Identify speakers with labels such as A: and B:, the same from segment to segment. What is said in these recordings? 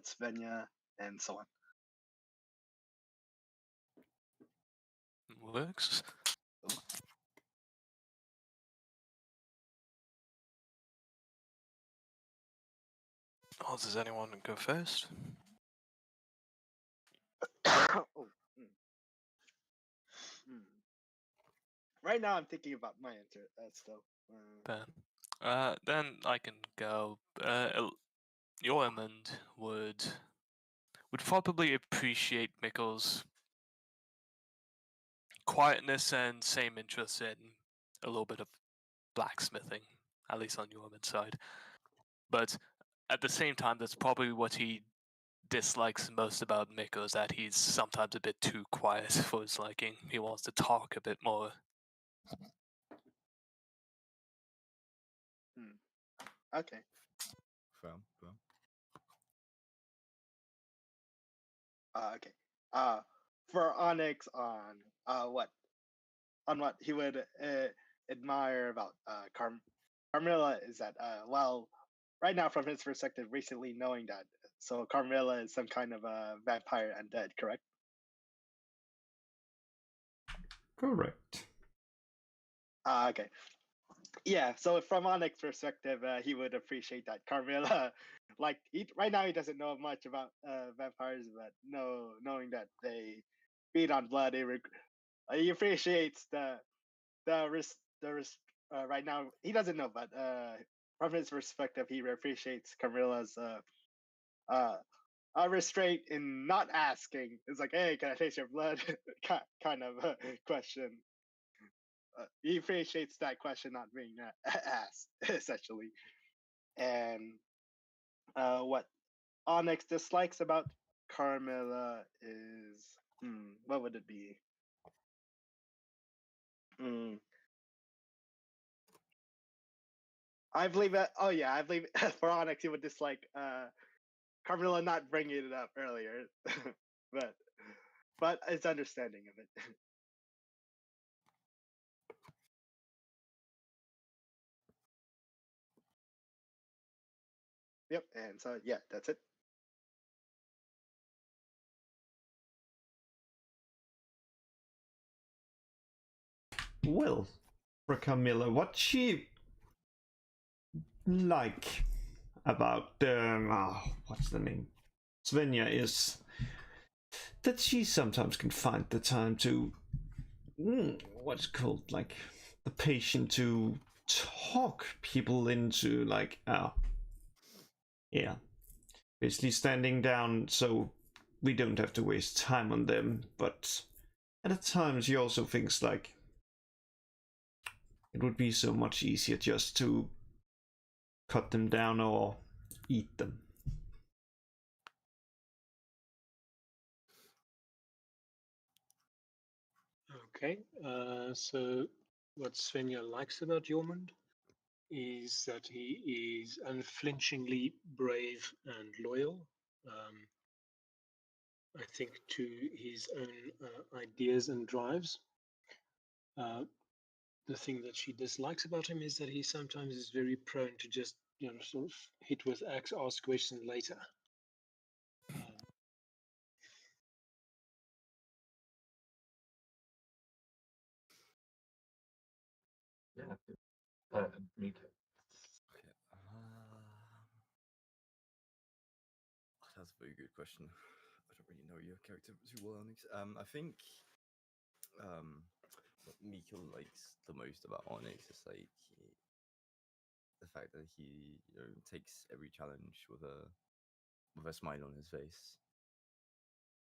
A: Svenja, and so on.
B: Works. Oh, does anyone go first?
A: Oh, Right now, I'm thinking about my answer still.
B: Then I can go. Jormund would probably appreciate Mikkel's quietness and same interest in a little bit of blacksmithing, at least on Jormund's side. But at the same time, that's probably what he dislikes most about Mikkel, is that he's sometimes a bit too quiet for his liking. He wants to talk a bit more.
A: Okay. Okay. For Onyx, on what he would admire about Carmilla is that well, right now from his perspective, recently knowing that, so Carmilla is some kind of a vampire undead, correct?
C: Correct.
A: Okay. Yeah, so from Onyx's perspective, he would appreciate that Carmilla, like right now he doesn't know much about vampires, but knowing that they feed on blood, he appreciates right now he doesn't know, but from his perspective, he appreciates Camilla's restraint in not asking. It's like, hey, can I taste your blood? kind of question. He appreciates that question not being asked, essentially. And what Onyx dislikes about Carmilla is, what would it be? I believe that. Oh yeah, I believe for Onyx he would dislike Carmilla not bringing it up earlier, but it's understanding of it. Yep, and so yeah, that's it.
C: Well, for Camilla, what she like about what's the name? Svenja is that she sometimes can find the time to what's it called, like the patience to talk people into like yeah, basically standing down so we don't have to waste time on them. But at times she also thinks like it would be so much easier just to cut them down or eat them.
D: Okay, so what Svenja likes about Jormund is that he is unflinchingly brave and loyal. I think to his own ideas and drives. The thing that she dislikes about him is that he sometimes is very prone to just, sort of hit with axe, ask questions later.
E: Yeah, me too.
F: Okay. That's a very good question. I don't really know your character too well, Onyx. I think what Mikkel likes the most about Onyx is like the fact that he takes every challenge with a smile on his face.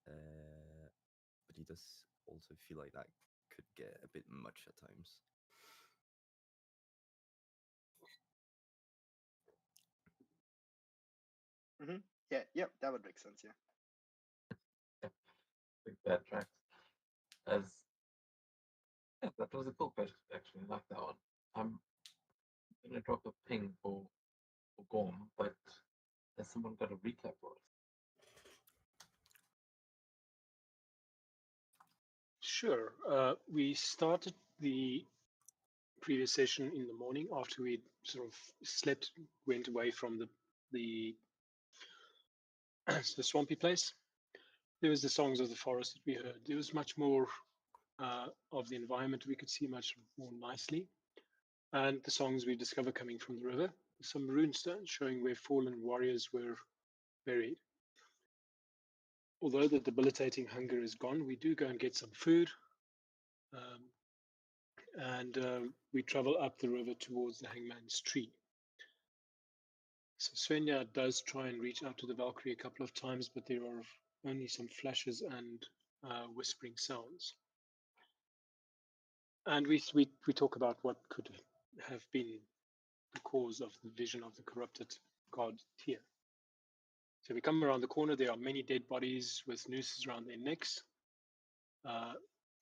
F: But he does also feel like that could get a bit much at times.
A: Yeah, yep, that would make sense. Yeah.
E: Big bad tracks. That was a cool question. Actually, I like that one. I'm gonna drop a ping for Gorm, but has someone got a recap for us?
D: Sure. We started the previous session in the morning after we sort of slept, went away from the so swampy place. There was the songs of the forest that we heard. There was much more of the environment we could see much more nicely. And the songs we discover coming from the river. Some rune stones showing where fallen warriors were buried. Although the debilitating hunger is gone, we do go and get some food. And we travel up the river towards the Hangman's Tree. So Svenja does try and reach out to the Valkyrie a couple of times, but there are only some flashes and whispering sounds. And we talk about what could have been the cause of the vision of the corrupted god Tyr. So we come around the corner. There are many dead bodies with nooses around their necks.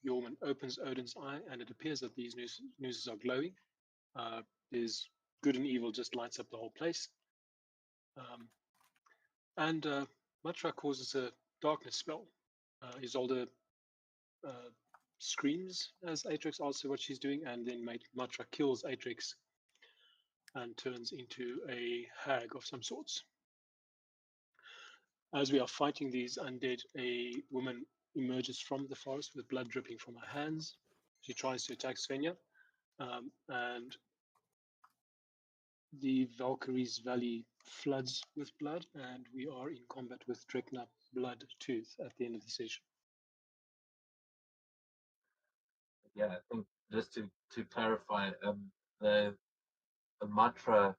D: Jormund opens Odin's eye, and it appears that these nooses are glowing. There's good and evil just lights up the whole place. And Matra causes a darkness spell. Isolde screams as Atrix asks her what she's doing, and then Matra kills Atrix and turns into a hag of some sorts. As we are fighting these undead, a woman emerges from the forest with blood dripping from her hands. She tries to attack Svenja, and the Valkyrie's Valley floods with blood, and we are in combat with Drekna Bloodtooth at the end of the session.
E: Yeah, I think just to clarify, the Matra,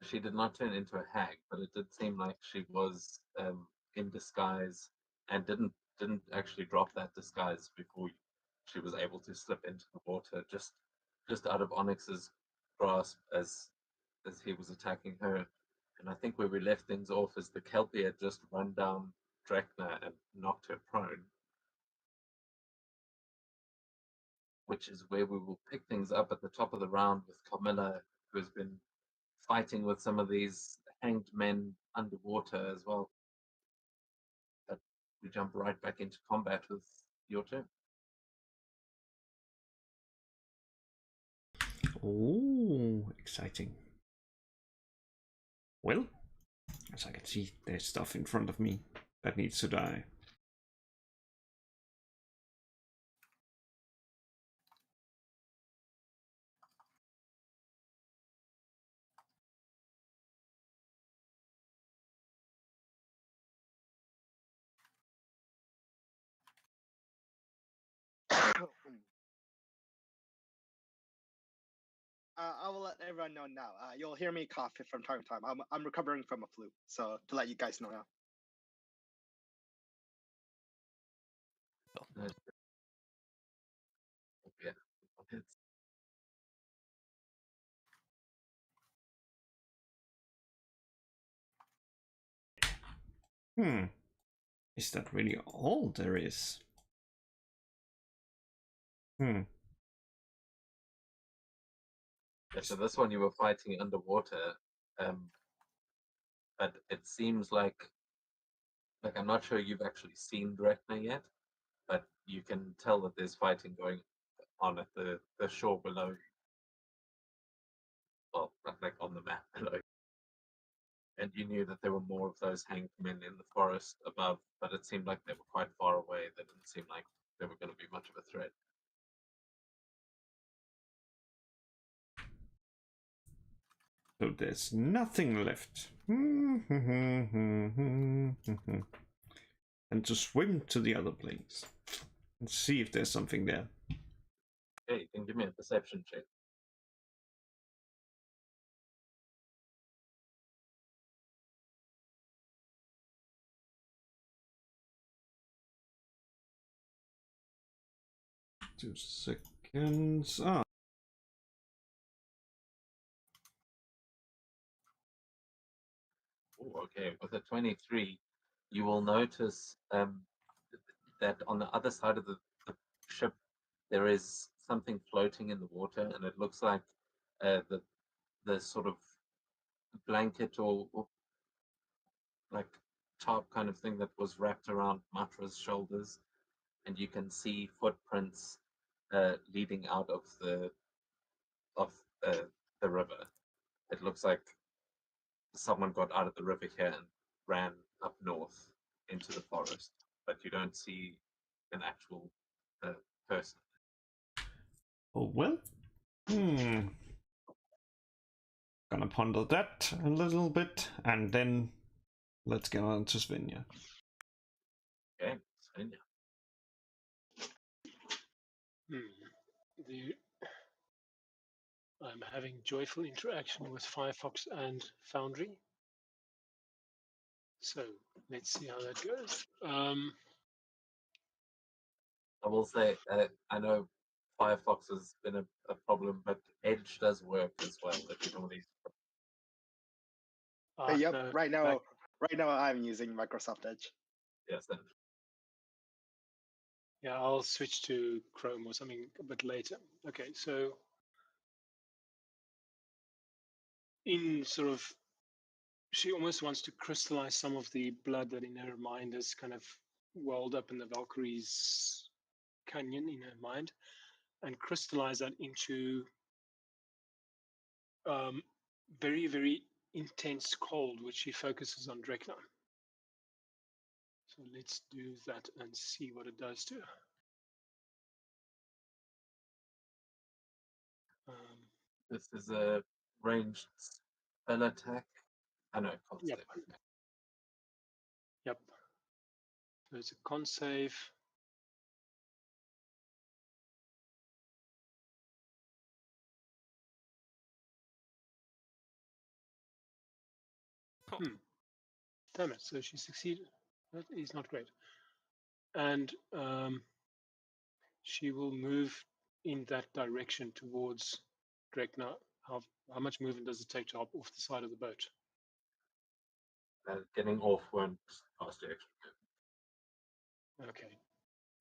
E: she did not turn into a hag, but it did seem like she was in disguise and didn't actually drop that disguise before she was able to slip into the water, just out of Onyx's grasp as he was attacking her. And I think where we left things off is the Kelpie had just run down Drekna and knocked her prone, which is where we will pick things up at the top of the round with Carmilla, who has been fighting with some of these hanged men underwater as well. But we jump right back into combat with your turn.
C: Oh, exciting. Well, as I can see, there's stuff in front of me that needs to die.
A: I will let everyone know now. You'll hear me cough from time to time. I'm recovering from a flu, so to let you guys know now.
E: Yeah.
C: Is that really all there is?
E: Yeah, so this one you were fighting underwater, but it seems like I'm not sure you've actually seen Drekna yet, but you can tell that there's fighting going on at the shore below. Well, like on the map below. And you knew that there were more of those hanged men in the forest above, but it seemed like they were quite far away. They didn't seem like they were going to be much of a threat.
C: So there's nothing left. And to swim to the other place and see if there's something there.
E: Okay, you can give me a perception check.
C: Two seconds.
E: Ooh, okay, with a 23, you will notice that on the other side of the ship there is something floating in the water, and it looks like the sort of blanket or like tarp kind of thing that was wrapped around Matra's shoulders, and you can see footprints leading out of the river. It looks like someone got out of the river here and ran up into the forest, but you don't see an actual person.
C: Oh well. Gonna ponder that a little bit, and then let's get on to Svenja.
E: Okay, Svenja.
D: I'm having joyful interaction with Firefox and Foundry. So let's see how that goes.
E: I will say, I know Firefox has been a problem, but Edge does work as well. If you normally,
A: Yep.
D: no,
A: Right now I'm using Microsoft Edge.
E: yes, then
D: yeah, I'll switch to Chrome or something a bit later. Okay, so in sort of, she almost wants to crystallize some of the blood that in her mind is kind of welled up in the Valkyrie's canyon in her mind, and crystallize that into very, very intense cold, which she focuses on Drekna. So let's do that and see what it does to her.
E: this is a ranged spell attack. I know, can't
D: Yep.
E: save. Okay.
D: Yep. So it's a con save. Damn it, so she succeeded. That is not great. And she will move in that direction towards Drekna. How much movement does it take to hop off the side of the boat?
E: Getting off won't cost you extra move.
D: Okay.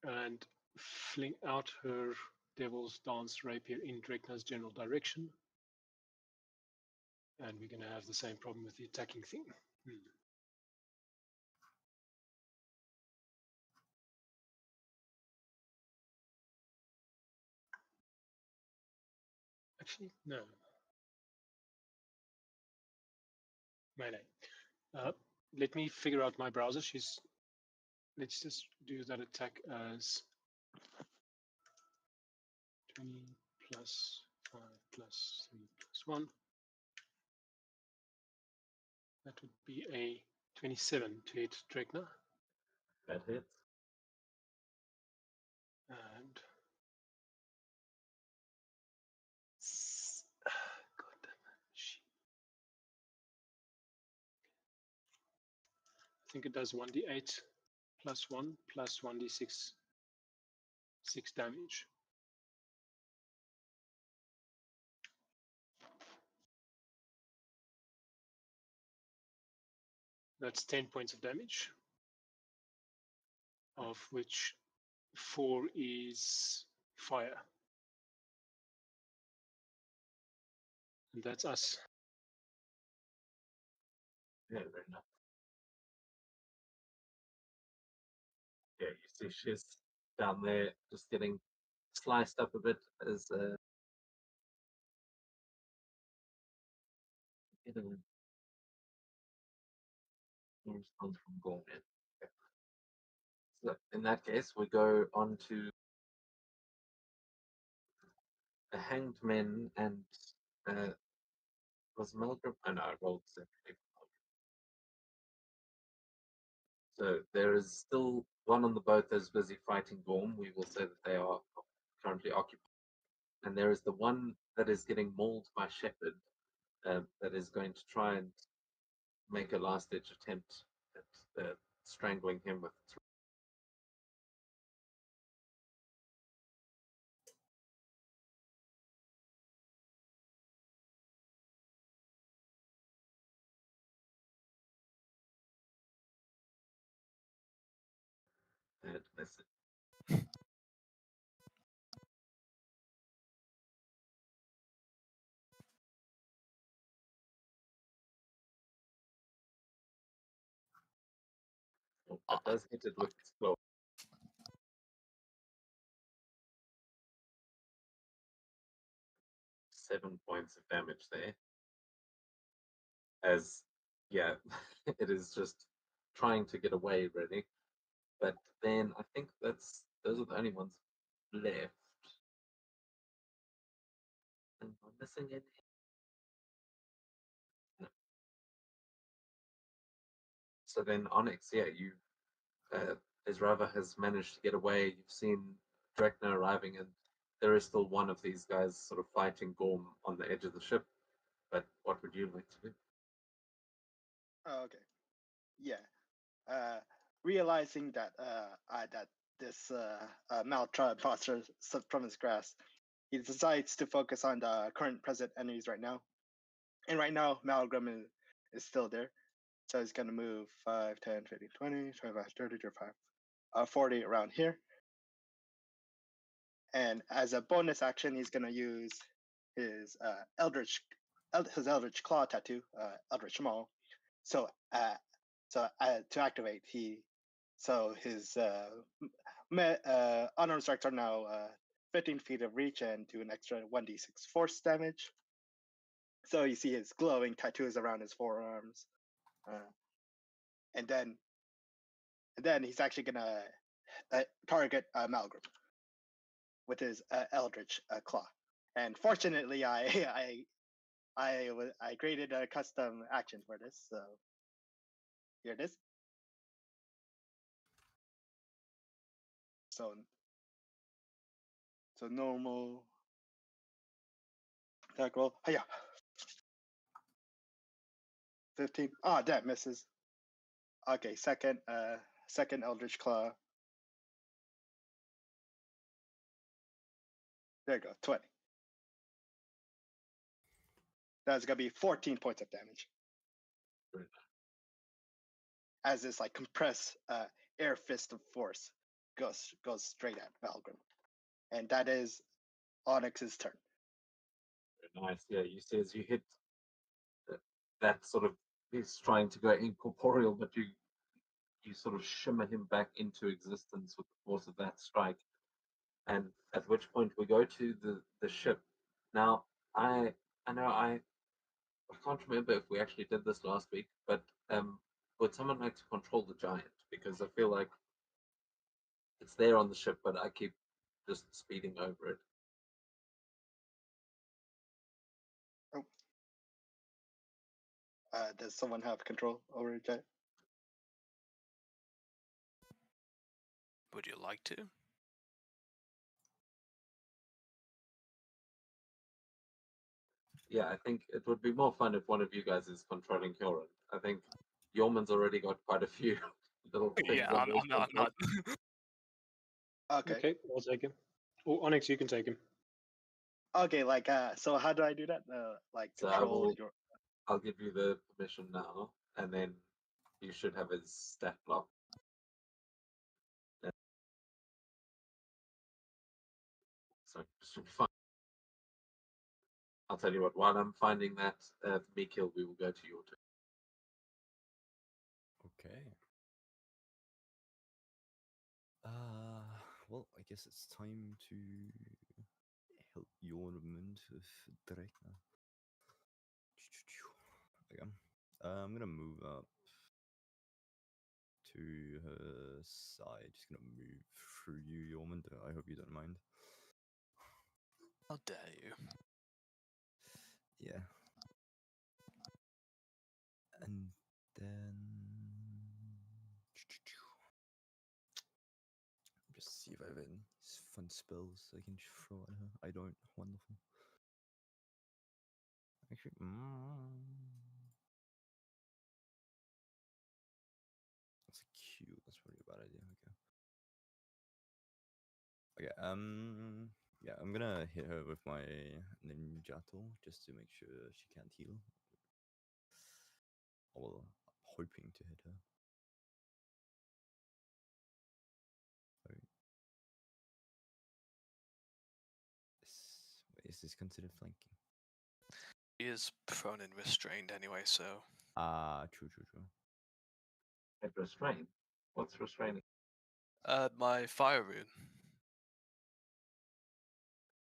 D: And fling out her Devil's Dance Rapier in Drekna's general direction. And we're going to have the same problem with the attacking thing. Actually, no. Melee. Let me figure out my browser. Let's just do that attack as 20 plus 5 plus 3 plus 1. That would be a 27 to hit Drekna.
E: That hits.
D: And God damn it. I think it does 1d8 plus 1 plus 1d6 6 damage. That's 10 points of damage, of which 4 is fire. And that's us.
E: Yeah, very enough. Yeah, you see she's down there just getting sliced up a bit as getting a response from Gorman. Okay. So in that case, we go on to the Hanged Men and was Meldrum? Oh no, I rolled separately. So there is still one on the boat that's busy fighting Gorm. We will say that they are currently occupied. And there is the one that is getting mauled by Shepard that is going to try and make a last-ditch attempt at strangling him with its message. That does hit it with its claw. Seven points of damage there. As, yeah, it is just trying to get away really. But then I think those are the only ones left. Am I missing any? No. So then Onyx, yeah, you Izrava has managed to get away. You've seen Drekna arriving, and there is still one of these guys sort of fighting Gorm on the edge of the ship. But what would you like to do?
A: Oh, okay. Yeah. Realizing that that this Maltra imposter slipped from his grasp, he decides to focus on the current present enemies right now. And right now, Malgrim is still there. So he's going to move 5, 10, 15, 20, 25, 30, 35, 40 around here. And as a bonus action, he's going to use his Eldritch Claw tattoo, Eldritch Maul. So to activate, his unarmed strikes are now 15 feet of reach and do an extra 1d6 force damage. So you see his glowing tattoos around his forearms, and then he's actually gonna target Malgrim with his Eldritch Claw. And fortunately, I created a custom action for this, so here it is. So normal attack roll. Hiya. 15. Ah, that misses. Okay, second Eldritch Claw. There you go, 20. That's gonna be 14 points of damage.
E: Right.
A: As this like compressed air fist of force goes straight at Malgrim. And that is Onyx's turn.
E: Very nice. Yeah, you see as you hit that sort of, he's trying to go incorporeal, but you sort of shimmer him back into existence with the force of that strike. And at which point we go to the ship. Now I know I can't remember if we actually did this last week, but would someone like to control the giant? Because I feel like it's there on the ship, but I keep just speeding over it.
A: Does someone have control over it?
B: Would you like to?
E: Yeah, I think it would be more fun if one of you guys is controlling Kyoran. I think Yeoman's already got quite a few little things.
B: Yeah, I'm not.
A: Okay.
D: Okay, I'll take him. Oh, Onyx, you can take him.
A: Okay, like so how do I do that? Like
E: So
A: control your
E: I'll give you the permission now, and then you should have his stat block. So should be fine. I'll tell you what. While I'm finding that, Mikil, we will go to your turn.
F: Okay. Well, I guess it's time to help Jormund with Drekna. Okay. I'm gonna move up to her side. Just gonna move through you, Jormund. I hope you don't mind.
B: How dare you?
F: Yeah. And then just see if I have any fun spells I can throw at her. I don't. Wonderful. Actually, that's cute. That's probably a bad idea. Okay. Okay. Yeah, I'm gonna hit her with my ninjato just to make sure she can't heal. Well, hoping to hit her. Right. Is this considered flanking?
B: He is prone and restrained anyway, so.
F: True.
E: And restrain. What's restraining?
B: My fire rune.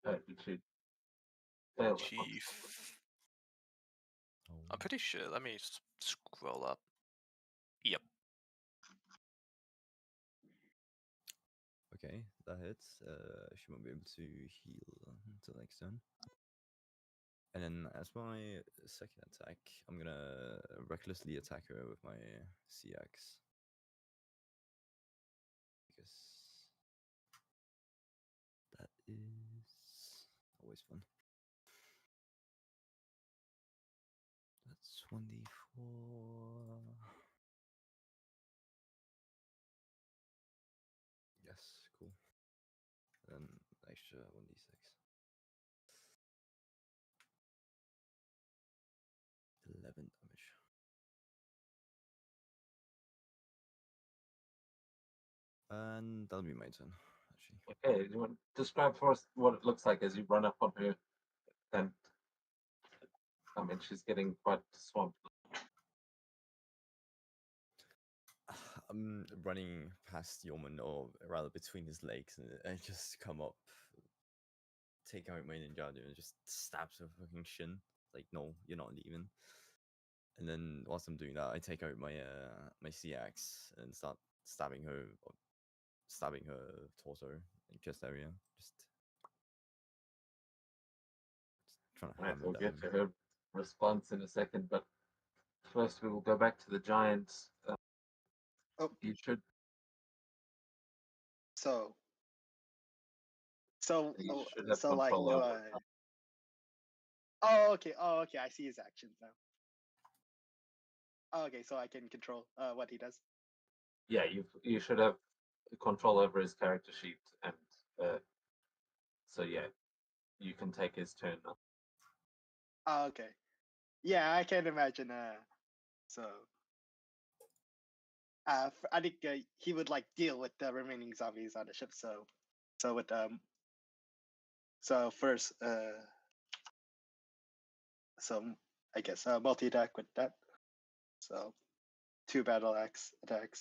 E: Did she fail?
B: Chief.
F: Oh.
B: I'm pretty sure. Let me scroll up. Yep.
F: Okay, that hits. She won't be able to heal until next turn. And then as my second attack, I'm gonna recklessly attack her with my CX. Because that is always fun. That's 1d4. Yes, cool. Then extra 1d6. 11 damage. And that'll be my turn, actually.
E: Okay, you want to describe for us what it looks like as you run up on her? And I mean, she's getting quite swamped.
F: I'm running past Yeoman, or rather between his legs, and I just come up, take out my Ninjago, and just stabs her fucking shin. Like, no, you're not leaving. And then whilst I'm doing that, I take out my my CX and start stabbing her torso, like chest area. Just trying to
E: Right,
F: hammer
E: we'll
F: down.
E: get to her response in a second, but first we will go back to the giants.
A: Oh.
E: You should.
A: So
E: You should have
A: so like
E: control
A: do
E: over.
A: I? Oh, okay. Oh, okay. I see his actions now. Oh, okay, so I can control what he does.
E: Yeah, you should have control over his character sheet, and so yeah, you can take his turn now.
A: Oh, okay. Yeah, I can imagine. So I think he would like deal with the remaining zombies on the ship. So with so first so I guess multi attack with that. So 2 battle axe attacks.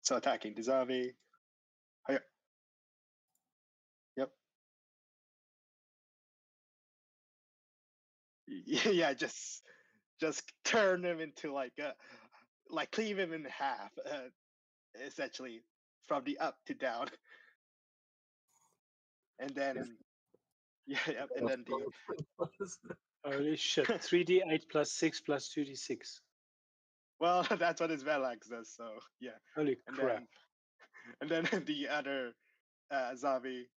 A: So attacking the zombie. Hiya. Yep. Yeah, just turn him into like cleave him in half, essentially from the up to down, and then yeah, and then the
D: Holy shit. 3d8 plus 6 plus 2d6.
A: well, that's what his Velax does. So yeah,
D: Holy
A: and
D: crap.
A: then the other zombie.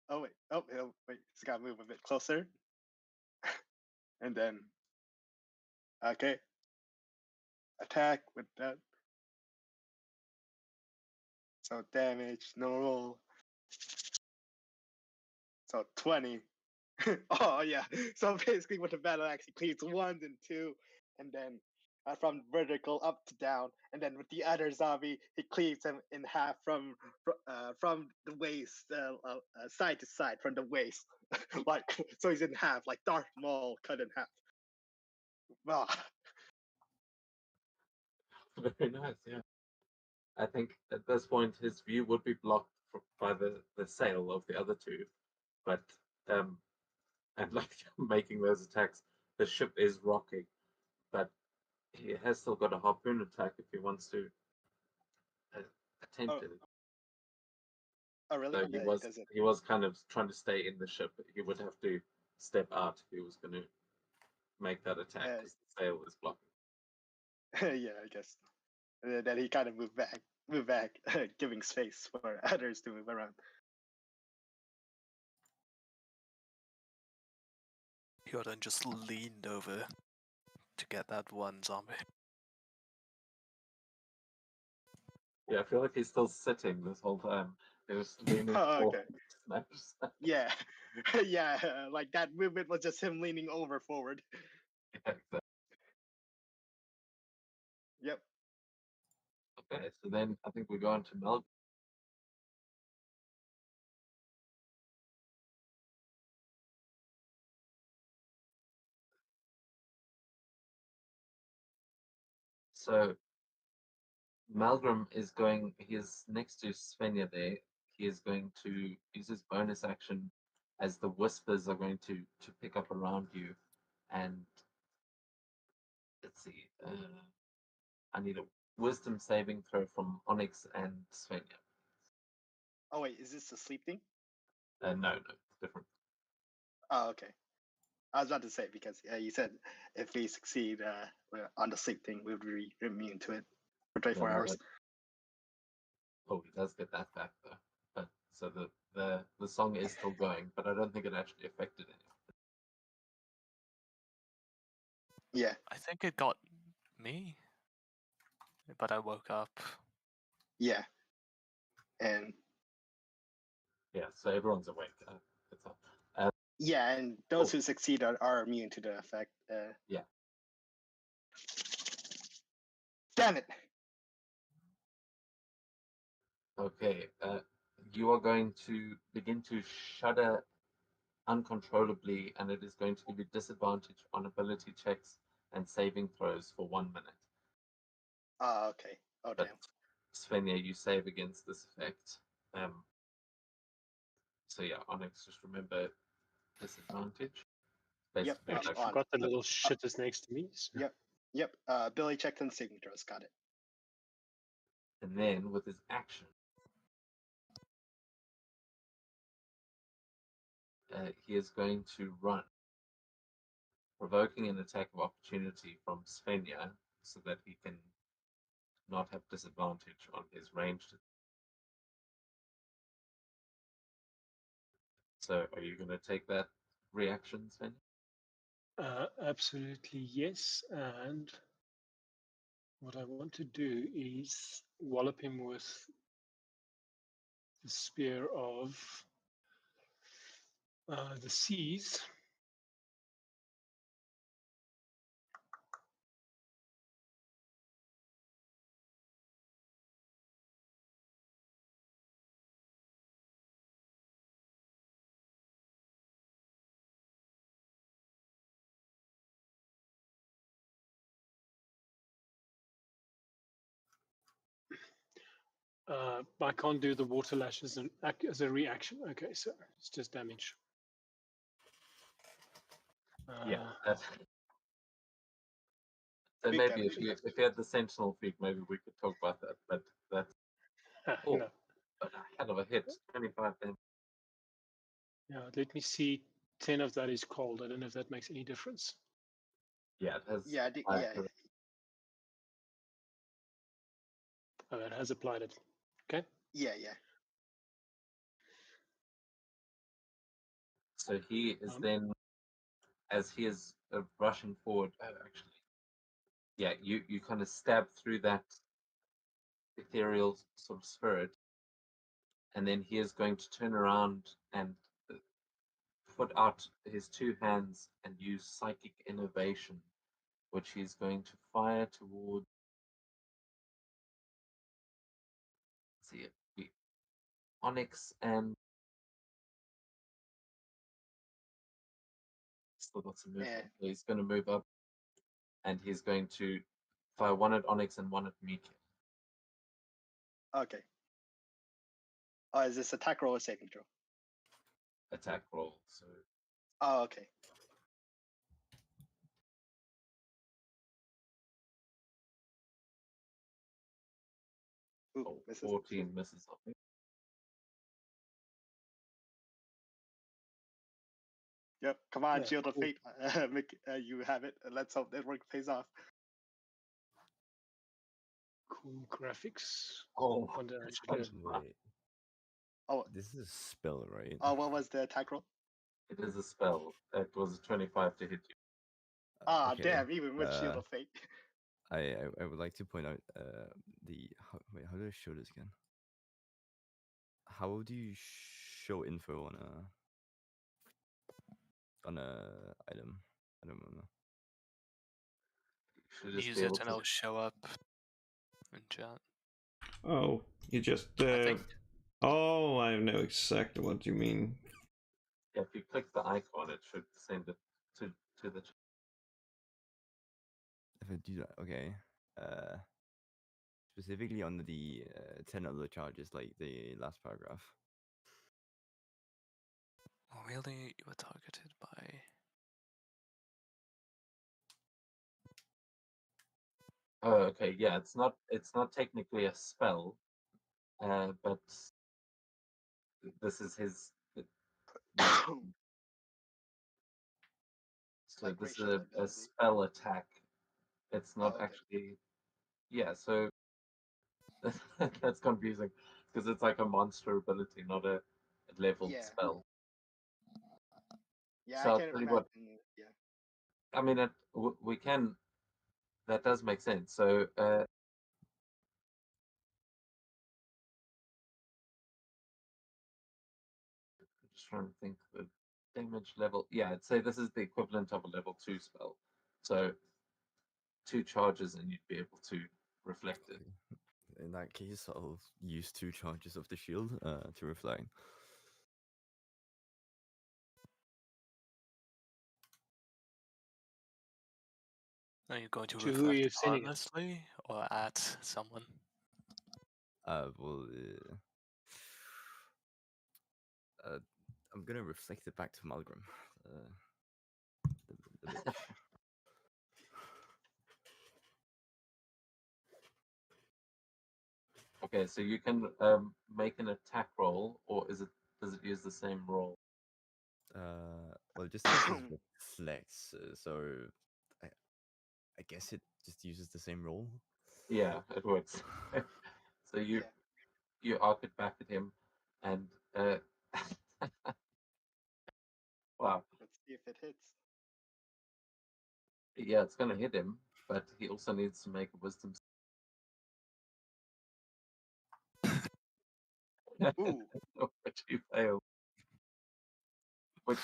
A: Oh wait, he's got to move a bit closer, and then okay, attack with that. So damage normal. So 20. Oh yeah. So basically, with the battle axe, he cleaves 1 and 2, and then from vertical up to down, and then with the other zombie, he cleaves him in half from the waist, side to side, from the waist, like so he's in half, like Darth Maul cut in half. Ah,
E: Very nice, yeah. I think at this point his view would be blocked by the sail of the other two, but and like making those attacks, the ship is rocking, but he has still got a harpoon attack if he wants to attempt
A: Oh.
E: it.
A: oh really?
E: So
A: Yeah, he does it.
E: he was kind of trying to stay in the ship. He would have to step out if he was going to make that attack because the sail is blocking.
A: Yeah, I guess. And then he kind of moved back, giving space for others to move around.
B: Jordan just leaned over to get that one zombie.
E: Yeah, I feel like he's still sitting this whole time. He was leaning
A: Oh,
E: forward.
A: okay. Yeah, yeah, like that movement was just him leaning over forward.
E: Yeah, exactly.
A: Yep.
E: Okay, so then I think we go on to Mel. So Malgrim is going, he is next to Svenja there. He is going to use his bonus action as the whispers are going to pick up around you. And let's see, I need a wisdom saving throw from Onyx and Svenja.
A: Oh wait, is this a sleep thing?
E: No, it's different.
A: Oh, okay. I was about to say because you said if we succeed on the sleep thing, we would be immune to it for 24
E: no,
A: hours.
E: Oh, he does get that back though. But so the song is still going, but I don't think it actually affected anyone.
A: Yeah.
B: I think it got me, but I woke up.
A: Yeah. And
E: Yeah, so everyone's awake. It's up.
A: yeah, and those
E: Oh.
A: who succeed are immune to the effect.
E: Yeah.
A: Damn it!
E: Okay, you are going to begin to shudder uncontrollably, and it is going to give you disadvantage on ability checks and saving throws for 1 minute.
A: Okay. Oh,
E: But
A: damn.
E: Svenja, you save against this effect. So yeah, Onyx, just remember disadvantage.
A: Yep.
E: Basically,
D: Actually,
E: like,
D: forgot the little shit is next to me. So.
A: Yep. Yep. Billy checked and saving throws. Got it.
E: and then with his action, he is going to run, provoking an attack of opportunity from Svenja so that he can not have disadvantage on his ranged. So are you going to take that reaction, Svenja?
D: Absolutely yes. And what I want to do is wallop him with the spear of the seas. I can't do the water lash as a reaction. Okay, so it's just damage.
E: Yeah. So
A: Big
E: maybe
A: damage.
E: if you had the Sentinel feat, maybe we could talk about that. But that's oh,
D: No.
E: but a hell of a hit, 25 damage.
D: Yeah, let me see. 10 of that is cold. I don't know if that makes any difference.
E: Yeah, it has.
A: Yeah. Yeah.
D: Oh, it has applied it. Okay.
A: Yeah. Yeah.
E: So he is then, as he is rushing forward. Actually, yeah, you kind of stab through that ethereal sort of spirit, and then he is going to turn around and put out his two hands and use psychic innovation, which he's going to fire toward. Let's see it. Onyx and still got some movement. So he's going to move up, and he's going to fire one at Onyx and one at Mika.
A: Okay. Oh, is this attack roll or saving throw?
E: Attack roll. So
A: Oh, okay. Ooh, misses.
E: 14 misses on me.
A: Yep. Come on,
D: Yeah,
A: Shield of
D: cool.
A: Fate. You have it. Let's hope that work pays off.
D: Cool graphics.
E: Oh,
D: What did I actually do?
F: Wait.
A: Oh.
F: This is a spell, right?
A: Oh, what was the attack roll?
E: it is a spell. It was a 25 to hit you.
A: Ah,
F: Okay,
A: damn! Even with Shield of Fate.
F: I would like to point out wait, how do I show this again? How do you show info on a item? I don't remember.
E: You should just
B: Use
E: be
B: it
E: able
B: and
E: to.
B: it'll show up in chat.
C: Oh, you just.
B: I think
C: Oh, I know exactly what you mean.
E: Yeah, if you click the icon, it should send it to the.
F: If I do that, okay. Specifically on the 10 other charges, like the last paragraph.
B: oh, really you were targeted by.
E: Oh, okay. Yeah, it's not technically a spell, but this is his. So
A: Like
E: this is
A: racial
E: a
A: ability.
E: spell attack. It's not
A: okay.
E: actually. Yeah, so that's confusing because it's like a monster ability, not a leveled
A: Yeah.
E: spell.
A: Yeah,
E: So
A: I
E: I'll
A: can
E: tell you
A: imagine.
E: what.
A: Yeah.
E: I mean, we can. That does make sense. So just trying to think the damage level. Yeah, I'd say this is the equivalent of a level 2 spell. So 2 charges and you'd be able to reflect it.
F: In that case, I'll use 2 charges of the shield to reflect.
B: Are you going to
D: To who are you
B: reflect
D: sending it?
B: harmlessly or at someone?
F: Well, I'm gonna reflect it back to Malgrim. The bitch.
E: Okay, so you can make an attack roll, or does it use the same roll?
F: Well, it just uses reflex, so I, I guess it just uses the same roll.
E: Yeah, it works. So you arc it back at him, and wow,
A: Let's see if it hits.
E: yeah, it's gonna hit him, but he also needs to make a wisdom.
A: Ooh.
E: Which he failed, which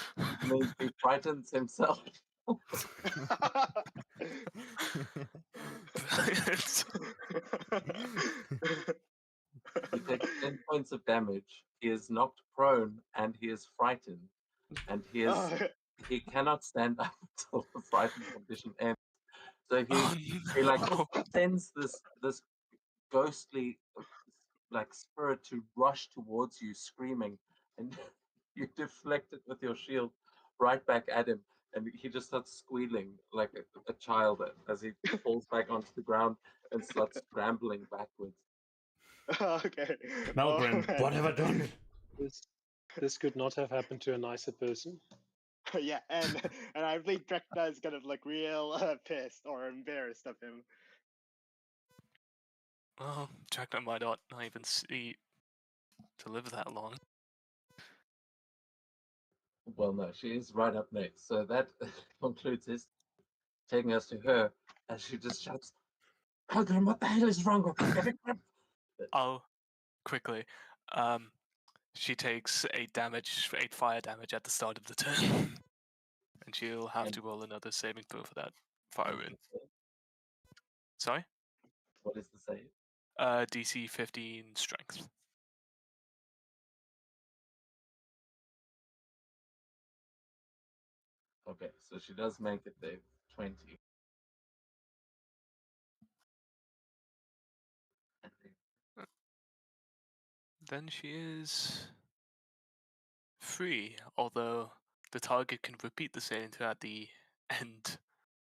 E: means he frightens himself. He takes 10 points of damage. He is knocked prone and he is frightened, and he cannot stand up until the frightened condition ends. So he like
B: Oh, no.
E: sends this ghostly like spirit to rush towards you, screaming, and you deflect it with your shield right back at him, and he just starts squealing like a child as he falls back onto the ground and starts scrambling backwards.
A: Okay.
C: Malgrim,
A: man.
C: what have I done?
D: This could not have happened to a nicer person.
A: Yeah, and I believe Drekna is gonna look real pissed or embarrassed of him.
B: Well, Dracna might not even see to live that long.
E: Well, no, she is right up next. So that concludes his, taking us to her as she just shouts, "Malcolm, what the hell is wrong with you?"
B: Oh, quickly. She takes 8 fire damage at the start of the turn. And she'll have to roll another saving throw for that fire wound. Sorry?
E: What is the save?
B: DC 15 strength.
E: Okay, so she does make it there, 20.
B: Then she is free, although the target can repeat the saving throw at the end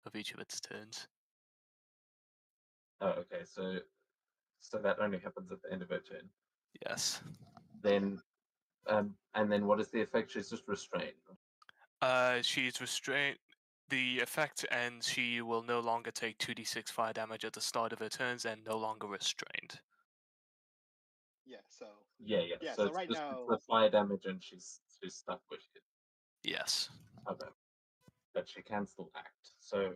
B: of each of its turns.
E: Oh, okay, so that only happens at the end of her turn.
B: Yes.
E: Then, and then what is the effect? She's just restrained.
B: She's restrained. The effect ends. She will no longer take 2d6 fire damage at the start of her turns and no longer restrained.
A: Yeah. So.
E: Yeah.
A: Yeah,
E: So
A: so
E: it's
A: right
E: just
A: now-
E: the fire damage, and she's stuck with it.
B: Yes.
E: Okay, but she can still act. So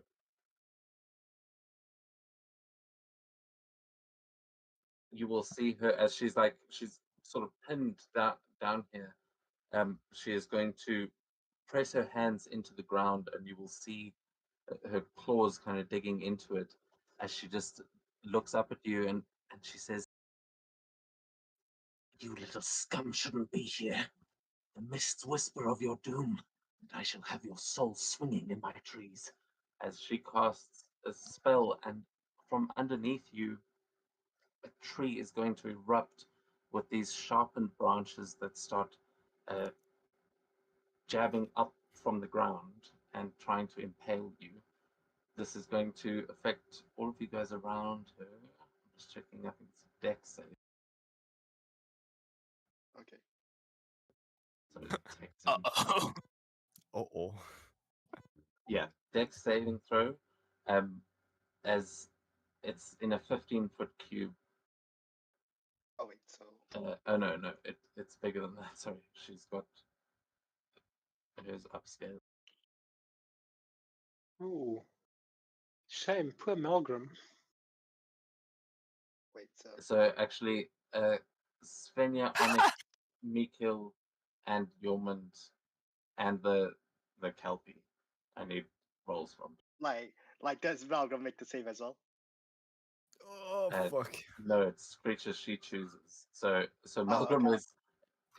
E: you will see her as she's sort of pinned down here. She is going to press her hands into the ground, and you will see her claws kind of digging into it as she just looks up at you, and she says, "You little scum shouldn't be here. The mists whisper of your doom, and I shall have your soul swinging in my trees." As she casts a spell, and from underneath you, a tree is going to erupt with these sharpened branches that start jabbing up from the ground and trying to impale you. this is going to affect all of you guys around her. I'm just checking. I think it's a dex save.
A: Okay.
E: So dex saving
B: Uh-oh.
F: Uh-oh.
E: Yeah, dex saving throw. As it's in a 15-foot cube.
A: Oh wait, so
E: Oh no, it's bigger than that. Sorry, she's got hers upscale.
D: Oh, shame. Poor Malgrim.
A: wait, so
E: So actually, Svenja, Onyx, Mikil, and Yormund, and the Kelpie. I need rolls from.
A: like does Valgrim make the save as well?
F: Oh,
E: Uh,
F: fuck.
E: No, it's creatures she chooses. So
A: Oh,
E: Malcolm
A: okay.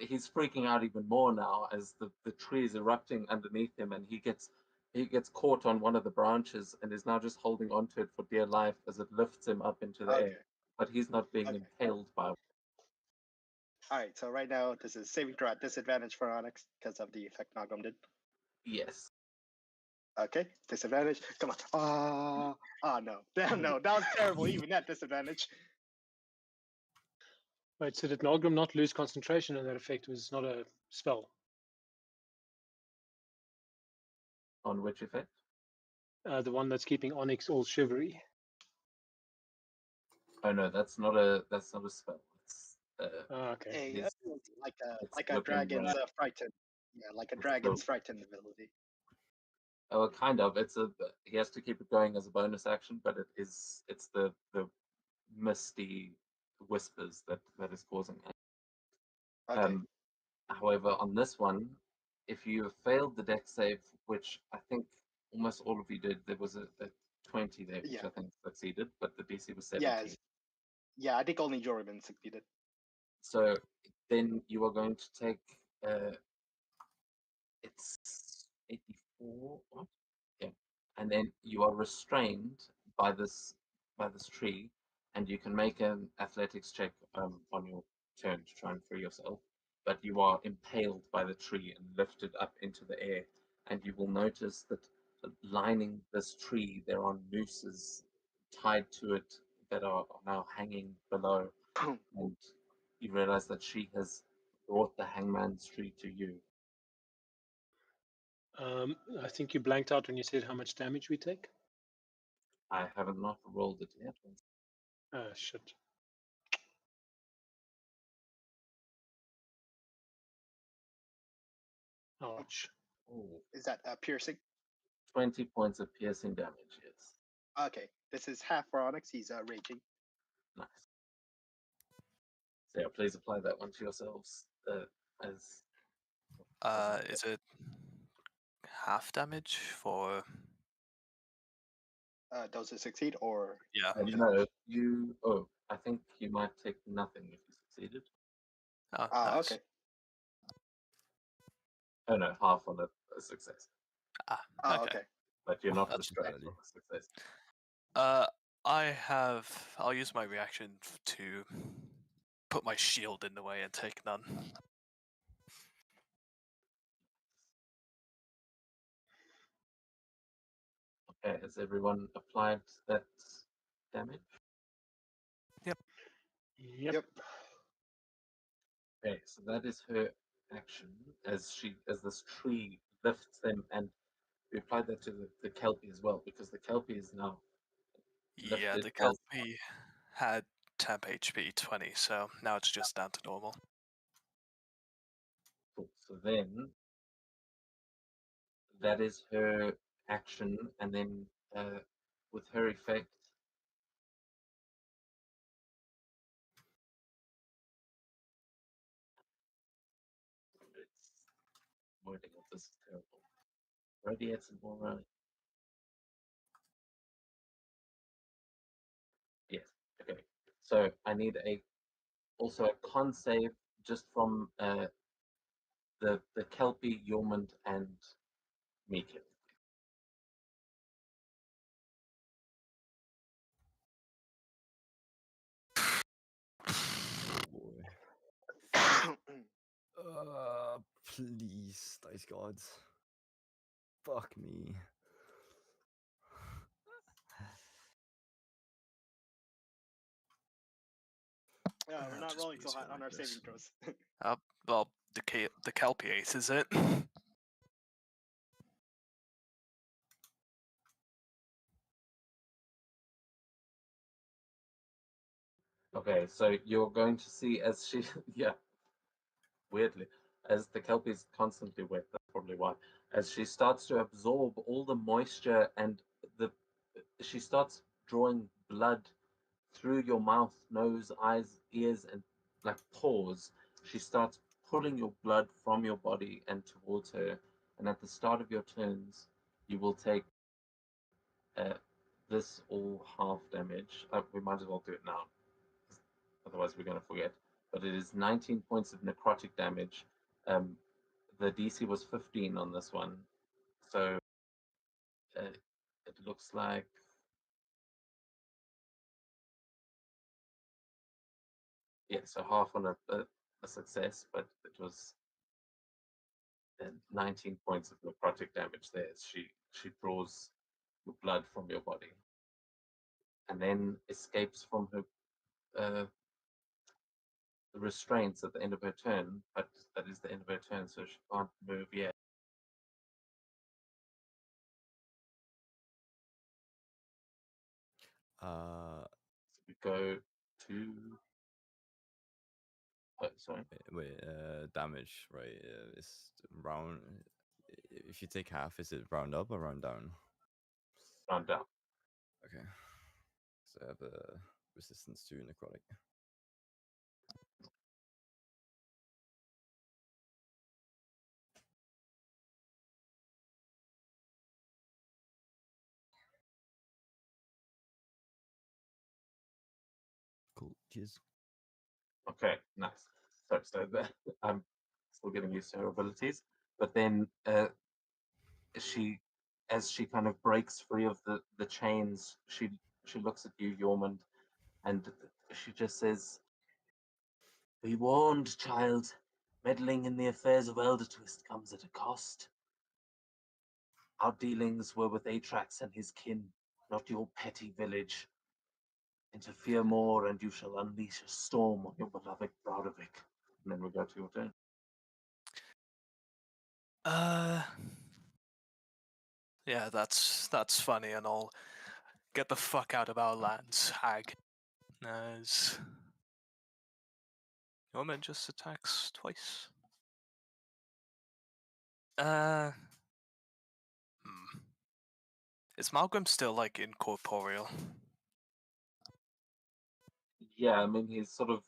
E: he's freaking out even more now as the tree is erupting underneath him, and he gets caught on one of the branches and is now just holding onto it for dear life as it lifts him up into the
A: Okay.
E: air. But he's not being
A: Okay.
E: impaled by.
A: Alright, so right now this is saving throw at disadvantage for Onyx because of the effect Malgrim did.
E: Yes.
A: Okay, disadvantage. Come on. No. Damn no, that was terrible, even at disadvantage.
D: Wait, so did Malgrim not lose concentration and that effect was not a spell?
E: On which effect?
D: The one that's keeping Onyx all shivery.
E: Oh no, that's not a spell. It's
D: Okay.
A: A
E: his,
A: like
E: it's
A: a
E: flipping
A: dragon's
E: rad.
A: frightened. Yeah, like a
E: It's
A: dragon's
E: the-
A: frightened ability.
E: Oh, kind of. He has to keep it going as a bonus action, but it's the misty whispers that is causing it.
A: Okay.
E: However, on this one, if you have failed the dex save, which I think almost all of you did, there was a 20 there, which
A: Yeah.
E: I think succeeded, but the DC was
A: Yeah,
E: 17.
A: yeah, I think only Jordan succeeded.
E: So then you are going to take it's 84. What? Yeah, and then you are restrained by this tree, and you can make an athletics check on your turn to try and free yourself. But you are impaled by the tree and lifted up into the air, and you will notice that lining this tree there are nooses tied to it that are now hanging below, and you realize that she has brought the hangman's tree to you.
D: I think you blanked out when you said how much damage we take.
E: I haven't not rolled it yet.
D: Shit. Ouch.
E: Oh,
A: Is that piercing?
E: 20 points of piercing damage, yes.
A: Okay, this is half for Onyx. He's raging.
E: Nice. So yeah, please apply that one to yourselves as
B: Is it half damage for?
A: Those who succeed, or
B: Yeah.
E: no, I think you might take nothing if you succeeded.
B: Oh, nice.
A: okay.
E: Oh no, half on a success.
A: Oh, okay.
E: But you're not
B: That's
E: restrained
F: valid.
E: on a success.
B: I'll use my reaction to put my shield in the way and take none.
E: Okay, has everyone applied that damage?
D: Yep.
A: Yep.
E: Okay, so that is her action as this tree lifts them, and we applied that to the Kelpie as well, because the Kelpie is now
B: Yeah,
E: lifted
B: the
E: as
B: Kelpie had temp HP 20, so now it's just down to normal.
E: cool. So then that is her action, and then with her effect, it's wording of this is terrible. Radiates and more right. Yes. Okay. So I need also a con save just from the Kelpie, Yormund, and Meekin.
F: Boy. Please, dice gods. Fuck me.
A: Yeah, we're not
B: just
A: rolling so
B: easier
A: high on
B: like
A: our
B: this.
A: saving throws.
B: Well, the Kelpie ace is it?
E: Okay, so you're going to see as she, yeah, weirdly, as the Kelpie is constantly wet, that's probably why, as she starts to absorb all the moisture and she starts drawing blood through your mouth, nose, eyes, ears, and like pores. She starts pulling your blood from your body and towards her. And at the start of your turns, you will take this all half damage. We might as well do it now, otherwise we're going to forget. But it is 19 points of necrotic damage. The DC was 15 on this one, so it looks like so half on a success, but it was 19 points of necrotic damage there. She draws the blood from your body, and then escapes from her restraints at the end of her turn. But that is the end of her turn, so she can't move yet.
F: Uh,
E: So we go to. Oh, sorry.
F: wait, damage, right? Is round. If you take half, is it round up or round down?
E: Round down.
F: Okay. So I have a resistance to necrotic. Cool. Cheers.
E: Okay, nice. So I'm still getting used to her abilities, but then as she kind of breaks free of the chains, she looks at you, Yormund, and she just says, "Be warned, child. Meddling in the affairs of Eldertwist comes at a cost. Our dealings were with Atrax and his kin, not your petty village. Interfere more, and you shall unleash a storm on your beloved Broderick." And then we go to your turn.
B: Yeah, that's funny and all. Get the fuck out of our lands, hag. As Norman just attacks twice. Is Malcolm still like incorporeal?
E: Yeah, I mean he's sort of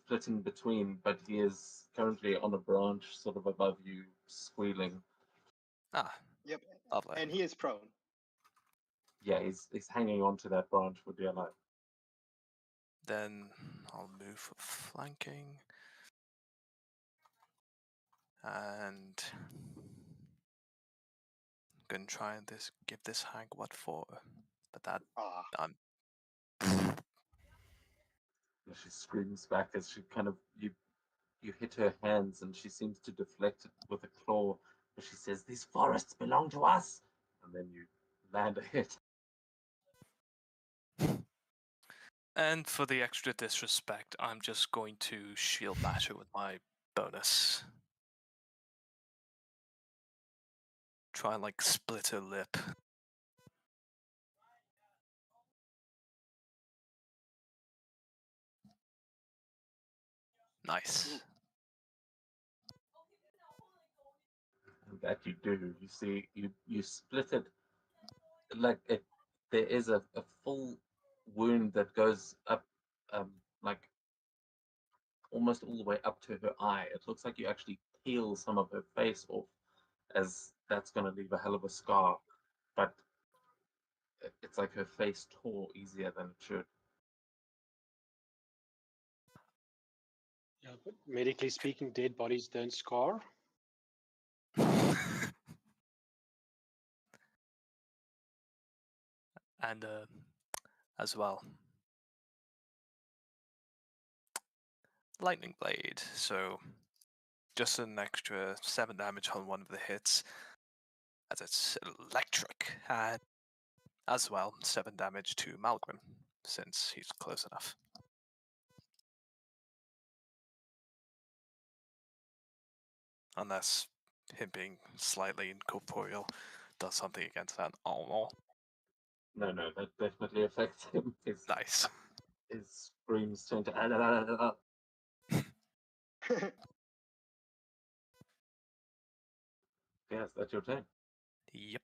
E: flitting between, but he is currently on a branch, sort of above you, squealing.
B: Ah,
A: Yep.
B: lovely.
A: And he is prone.
E: Yeah, he's hanging on to that branch for dear life.
B: Then I'll move for flanking. And I'm gonna try and give this hag what for. But that I'm
E: She screams back as she kind of you hit her hands, and she seems to deflect it with a claw. But she says, "These forests belong to us," and then you land a hit.
B: And for the extra disrespect, I'm just going to shield bash her with my bonus. Try and like split her lip. Nice.
E: And that you do. You see, you split it like it. There is a full wound that goes up, like almost all the way up to her eye. It looks like you actually peel some of her face off, as that's going to leave a hell of a scar. But it's like her face tore easier than it should.
D: Yeah, but medically speaking, dead bodies don't scar.
B: And as well, lightning blade. So just an extra 7 damage on one of the hits, as it's electric, and as well 7 damage to Malcolm since he's close enough. unless him being slightly incorporeal does something against that. Oh,
E: No, that definitely affects him.
B: nice.
E: His screams turn to. Yes, that's your turn.
B: Yep.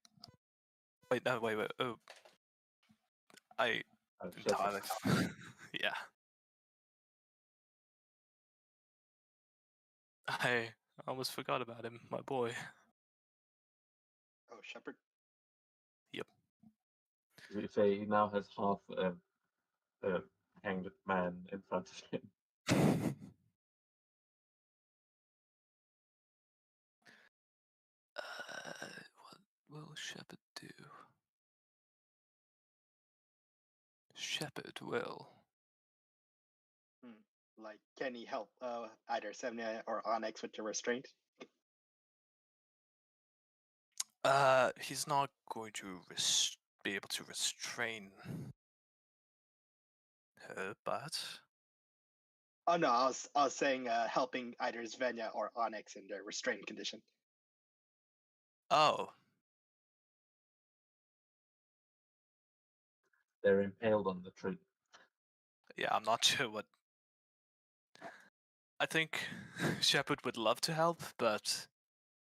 B: Wait, no, wait. Oh, I
E: Oh, shit.
B: entirely. Yeah. I almost forgot about him, my boy.
A: Oh, Shepard.
E: To be fair, he now has half a hanged man in front of him.
B: What will Shepard do? Shepard will.
A: Like, can he help either Sevnia or Onyx with the restraint?
B: He's not going to be able to restrain her, but
A: Oh no, I was saying helping either Svenja or Onyx in their restraint condition.
B: oh,
E: They're impaled on the tree.
B: yeah, I'm not sure what. I think Shepard would love to help, but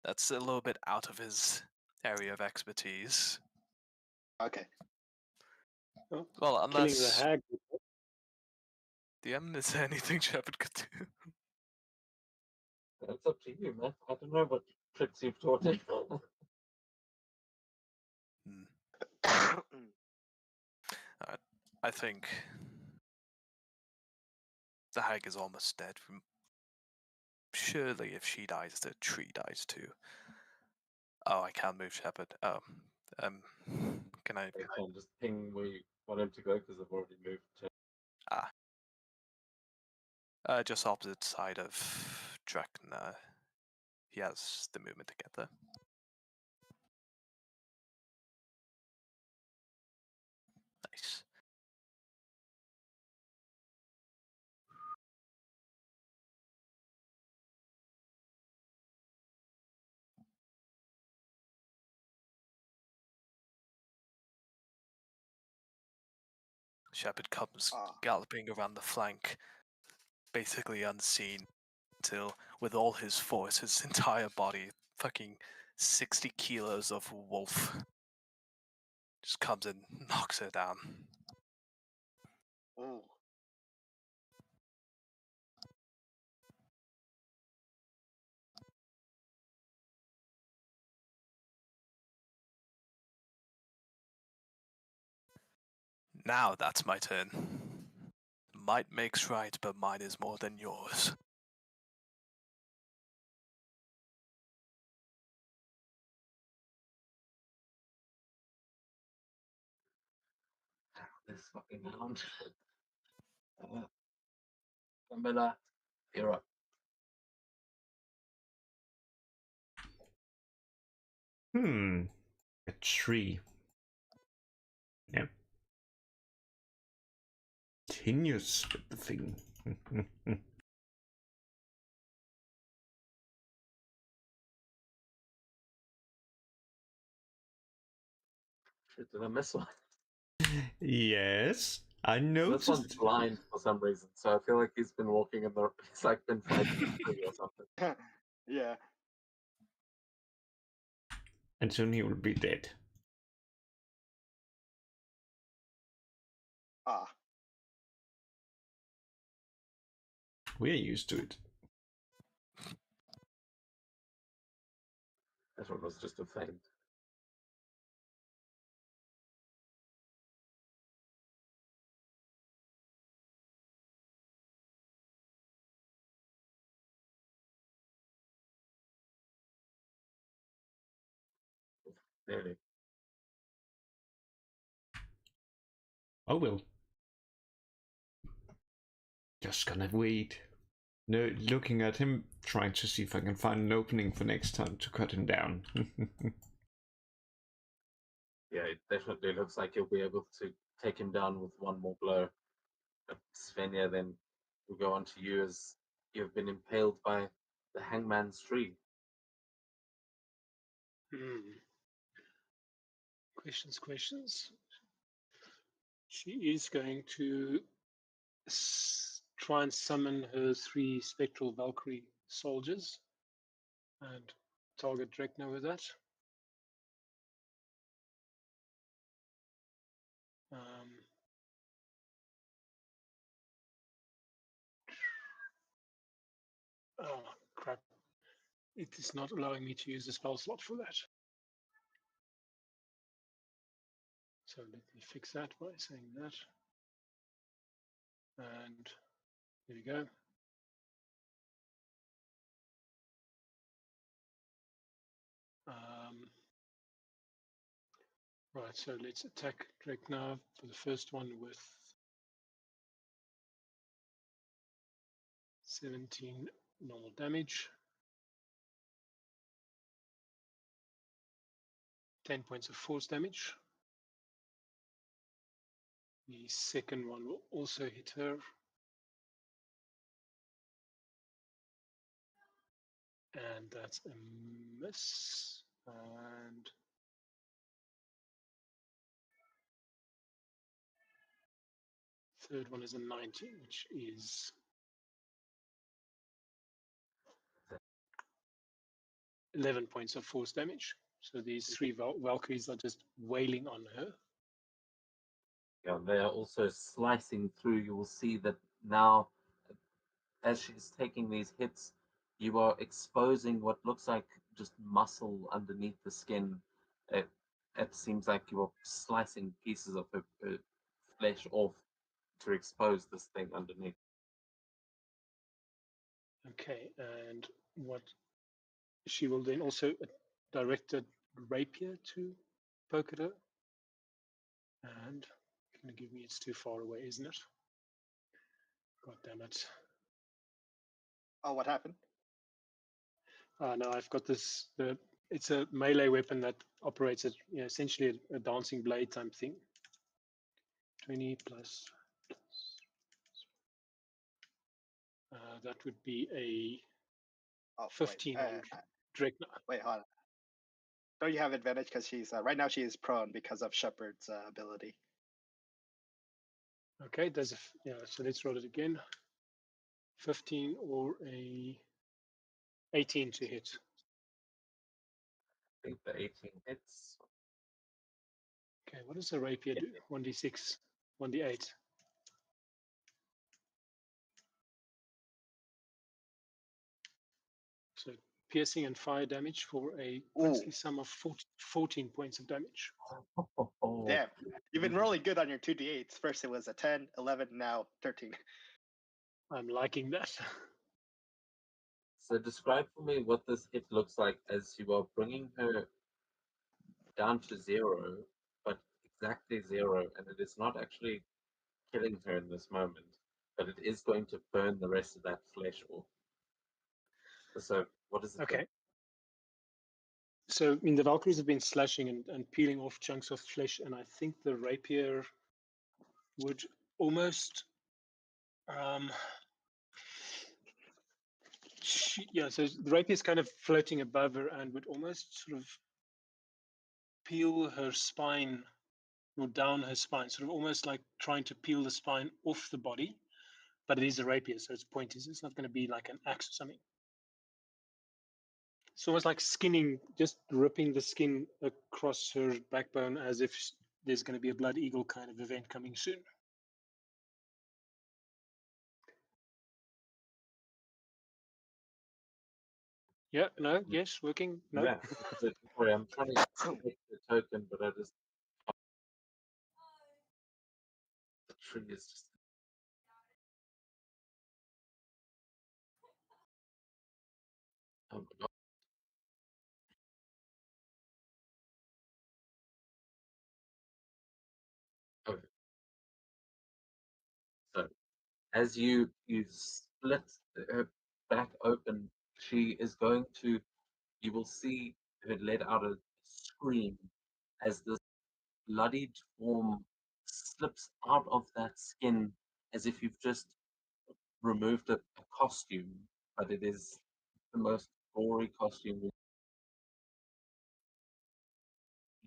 B: that's a little bit out of his area of expertise.
A: Okay.
D: Oh,
B: Well,
D: killing the
B: unless
D: hag.
B: DM, is there anything Shepard could do?
E: It's up to you, man. I don't know what tricks you've taught him.
B: I think the hag is almost dead. Surely, if she dies, the tree dies too. Oh, I can't move Shepard. Oh, can I?
E: You can just ping where you want him to go because I've already moved to.
B: Just opposite side of Drekna. He has the movement to get there. Nice. Shepard comes galloping around the flank, basically unseen, until with all his force, his entire body, fucking 60 kilos of wolf, just comes and knocks her down.
A: Ooh.
B: Now that's my turn. Might makes right, but mine is more than yours.
E: This fucking hound. Camilla, you're up.
C: A tree. Yeah. Continuous with the thing.
E: Shit, did I miss one?
C: Yes, I
E: This one's
C: noticed.
E: blind for some reason, so I feel like he's been walking in the. He's like been fighting a tree or something.
A: Yeah.
C: And soon he will be dead.
A: Ah.
C: We're used to it.
E: That one was just a feint. Nearly.
C: Oh well. Just gonna wait. No, looking at him, trying to see if I can find an opening for next time to cut him down.
E: Yeah, it definitely looks like you'll be able to take him down with one more blow. But Svenja, then we'll go on to you as you've been impaled by the hangman's tree.
D: Questions. She is going to try and summon her 3 spectral Valkyrie soldiers and target Drekna with that. Oh, crap. It is not allowing me to use the spell slot for that. So let me fix that by saying that. And there we go. Right, so let's attack Drekna for the first one with 17 normal damage. 10 points of force damage. The second one will also hit her. And that's a miss. And third one is a 19, which is 11 points of force damage. So these 3 Valkyries are just wailing on her.
E: Yeah, they are also slicing through. You will see that now, as she's taking these hits, you are exposing what looks like just muscle underneath the skin. It seems like you are slicing pieces of her flesh off to expose this thing underneath.
D: Okay, and what she will then also direct a rapier to poke at her. And it's going to give me it's too far away, isn't it? God damn it.
A: Oh, what happened?
D: No, I've got this. It's a melee weapon that operates at essentially a dancing blade type thing. 20 plus. That would be a 15 on Drekna.
A: Wait, hold on. Don't you have advantage because she's right now she is prone because of Shepard's ability.
D: Okay, there's so let's roll it again. 15 or a 18 to hit.
E: I think the 18 hits.
D: Okay, what does the rapier do? 1d6, 1d8. So piercing and fire damage for a princely sum of 14 points of damage.
A: Damn, you've been rolling good on your 2d8s. First it was a 10, 11, now 13.
D: I'm liking that.
E: So describe for me what this hit looks like as you are bringing her down to 0, but exactly 0, and it is not actually killing her in this moment, but it is going to burn the rest of that flesh off. So what is it?
D: Okay. So, I mean, the Valkyries have been slashing and peeling off chunks of flesh, and I think the rapier would almost, so the rapier is kind of floating above her and would almost sort of peel her spine or down her spine, sort of almost like trying to peel the spine off the body, but it is a rapier, so its point is it's not going to be like an axe or something. It's almost like skinning, just ripping the skin across her backbone as if there's going to be a Blood Eagle kind of event coming soon. Yeah, no, yes, working, no.
E: Yeah. Sorry, I'm trying to take the token, but I just... The tree is just... Oh my god. Okay. So, as you split her back open, she is going to... You will see her let out a scream as this bloodied form slips out of that skin as if you've just removed a costume, but it is the most gory costume.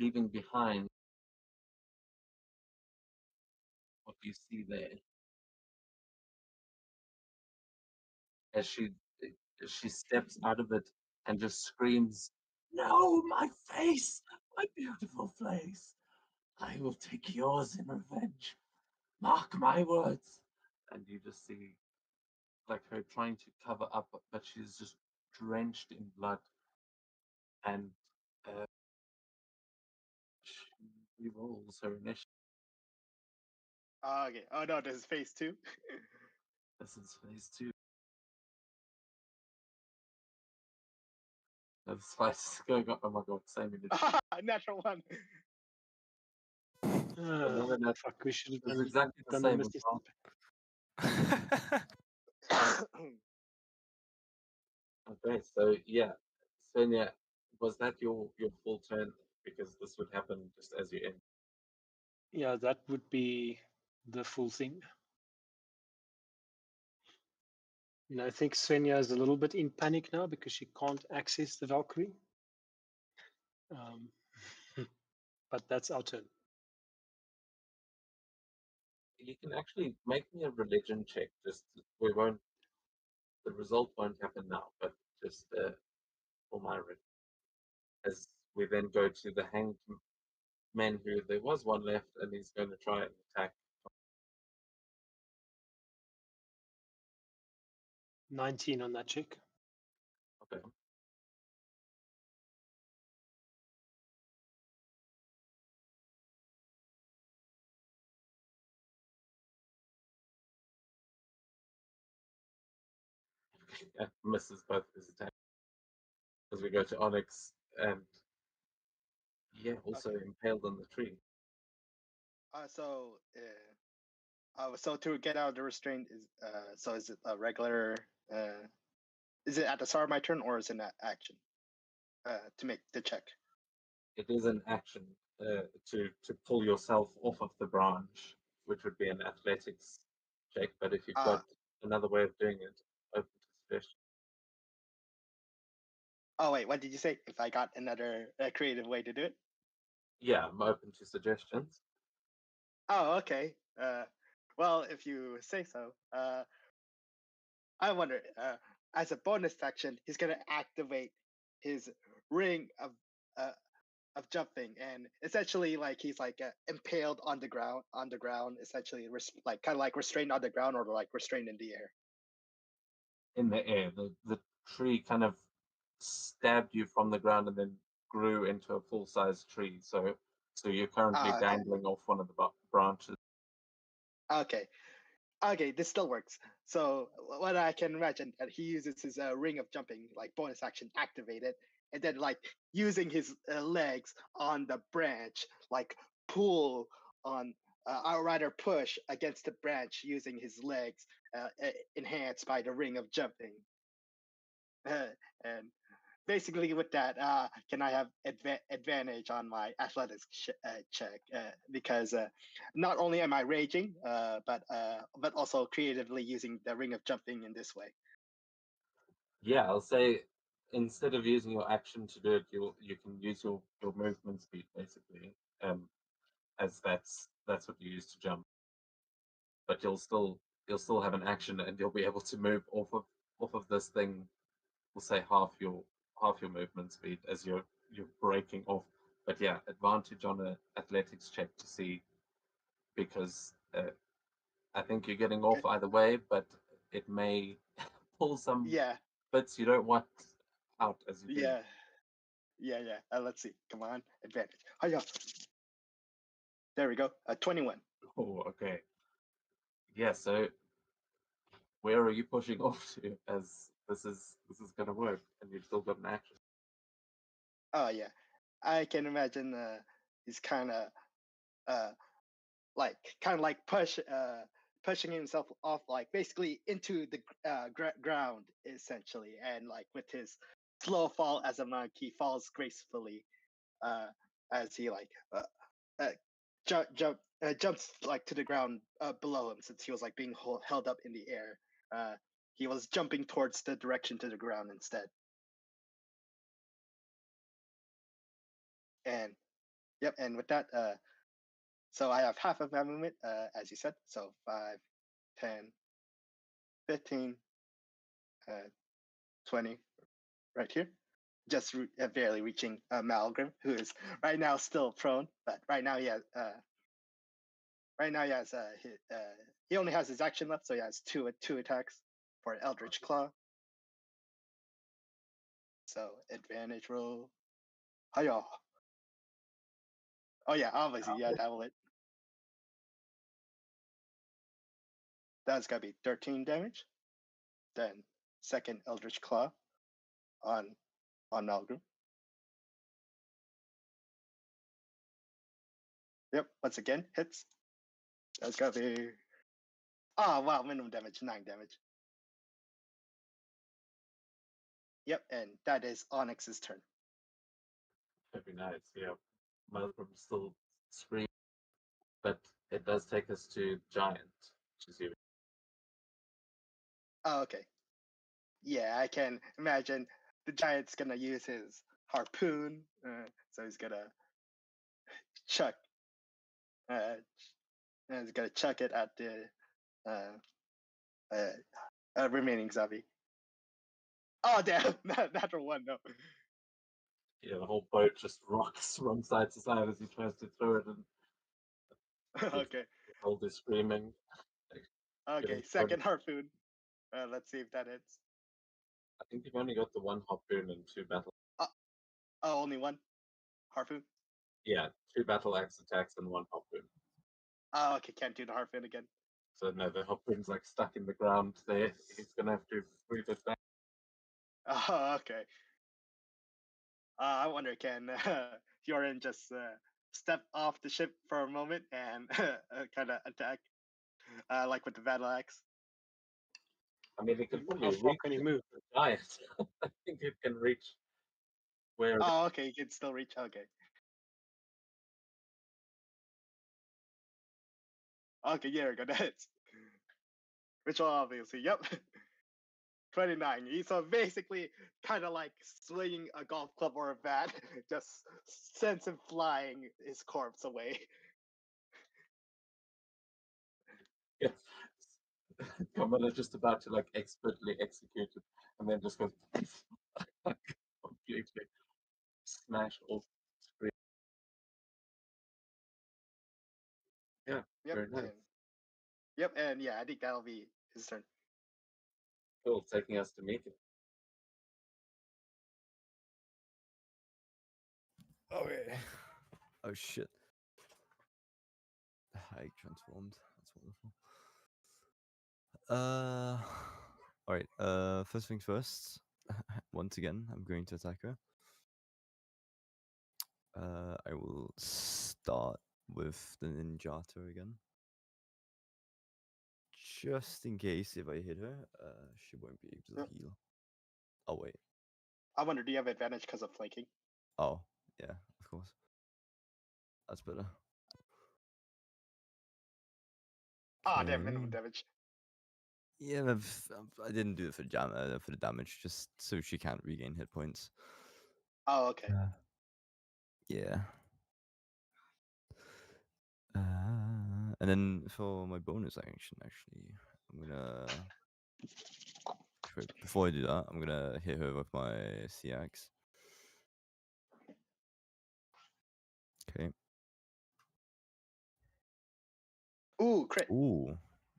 E: leaving behind what you see there as she steps out of it and just screams, "No, my face, my beautiful face! I will take yours in revenge. Mark my words." And you just see like her trying to cover up, but she's just drenched in blood. And uh, she rolls her initiative.
A: Okay. Oh no, this is phase 2.
E: This is phase 2. The spice is going up. Oh my god, same initiative.
A: Natural one.
E: Another nat-
D: Fuck, we should have
E: It's
D: done,
E: exactly the
D: done
E: same.
D: Misty
E: as
D: Step.
E: Okay, so yeah, Svenja, was that your full turn? Because this would happen just as you end.
D: Yeah, that would be the full thing. And I think Svenja is a little bit in panic now because she can't access the Valkyrie. But that's our turn.
E: You can actually make me a religion check. Just the result won't happen now, but just for my as we then go to the hanged men, who there was one left, and he's going to try and attack.
D: 19 on that check.
E: Okay. Yeah, misses both his attacks. As we go to Onyx, and yeah, also
A: Okay.
E: impaled on the tree.
A: So to get out of the restraint is so is it a regular? Is it at the start of my turn or is it an action? To make the check.
E: It is an action to pull yourself off of the branch, which would be an athletics check. But if you've got another way of doing it, open to suggestion.
A: Oh wait, what did you say? If I got another creative way to do it?
E: Yeah, I'm open to suggestions.
A: Oh, okay. Well, if you say so. I wonder. As a bonus action, he's gonna activate his ring of jumping, and essentially, like he's like impaled on the ground, essentially, like kind of like restrained on the ground or like restrained in the air.
E: In the air, the tree kind of stabbed you from the ground and then grew into a full-size tree. So you're currently
A: Okay.
E: dangling off one of the branches.
A: Okay. Okay, this still works. So what I can imagine that he uses his ring of jumping, like bonus action, activated, and then like using his legs on the branch, like pull on, or rather push against the branch using his legs, enhanced by the ring of jumping. And basically with that, can I have advantage on my athletics check? Because not only am I raging, but also creatively using the ring of jumping in this way.
E: Yeah, I'll say instead of using your action to do it, you can use your movement speed basically, as that's what you use to jump. But you'll still have an action, and you'll be able to move off of this thing. We'll say half your movement speed as you're breaking off. But yeah, advantage on a athletics check to see, because I think you're getting off either way, but it may pull some
A: Yeah,
E: bits you don't want out as you do.
A: yeah. Let's see. Come on, advantage. Hiya. There we go. 21.
E: Oh, okay. Yeah, so where are you pushing off to, as this is gonna work and you've still got an action?
A: Oh yeah, I can imagine. He's kind of like pushing himself off, like basically into the ground essentially, and like with his slow fall as a monk, he falls gracefully as he like jumps like to the ground below him, since he was like being held up in the air. He was jumping towards the direction to the ground instead. And Yep, and with that, so I have half of my movement, as you said. So 5, 10, 15, 20, right here. Just barely reaching Malgrim, who is right now still prone, but right now he has he only has his action left, so he has two attacks for Eldritch Claw. So advantage roll. Hiya. Oh yeah, obviously, yeah, that will hit. That's gotta be 13 damage. Then second Eldritch Claw on Malgrim. Yep, once again, hits. That's gotta be wow, minimum damage, 9 damage. Yep, and that is Onyx's turn.
E: Very nice. Yeah, Malcolm still screams, but it does take us to Giant, which is you.
A: Oh, okay. Yeah, I can imagine the giant's gonna use his harpoon, so he's gonna chuck, and he's gonna chuck it at the remaining zombie. Oh damn! Natural one, no.
E: Yeah, the whole boat just rocks from side to side as he tries to throw it, and
A: Okay,
E: all this screaming.
A: okay.
E: Getting
A: Second harpoon. Let's see if that hits.
E: I think you've only got the one harpoon and 2 battle.
A: Oh, only one harpoon.
E: Yeah, 2 battle axe attacks and 1 harpoon.
A: Oh, okay. Can't do the harpoon again.
E: So no, the harpoon's like stuck in the ground there. He's gonna have to move it back.
A: Oh, okay. I wonder, can Fiorin just step off the ship for a moment and kind of attack, like with the battle axe?
E: I mean, it can
D: How
E: probably
D: far
E: reach
D: can he move?
E: the giant. I think it can reach where.
A: Oh, okay, you can still reach. Okay. Okay, yeah, we go. That's which will obviously, yep. 29. So basically, kind of like swinging a golf club or a bat, just sends him flying his corpse away.
E: Yeah. Kamala just about to like expertly execute it, and then just goes completely smash off screen. Yeah,
A: Yep.
E: very nice.
A: And yeah, I think that'll be his turn.
E: Cool, taking us to meet it.
F: Okay. Oh shit. I transformed. That's wonderful. Alright, first things first. Once again, I'm going to attack her. I will start with the Ninjato again. Just in case if I hit her, she won't be able to heal. Oh wait.
A: I wonder, do you have advantage because of flanking?
F: Oh, yeah, of course. That's better.
A: Ah, damn, minimum damage.
F: Yeah, I didn't do it for the damage, just so she can't regain hit points.
A: Oh, okay.
F: Yeah. And then for my bonus action, actually, I'm gonna. Before I do that, I'm gonna hit her with my CX. Okay.
A: Ooh, crit.
F: Ooh,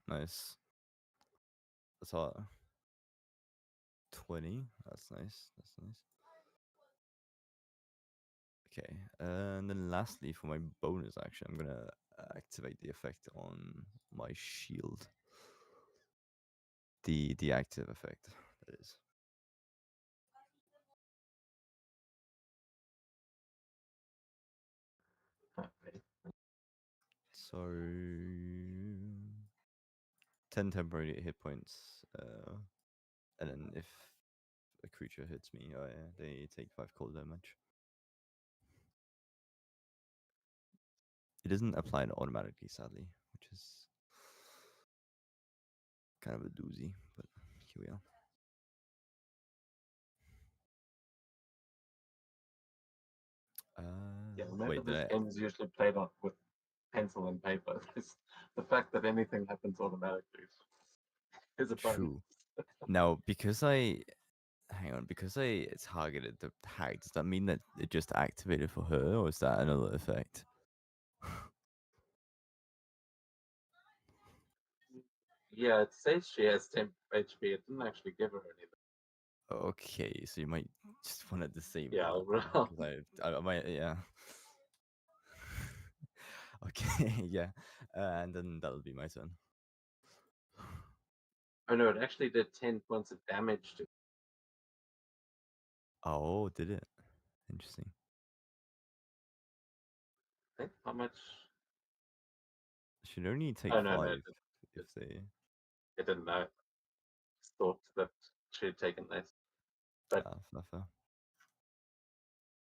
F: nice. That's hot. 20. That's nice. That's nice. Okay, and then lastly, for my bonus action, I'm gonna activate the effect on my shield. The active effect, that is.
E: Okay.
F: So 10 temporary hit points, and then if a creature hits me, they take 5 cold damage. It doesn't apply it automatically, sadly, which is kind of a doozy, but here we are.
E: Yeah, remember
F: Wait, did
E: this
F: I?
E: game is usually played on with pencil and paper. The fact that anything happens automatically is a bonus.
F: True. Now, because I hang on, because I targeted the hack, does that mean that it just activated for her, or is that another effect?
E: Yeah, it says she has 10 HP. It didn't actually give her anything.
F: Okay, so you might just want to disable
E: Yeah,
F: that.
E: well,
F: 'Cause I might, yeah. Okay, yeah, and then that'll be my turn.
E: oh no, it actually did 10 points of damage to.
F: Oh, did it? Interesting.
E: I think how much?
F: Should only take
E: Oh no, no,
F: 5
E: it
F: if they.
E: didn't know. Just thought that she had taken less. But
F: Fair.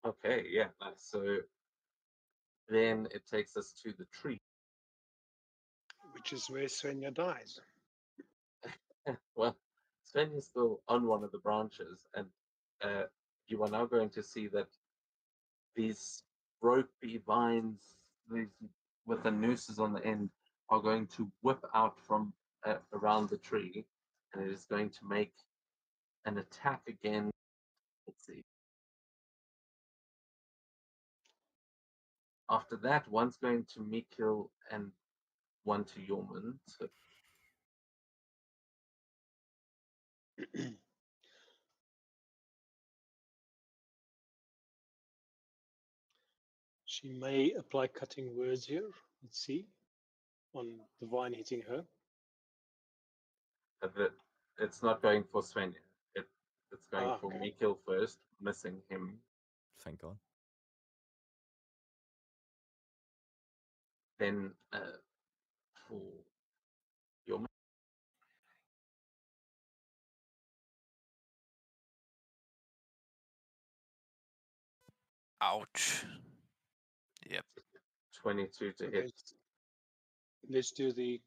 E: okay, yeah, nice. So then it takes us to the tree.
D: Which is where Svenja dies.
E: Well, Sven is still on one of the branches, and you are now going to see that these ropey vines, these with the nooses on the end, are going to whip out from around the tree, and it is going to make an attack again. Let's see. After that, one's going to Mikil and one to Yorman. So
D: She may apply cutting words here. Let's see. On the vine hitting her.
E: it's not going for Svenja. It's going for
D: Okay.
E: Mikil first, missing him.
F: Thank God.
E: Then for Yorman.
B: Ouch. Yep.
E: 22 to
D: Okay.
E: hit.
D: Let's do the.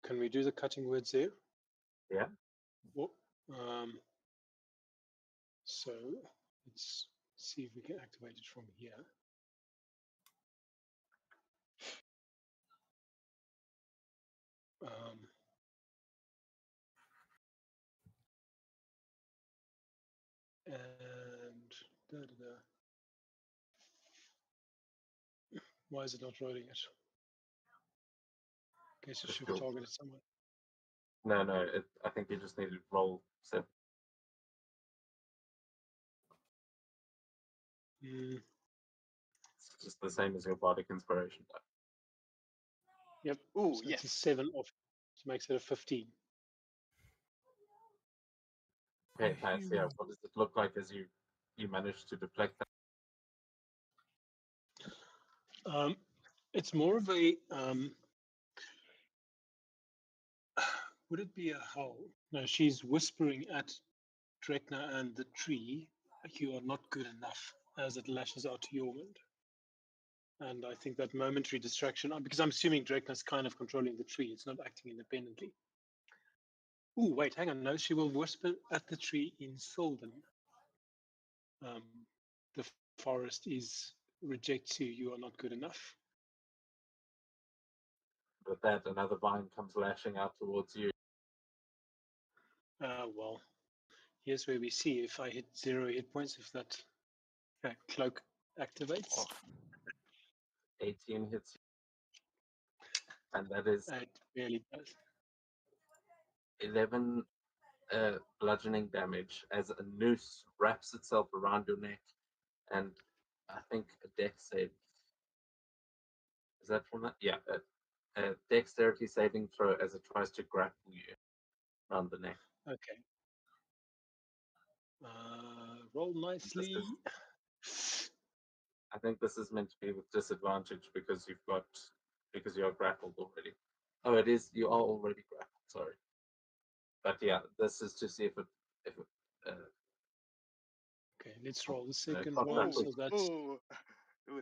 D: Can we do the cutting words there?
E: Yeah.
D: Well, so let's see if we can activate it from here. And why is it not loading it? Guess it should have targeted someone.
E: No, I think you just need to roll 7. It's just the same as your bardic inspiration.
D: Yep.
A: Ooh,
D: So
A: yes.
D: it's a 7 off, which makes it a 15.
E: Okay, nice. Yeah, what does it look like as you manage to deflect that?
D: It's more of a. Would it be a howl? No, she's whispering at Drekna and the tree, "You are not good enough," as it lashes out to Yormund. And I think that momentary distraction, because I'm assuming Drekna's kind of controlling the tree, it's not acting independently. Ooh, wait, hang on. No, she will whisper at the tree in Sylvan. The forest rejects you. You are not good enough.
E: With that, another vine comes lashing out towards you.
D: Well, here's where we see if I hit 0 hit points, if that cloak activates.
E: 18 hits you. And that is
D: It barely does.
E: 11 bludgeoning damage as a noose wraps itself around your neck. And I think a dex save. Is that from that? Yeah. A dexterity saving throw as it tries to grapple you around the neck.
D: Okay. Roll nicely.
E: I think this is meant to be with disadvantage because you're grappled already. Oh, it is. You are already grappled. Sorry. But yeah, this is to see if it.
D: Okay, let's roll the second
E: Not
D: one.
E: grappled.
D: So that's
A: Ooh,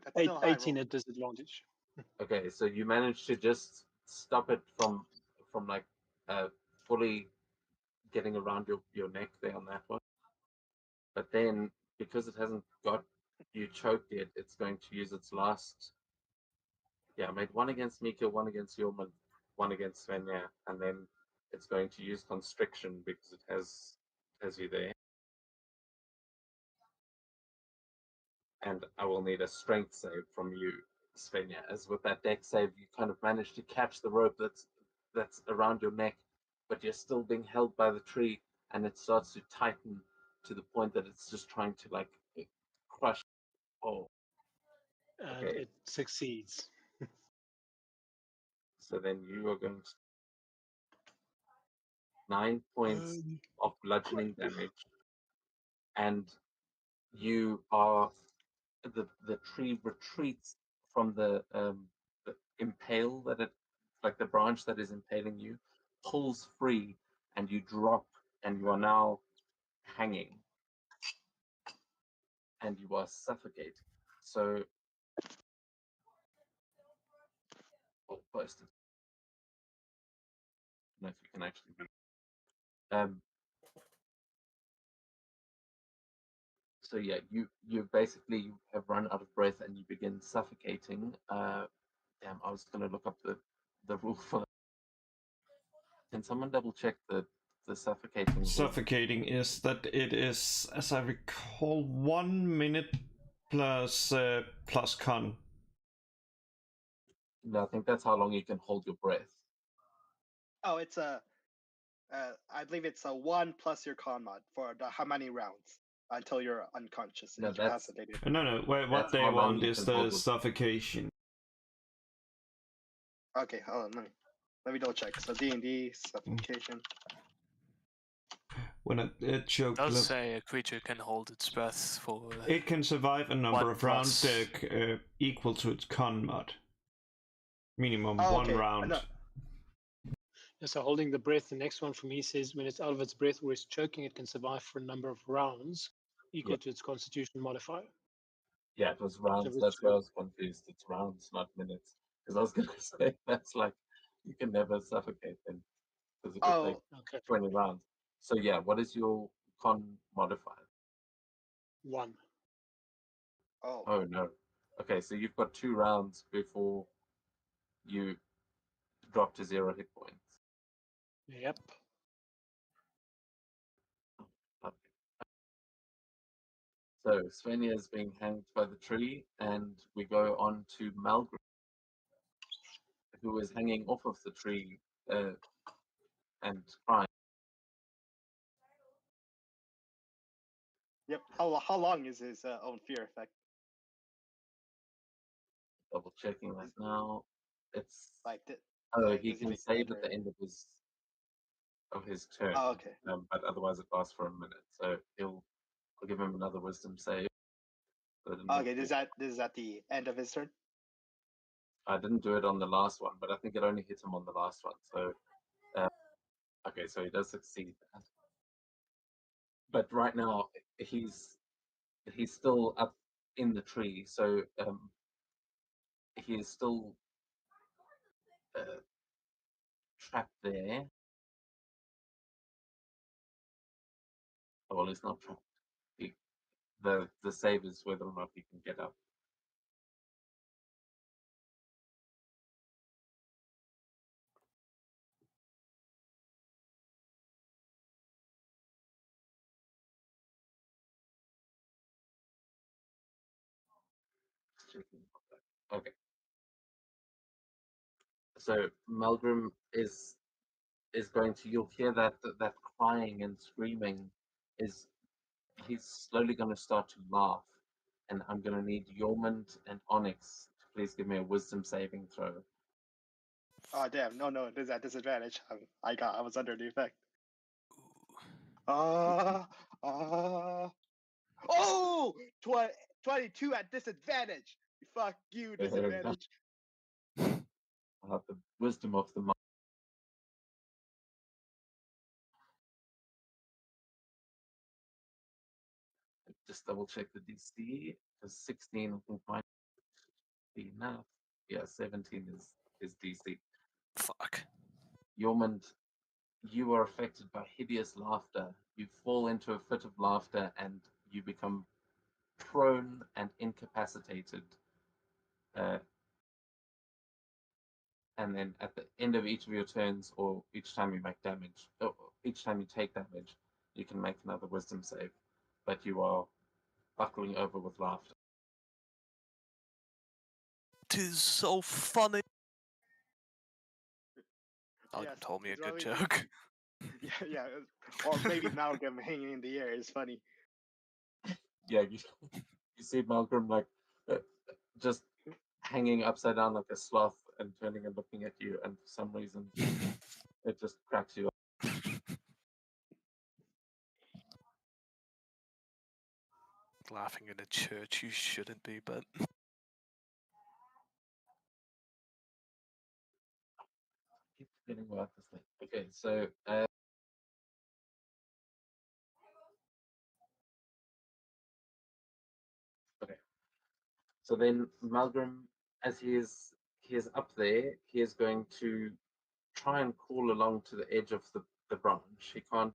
A: that's still a high
D: 18
A: roll.
D: at disadvantage.
E: Okay, so you managed to just stop it from like fully getting around your neck there on that one. But then because it hasn't got you choked it, it's going to use its last. Yeah, I made one against Mika, one against Yorman, one against Svenja, and then it's going to use constriction because it has you there. And I will need a strength save from you, Svenja. As with that deck save, you kind of managed to catch the rope that's around your neck, but you're still being held by the tree, and it starts to tighten to the point that it's just trying to like crush. Oh,
D: And
E: okay.
D: it succeeds.
E: So then you are going to 9 points of bludgeoning damage, and you are the tree retreats from the impale that it, like the branch that is impaling you, pulls free, and you drop, and you are now hanging, and you are suffocating. So, posted. I don't know if you can actually. So yeah, you basically have run out of breath and you begin suffocating. Damn, I was gonna look up the rule for that. Can someone double check the suffocating rule?
C: Suffocating is that it is, as I recall, 1 minute plus plus con.
E: No, I think that's how long you can hold your breath.
A: Oh, it's a. I believe it's a 1 plus your con mod for how many rounds until you're unconscious and
E: No, that's
A: incapacitated.
C: No, what
E: That's
C: they
E: how long
C: want
E: you
C: is
E: can
C: the
E: hold it.
C: suffocation.
A: Okay, hold on. Let me double check. So D&D suffocation.
C: When a choke
B: It does
C: level,
B: say a creature can hold its breath for.
C: it can survive a number
B: 1
C: of rounds
B: plus.
C: equal to its con mod. Minimum
A: Oh,
C: one
A: okay.
C: round.
A: No.
D: Yeah, so holding the breath, the next one for me says when it's out of its breath or is choking, it can survive for a number of rounds equal to its constitution modifier.
E: Yeah, it was rounds.
D: it's
E: That's where I
D: true.
E: was confused. It's rounds, not minutes. Because I was gonna say that's like you can never suffocate them because it could take
A: Oh,
D: Okay,
E: 20 rounds. So yeah, what is your con modifier?
D: 1.
A: oh.
E: Oh no. Okay, so you've got 2 rounds before you drop to 0 hit points.
D: Yep.
E: Okay. So Svenja is being hanged by the tree, and we go on to Malgrim, who is hanging off of the tree and crying.
A: Yep. How long is his own fear effect?
E: Double checking right now. It's
A: Like,
E: he
A: does he
E: can
A: take
E: save
A: damage
E: at the end of his turn.
A: Oh, okay.
E: But otherwise it lasts for a minute. So I'll give him another wisdom save.
A: Okay, is that at the end of his turn?
E: I didn't do it on the last one, but I think it only hit him on the last one. So okay, so he does succeed that. But right now he's still up in the tree, so he is still trapped there. Oh, well, he's not trapped. The save is whether or not he can get up. Okay. So Malgrim is going to. You'll hear that crying and screaming. He's slowly going to start to laugh, and I'm going to need Yormund and Onyx to please give me a wisdom saving throw.
A: Oh damn! No, there's that disadvantage. I was under the effect. Oh, 22 at disadvantage. Fuck you, disadvantage.
E: I'll have the wisdom of the mind. Just double check the DC because 16 I think might be enough. Yeah, 17 is DC.
B: Fuck.
E: Yormund, you are affected by hideous laughter. You fall into a fit of laughter and you become prone and incapacitated. And then at the end of each of your turns, or each time you make damage, or each time you take damage, you can make another wisdom save. But you are buckling over with laughter.
B: It is so funny. Malcolm
A: Yes,
B: told me a
A: it's
B: good
A: really
B: joke.
A: Yeah. Or maybe Malcolm hanging in the air is funny.
E: Yeah, you see Malcolm like just hanging upside down like a sloth and turning and looking at you, and for some reason it just cracks you up.
B: Laughing in a church, you shouldn't be, but
E: Keep forgetting about this thing. Okay, so okay. So then Malcolm, as he is up there, he is going to try and crawl along to the edge of the branch. He can't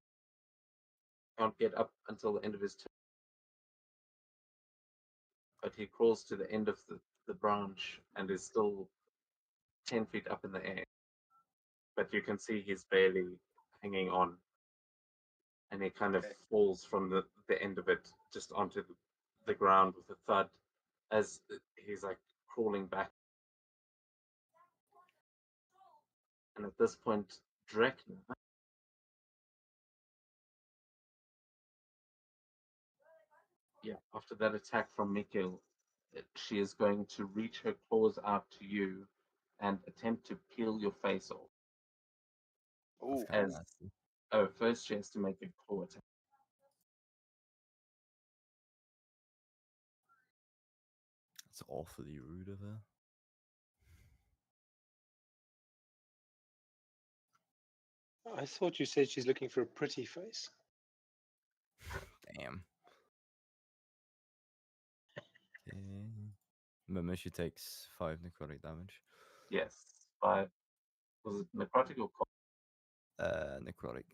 E: get up until the end of his turn, but he crawls to the end of the branch and is still 10 feet up in the air. But you can see he's barely hanging on, and he kind of
A: Okay.
E: falls from the end of it just onto the ground with a thud as he's like crawling back. And at this point, Drekna, after that attack from Mikhail, she is going to reach her claws out to you and attempt to peel your face off.
F: That's
A: Ooh.
F: kind of
E: As
F: nasty.
E: first she has to make a claw attack.
F: That's awfully rude of her.
D: I thought you said she's looking for a pretty face.
F: Damn. Okay. Remember, she takes 5 necrotic damage.
E: Yes, by was it necrotic or cold?
F: Necrotic.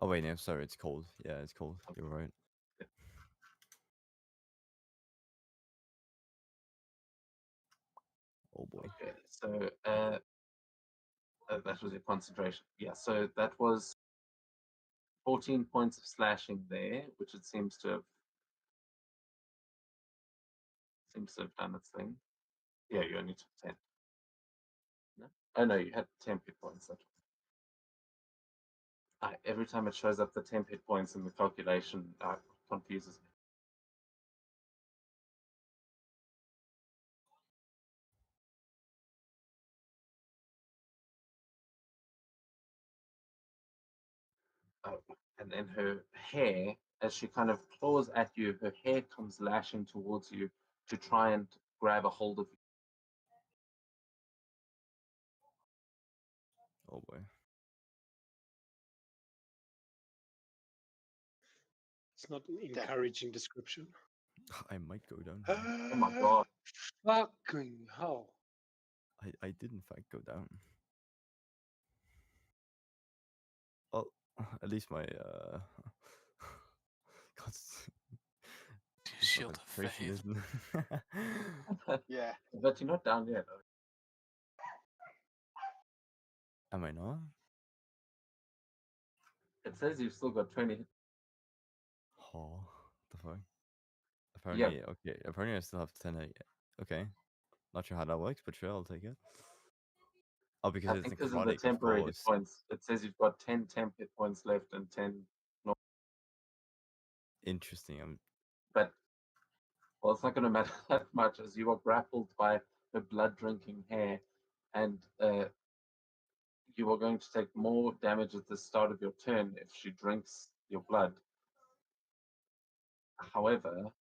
F: Oh wait, no, sorry, it's cold. Yeah, it's cold. You're right. Oh boy.
E: Okay, so that was your concentration. Yeah, so that was 14 points of slashing there, which it seems to have done its thing. Yeah, you only took 10. No? Oh no, you had 10 hit points. Every time it shows up the 10 hit points in the calculation, confuses me. And then her hair, as she kind of claws at you, her hair comes lashing towards you to try and grab a hold of you.
F: Oh boy.
D: It's not an encouraging description.
F: I might go down.
E: Oh my god.
D: Fucking hell.
F: I did in fact go down. Well, at least my
B: Shield of
F: concentration
B: Faith.
F: isn't.
A: Yeah.
E: But you're not down yet, though.
F: Am I not?
E: It says you've still got 20.
F: Oh, the fuck. Apparently, okay. Apparently, I still have 10. Okay. Not sure how that works, but sure, I'll take it. Oh, because
E: I
F: it's
E: think because of the
F: necrotic, of
E: temporary hit
F: course.
E: points, it says you've got 10 temp hit points left and 10.
F: Interesting.
E: But, well, it's not going to matter that much as you are grappled by her blood drinking hair, and you are going to take more damage at the start of your turn if she drinks your blood. However,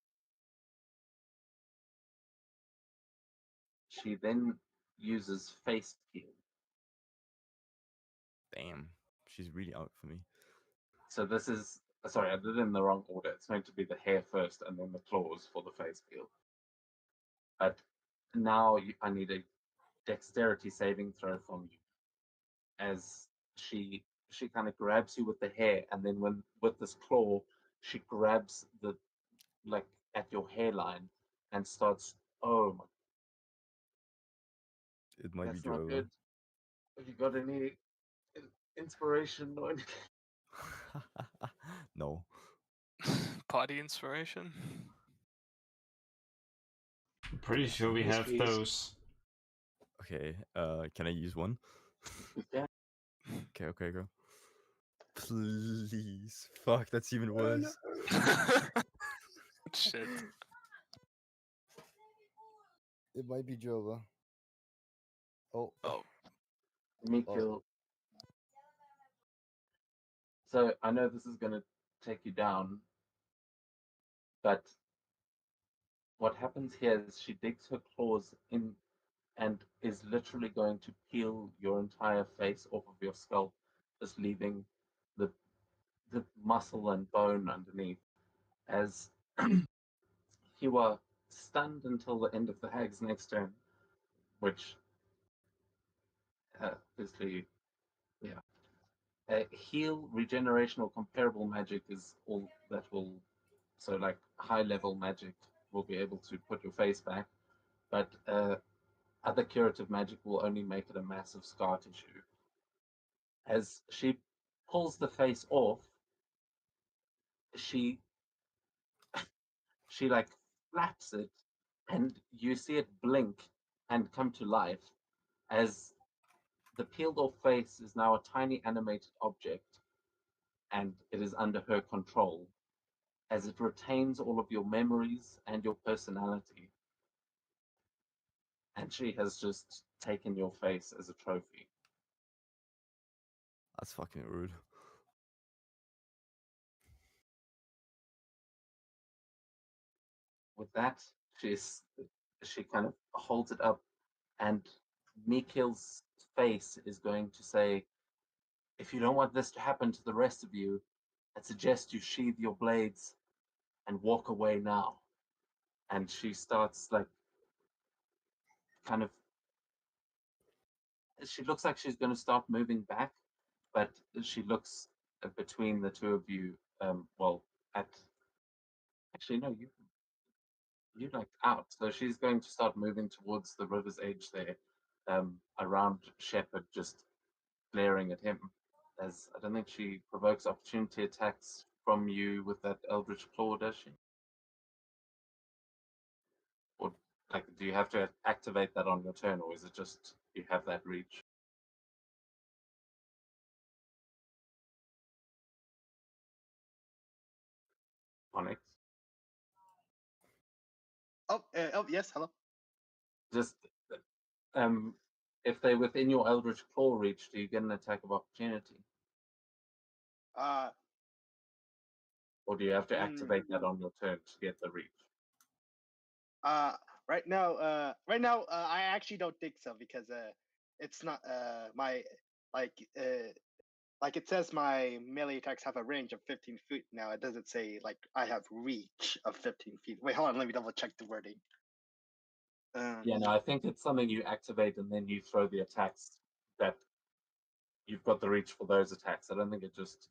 E: she then uses face heal.
F: Damn. She's really out for me.
E: So this is, sorry, I did it in the wrong order. It's going to be the hair first and then the claws for the face heal. But now I need a dexterity saving throw from you as she she kind of grabs you with the hair, and then with this claw, she grabs the like at your hairline and starts. Oh my,
F: It might be
E: that's not
F: Joe.
E: good. Have you got any inspiration or anything?
F: No.
B: Party inspiration?
C: I'm pretty sure we
D: Yes,
C: have
D: please.
C: those.
F: Okay. Can I use one?
E: Yeah.
F: Okay, go. Please. Fuck, that's even worse.
B: Shit.
F: It might be Jova. Oh.
B: Oh,
E: Mikil. So I know this is gonna take you down, but what happens here is she digs her claws in and is literally going to peel your entire face off of your scalp, just leaving the muscle and bone underneath. As you are stunned until the end of the hag's next turn, which obviously, yeah. Heal, regeneration, or comparable magic is all that will. So, like high level magic will be able to put your face back, but other curative magic will only make it a massive scar tissue. As she pulls the face off, she like flaps it, and you see it blink and come to life as the peeled off face is now a tiny animated object, and it is under her control as it retains all of your memories and your personality. And she has just taken your face as a trophy.
F: That's fucking rude.
E: With that, she kind of holds it up, and Mikil's face is going to say, "If you don't want this to happen to the rest of you, I suggest you sheathe your blades and walk away now." And she starts like kind of. She looks like she's going to start moving back, but she looks between the two of you. Well, at actually no, you like out. So she's going to start moving towards the river's edge there, around Shepherd, just glaring at him. As I don't think she provokes opportunity attacks from you with that Eldritch Claw, does she? Or like, do you have to activate that on your turn, or is it just you have that reach? Onyx,
A: Oh, yes, hello.
E: just if they're within your Eldritch Claw reach, do you get an attack of opportunity,
A: Uh,
E: or do you have to activate that on your turn to get the reach?
A: right now, I actually don't think so because it's not my like like it says my melee attacks have a range of 15 feet now. It doesn't say like I have reach of 15 feet. Wait, hold on, let me double check the wording.
E: Yeah, no, I think it's something you activate and then you throw the attacks that you've got the reach for those attacks. I don't think it just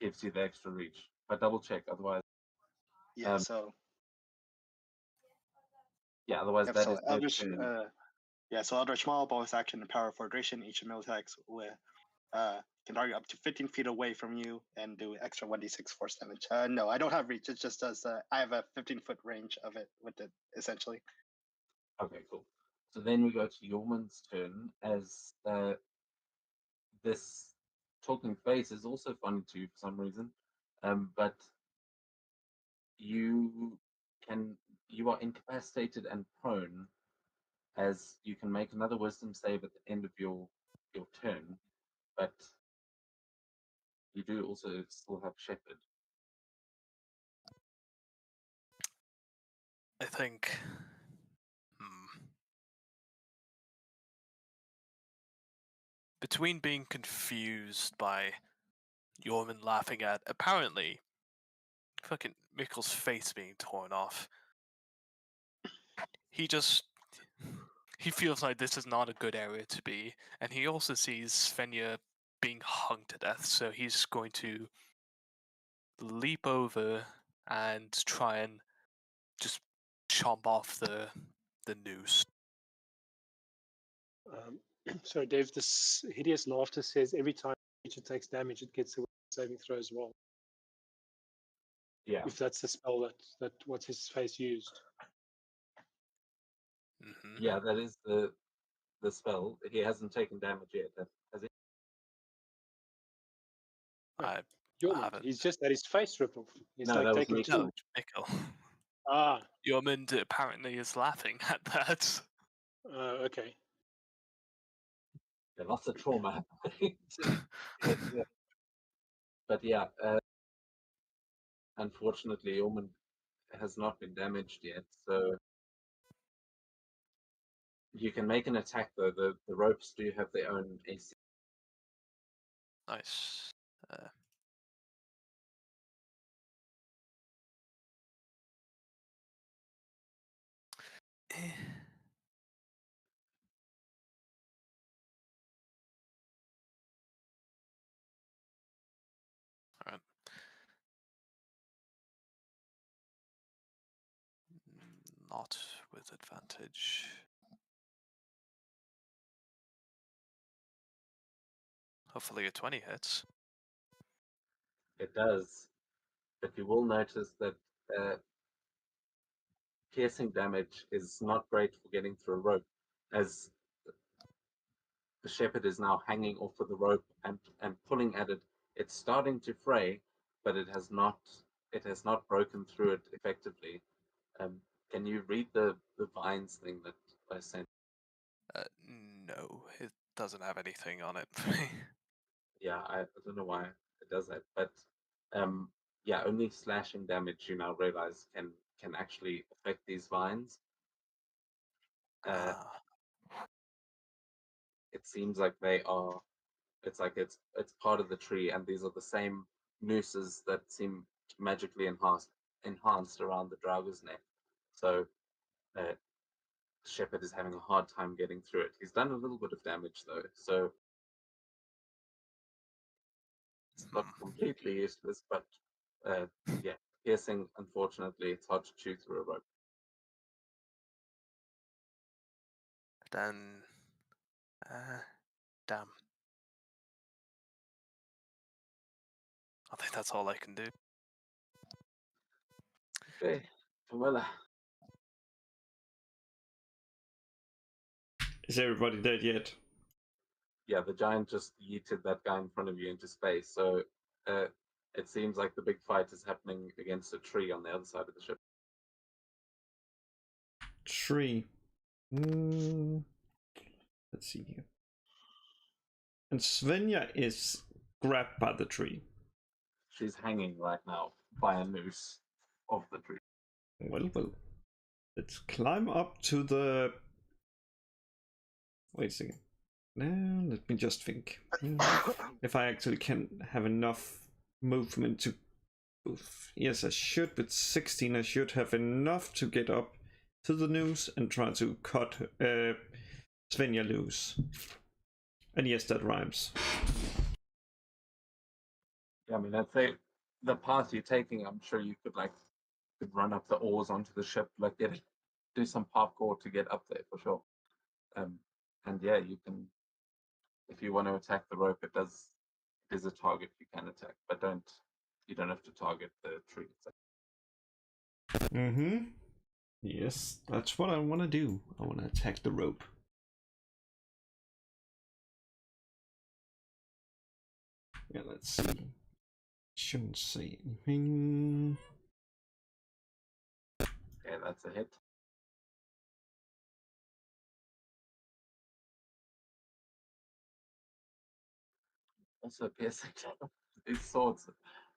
E: gives you the extra reach. But double check, otherwise.
A: Yeah,
E: Um,
A: so
E: yeah, otherwise
A: yep,
E: that
A: so
E: is their
A: Eldritch,
E: turn.
A: so Eldritch Maul, bonus action, and power for duration. Each melee attacks with can target up to 15 feet away from you and do extra 1d6 force damage. No, I don't have reach. It just does. I have a 15-foot range of it with it essentially.
E: Okay, cool. So then we go to Yorman's turn as this talking face is also funny to you for some reason, but you are incapacitated and prone, as you can make another wisdom save at the end of your turn, but you do also still have Shepherd.
B: I think. Hmm. Between being confused by Yorman laughing at apparently fucking Mikkel's face being torn off, he feels like this is not a good area to be, and he also sees Svenja being hung to death, so he's going to leap over and try and just chomp off the noose.
D: So, Dave, this hideous laughter says every time a creature takes damage, it gets a saving throw as well.
E: Yeah.
D: If that's the spell that what's his face used.
B: Mm-hmm.
E: Yeah, that is the spell. He hasn't taken damage yet, has he?
B: I
D: Yormund,
B: haven't.
D: he's just had his face ripped off. He's
E: No,
D: like
E: that was
D: taking
E: Mikkel.
B: No, Mikkel.
D: Ah,
B: Yormund apparently is laughing at that.
D: okay.
E: Yeah, lots of trauma happening. Yeah. But yeah, unfortunately, Omen has not been damaged yet, so you can make an attack though. The ropes do have their own AC.
B: Nice. Alright. Not with advantage. Hopefully a 20 hits.
E: It does, but you will notice that piercing damage is not great for getting through a rope, as the shepherd is now hanging off of the rope and pulling at it. It's starting to fray, but it has not broken through it effectively. Can you read the vines thing that I sent?
B: No, it doesn't have anything on it.
E: Yeah, I don't know why it does that, but yeah, only slashing damage you now realize can actually affect these vines.
B: Ah,
E: It seems like they are. It's like it's part of the tree, and these are the same nooses that seem magically enhanced around the Drauga's neck. So Shepherd is having a hard time getting through it. He's done a little bit of damage though, so it's not completely useless. But yeah, piercing. Unfortunately, it's hard to chew through a rope.
B: then... damn. I think that's all I can do.
E: Okay, Camilla.
C: Is everybody dead yet?
E: Yeah, the giant just yeeted that guy in front of you into space. So it seems like the big fight is happening against a tree on the other side of the ship.
C: Tree. Let's see here. And Svenja is grabbed by the tree.
E: She's hanging right now by a noose of the tree.
C: Well. Let's climb up to the... Wait a second. Now, let me just think. If I actually can have enough movement to... Yes, I should. With 16, I should have enough to get up to the noose and try to cut Svenja loose. And yes, that rhymes.
E: Yeah, I mean, I'd say the path you're taking, I'm sure you could run up the oars onto the ship, do some parkour to get up there for sure. And yeah, you can, if you want to attack the rope, it is a target you can attack, but you don't have to target the tree itself.
C: Yes, that's what I want to do. I want to attack the rope. Yeah, let's see. Shouldn't say anything.
E: Okay, that's a hit. Also piercing. These swords,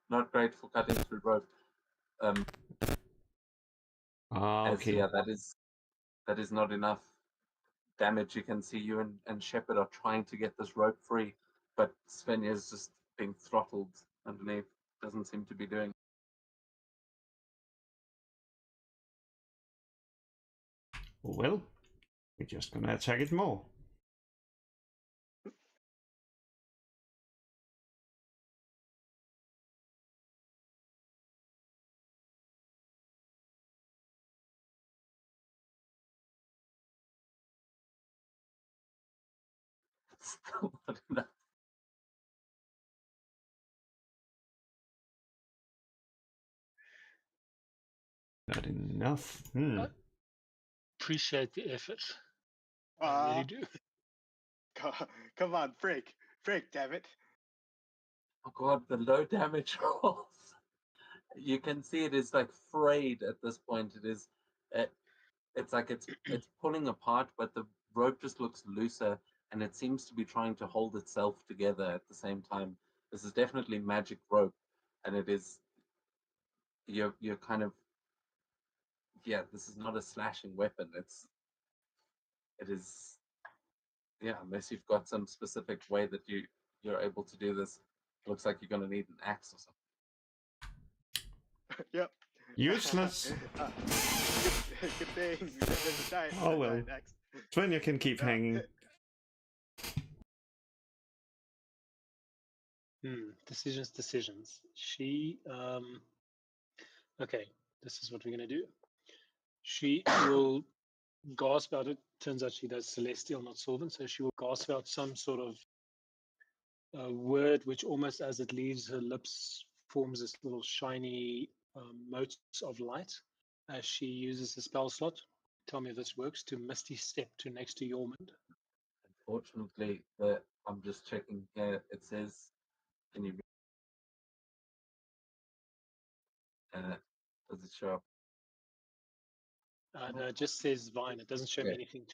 E: not great for cutting through rope.
C: Okay.
E: Yeah, that is not enough damage. You can see you and Shepard are trying to get this rope free, but Svenja is just being throttled underneath. Doesn't seem to be doing.
C: Well, we're just gonna attack it more.
E: Still not enough.
C: Not enough.
D: Appreciate the effort. I really do.
A: Come on, break, damn it.
E: Oh god, the low damage rolls. You can see it is like frayed at this point. It is, it's like it's pulling apart, but the rope just looks looser, and it seems to be trying to hold itself together at the same time. This is definitely magic rope, and it is. You're kind of. Yeah, this is not a slashing weapon. It is. Yeah, unless you've got some specific way that you're able to do this, it looks like you're going to need an axe or something.
A: Yep.
C: Useless.
A: Good thing. There's a giant.
C: Oh well.
A: giant axe.
C: Svenja can keep hanging.
D: Decisions. She okay, this is what we're gonna do. She will gasp out. It turns out she does celestial, not sylvan, so she will gasp out some sort of word which almost as it leaves her lips forms this little shiny motes of light as she uses the spell slot. Tell me if this works. To Misty Step to next to Yormund.
E: Unfortunately, I'm just checking here. It says, can you does it show up?
D: No, it just says vine. It doesn't show me anything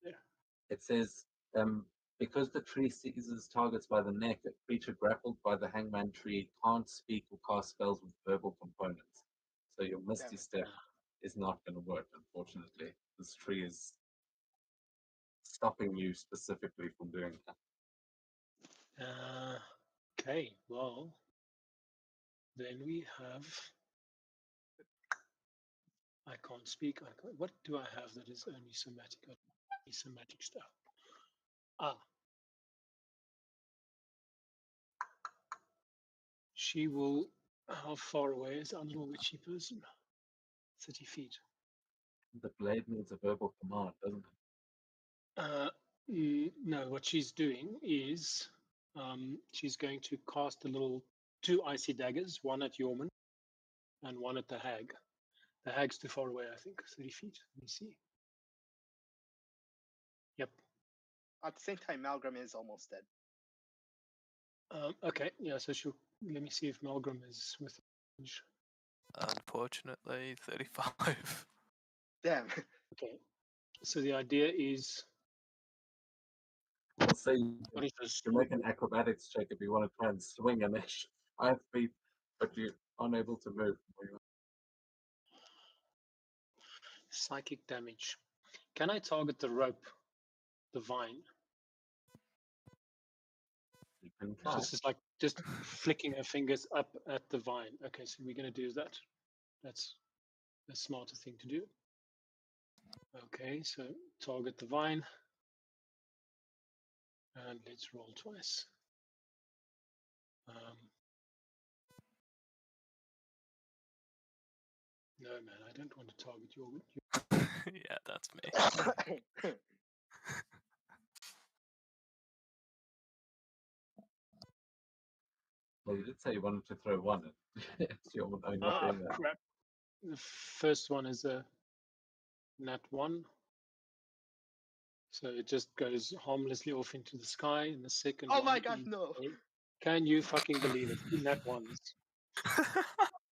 D: there.
E: It says, because the tree seizes targets by the neck, a creature grappled by the hangman tree can't speak or cast spells with verbal components. So your Misty Step is not going to work, unfortunately. This tree is stopping you specifically from doing that.
D: Okay, well, then we have. I can't speak. What do I have that is only somatic? Somatic stuff. She will. How far away is our little witchy person? 30 feet.
E: The blade needs a verbal command, doesn't
D: it? No, what she's doing is she's going to cast two icy daggers, one at Yormund and one at the hag. The hag's too far away, I think, 30 feet. Let me see. Yep.
A: At the same time, Malgrim is almost dead.
D: Okay, yeah, so let me see if Malgrim is with.
B: Unfortunately, 35.
A: Damn.
D: Okay, so the idea is.
E: I'll say you can make an acrobatics check if you want to try and swing an ish 5 feet, but you're unable to move.
D: Psychic damage. Can I target the rope, the vine?
E: You can try.
D: This is like just flicking her fingers up at the vine. Okay, so we're going to do that. That's the smarter thing to do. Okay, so target the vine. And let's roll twice. No, man, I don't want to target your.
B: Yeah, that's me.
E: Well, you did say you wanted to throw one. It's your own thing.
D: Crap. The first one is a nat 1. So it just goes harmlessly off into the sky. And the second
A: Oh
D: one
A: my god, no.
D: Can you fucking believe it? 2 nat 1s.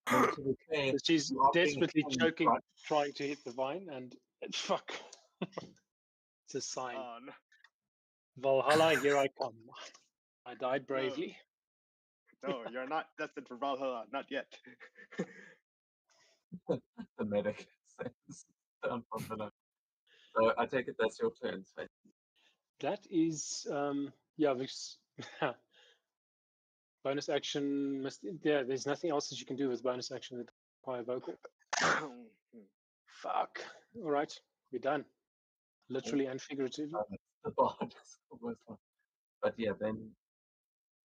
E: Okay.
D: She's desperately choking, trying to hit the vine, and fuck. It's a sign.
A: Oh, no.
D: Valhalla, here I come. I died bravely.
A: No, you're not destined for Valhalla, not yet.
E: The medic says, down from below. So I take it that's your turn, Sven.
D: That is, yeah, this bonus action. Yeah, there's nothing else that you can do with bonus action that require vocal. Fuck. All right, we're done. Literally and figuratively.
E: The bard is the worst one. But yeah, then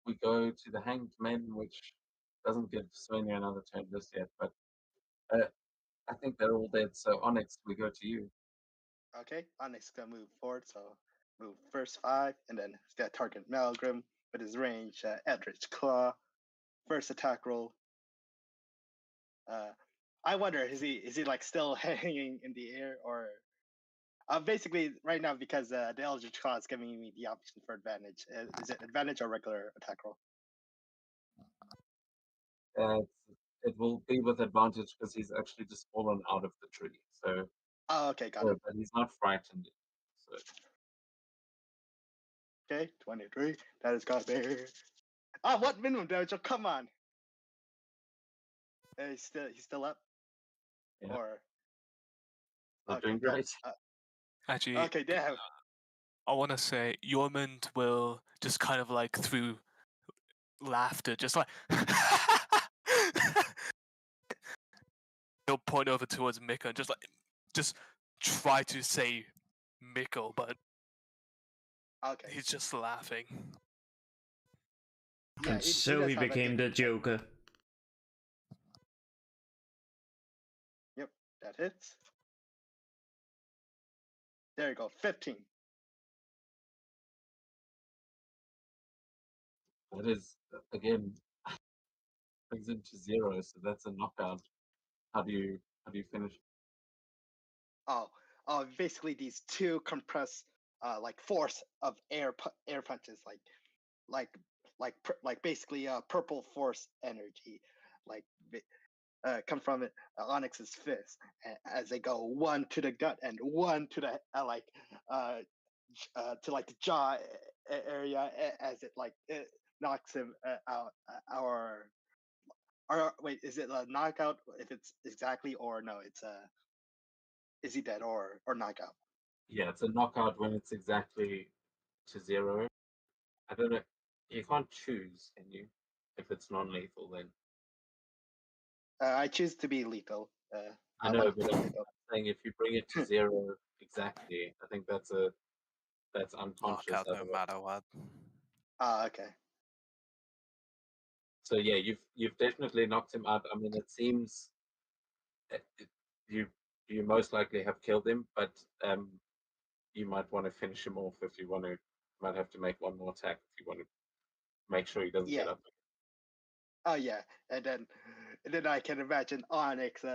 E: we go to the hanged men, which doesn't give Svenja another turn just yet. But I think they're all dead. So Onyx, we go to you.
A: Okay, Onyx gonna move forward, so move first 5, and then he's gonna target Malgrim with his range Eldritch Claw. First attack roll. I wonder, is he like still hanging in the air, or basically right now, because the Eldritch Claw is giving me the option for advantage. Is it advantage or regular attack roll?
E: It will be with advantage because he's actually just fallen out of the tree. So,
A: Oh, okay, got it.
E: but he's not frightened. So,
A: Okay, 23. That is got there. Ah, what minimum damage? Oh, come on. He's still up.
E: Yeah.
A: Or
E: not
A: okay,
E: doing
A: good.
E: great.
B: Actually,
A: Okay, damn.
B: I want to say Yormund will just kind of like through laughter, just like he'll point over towards Mikko and just try to say Mikko, but
A: Okay.
B: he's just laughing.
A: Yeah,
C: And
A: he
C: so
A: does
C: he
A: have a
C: became
A: good-
C: the Joker.
A: Yep, that hits. There you go, 15.
E: That is again brings him to 0, so that's a knockout. How do you finish?
A: Basically these two compress like force of air punches, like basically purple force energy, like come from it Onyx's fist as they go one to the gut and one to the to like the jaw area as it like it knocks him out. Or wait, is it a knockout if it's exactly, or no? It's is he dead or knockout?
E: Yeah, it's a knockout when it's exactly to 0. I don't know. You can't choose, can you? If it's non-lethal, then
A: I choose to be lethal.
E: I
A: I
E: know,
A: want
E: but
A: to be
E: I'm
A: lethal.
E: saying if you bring it to 0 exactly, I think that's unconscious.
G: Knockout no
E: otherwise.
G: matter what.
A: Okay.
E: So yeah, you've definitely knocked him out. I mean, it seems you most likely have killed him, but you might want to finish him off if you want to. Might have to make one more attack if you want to make sure he doesn't get
A: Yeah.
E: up.
A: Oh yeah, and then I can imagine Onyx.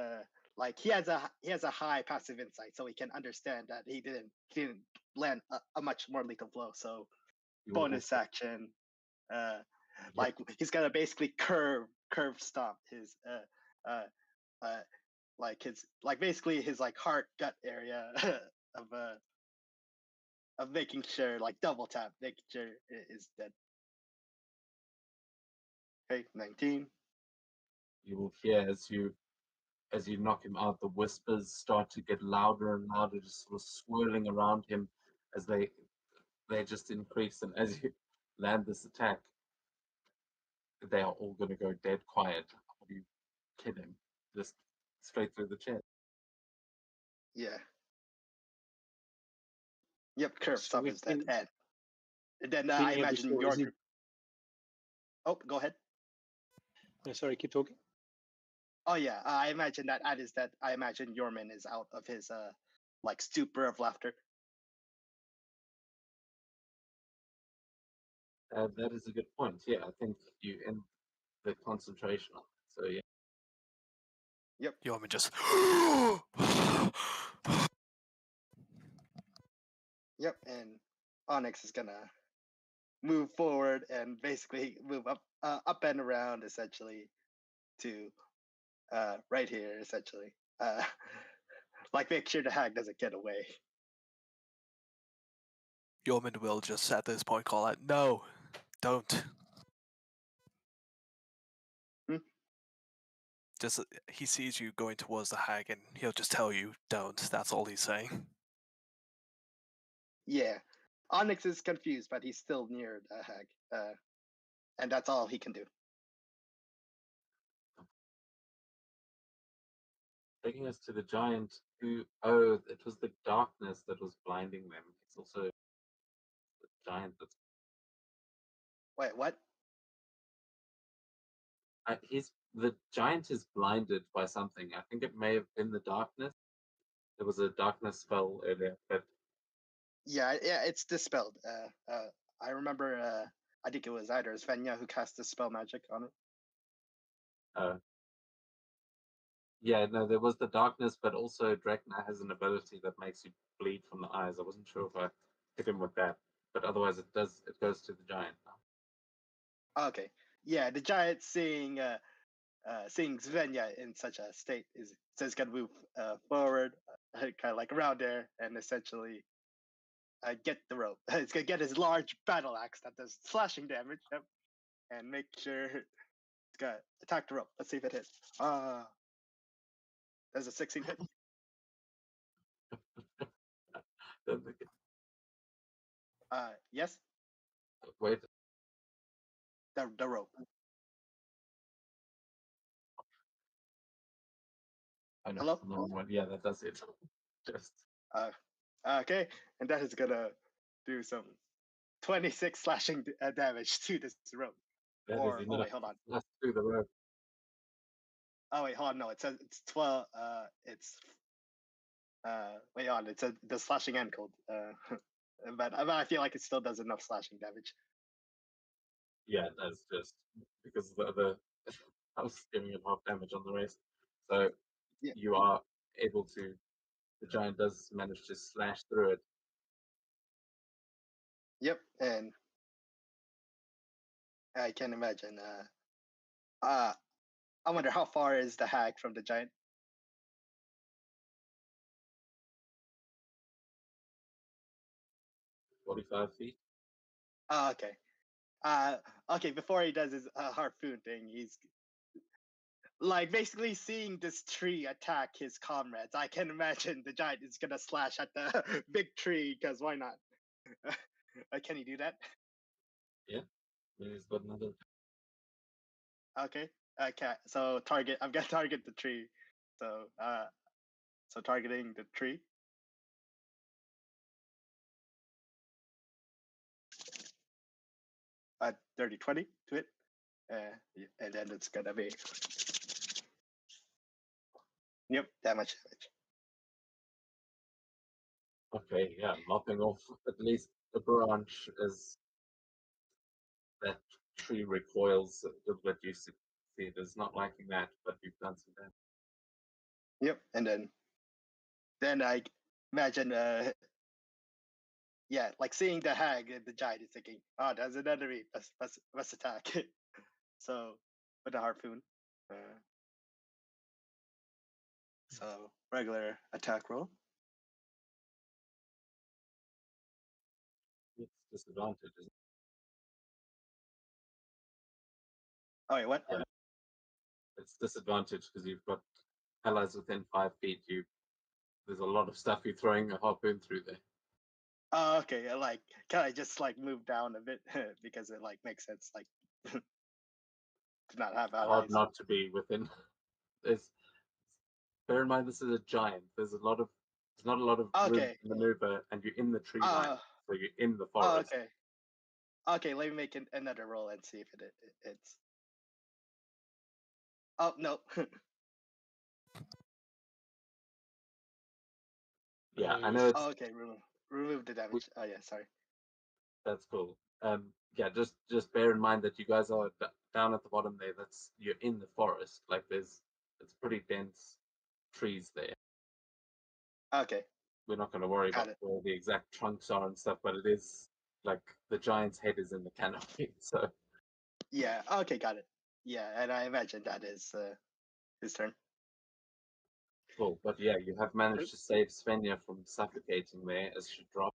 A: Like he has a high passive insight, so he can understand that he didn't land a much more lethal blow. So
E: You will
A: bonus action, like he's gonna basically curve stomp his like his like basically his like heart gut area of making sure, like double tap, making sure it is dead. Okay, 19.
E: You will hear as you knock him out, the whispers start to get louder and louder, just sort of swirling around him as they just increase. And as you land this attack, they are all going to go dead quiet. How do you kill him? Just straight through the chest.
A: Yeah. Yep, curve
D: So
A: stomp
D: we've
A: is dead.
D: been-
A: And then
D: been
A: I
D: here
A: imagine
D: before,
A: your
D: is he-
A: group. Oh, go ahead.
D: Sorry, keep talking.
A: Oh yeah, I imagine that is that. I imagine Yorman is out of his like stupor of laughter.
E: That is a good point. Yeah, I think you end the concentration on it. So yeah,
B: Yormund just
A: Yep, and Onyx is gonna move forward and basically move up and around essentially to right here essentially. Like make sure the hag doesn't get away.
B: Yormund will just at this point call out, "No, don't."
A: Hmm?
B: Just he sees you going towards the hag, and he'll just tell you, "Don't." That's all he's saying.
A: Yeah, Onyx is confused, but he's still near the hag, and that's all he can do.
E: taking us to the giant who, oh, it was the darkness that was blinding them. It's also the giant that's
A: Wait, what?
E: the giant is blinded by something. I think it may have been the darkness. There was a darkness spell earlier, but
A: Yeah, it's dispelled. I remember. I think it was either Svenja who cast dispel magic on it.
E: Yeah, no, there was the darkness, but also Drekna has an ability that makes you bleed from the eyes. I wasn't sure if I hit him with that, but otherwise it goes to the giant now.
A: Okay, yeah, the giant seeing Svenja in such a state is it's gonna move forward, kind of like around there, and essentially get the rope. It's gonna get his large battle axe that does slashing damage, yep, and make sure it's gonna attack the rope. Let's see if it hits. There's a 16 hit. Yes,
E: Wait,
A: the rope.
E: I know.
A: Hello?
E: No, yeah, that does it. Just
A: Okay, and that is gonna do some 26 slashing damage to this rope.
E: that
A: Or
E: is
A: oh
E: enough.
A: wait, hold on.
E: Let's do the rope.
A: Oh wait, hold on. No, it says it's 12. It's wait on. It's the slashing end code. But I feel like it still does enough slashing damage.
E: Yeah, that's just because the I was giving him half damage on the race. So
A: Yeah.
E: you are able to. The giant does manage to slash through it.
A: Yep, and I can imagine. I wonder how far is the hag from the giant.
E: 45 feet.
A: Okay. Okay. Before he does his harpoon thing, he's like basically seeing this tree attack his comrades. I can imagine the giant is gonna slash at the big tree because why not? Can he do that?
E: Maybe he's got another.
A: Okay. Okay. So target. I'm gonna target the tree. So targeting the tree. Dirty 20 to it. And then it's gonna be. Yep, that much damage.
E: Okay, yeah, lopping off at least the branch as that tree recoils a little bit. You see it as not liking that, but you've done some damage.
A: Yep, and then I imagine yeah, like seeing the hag and the giant is thinking, oh, there's an enemy. Let's attack. So with the harpoon. So regular attack roll.
E: It's disadvantage, isn't
A: Oh wait, what?
E: Yeah. it? It's disadvantage because you've got allies within 5 feet. There's a lot of stuff you're throwing a harpoon through there.
A: Oh, okay. Like, can I just like move down a bit because it like makes sense, like to not have allies.
E: Hard not to be within. There's bear in mind this is a giant. There's not a lot of room
A: Okay.
E: to maneuver, and you're in the tree line, so you're in the forest.
A: Okay. Okay, let me make another roll and see if it's. Oh no.
E: Yeah, I know it's
A: Oh, okay, remove the damage. Oh yeah, sorry.
E: that's cool. Yeah, just bear in mind that you guys are down at the bottom there. You're in the forest. Like it's pretty dense trees there.
A: Okay.
E: We're not going to worry
A: Got
E: about
A: it.
E: where the exact trunks are and stuff, but it is like the giant's head is in the canopy. So
A: Yeah. Okay, got it. Yeah, and I imagine that is his turn.
E: cool. But yeah, you have managed to save Svenja from suffocating there as she dropped.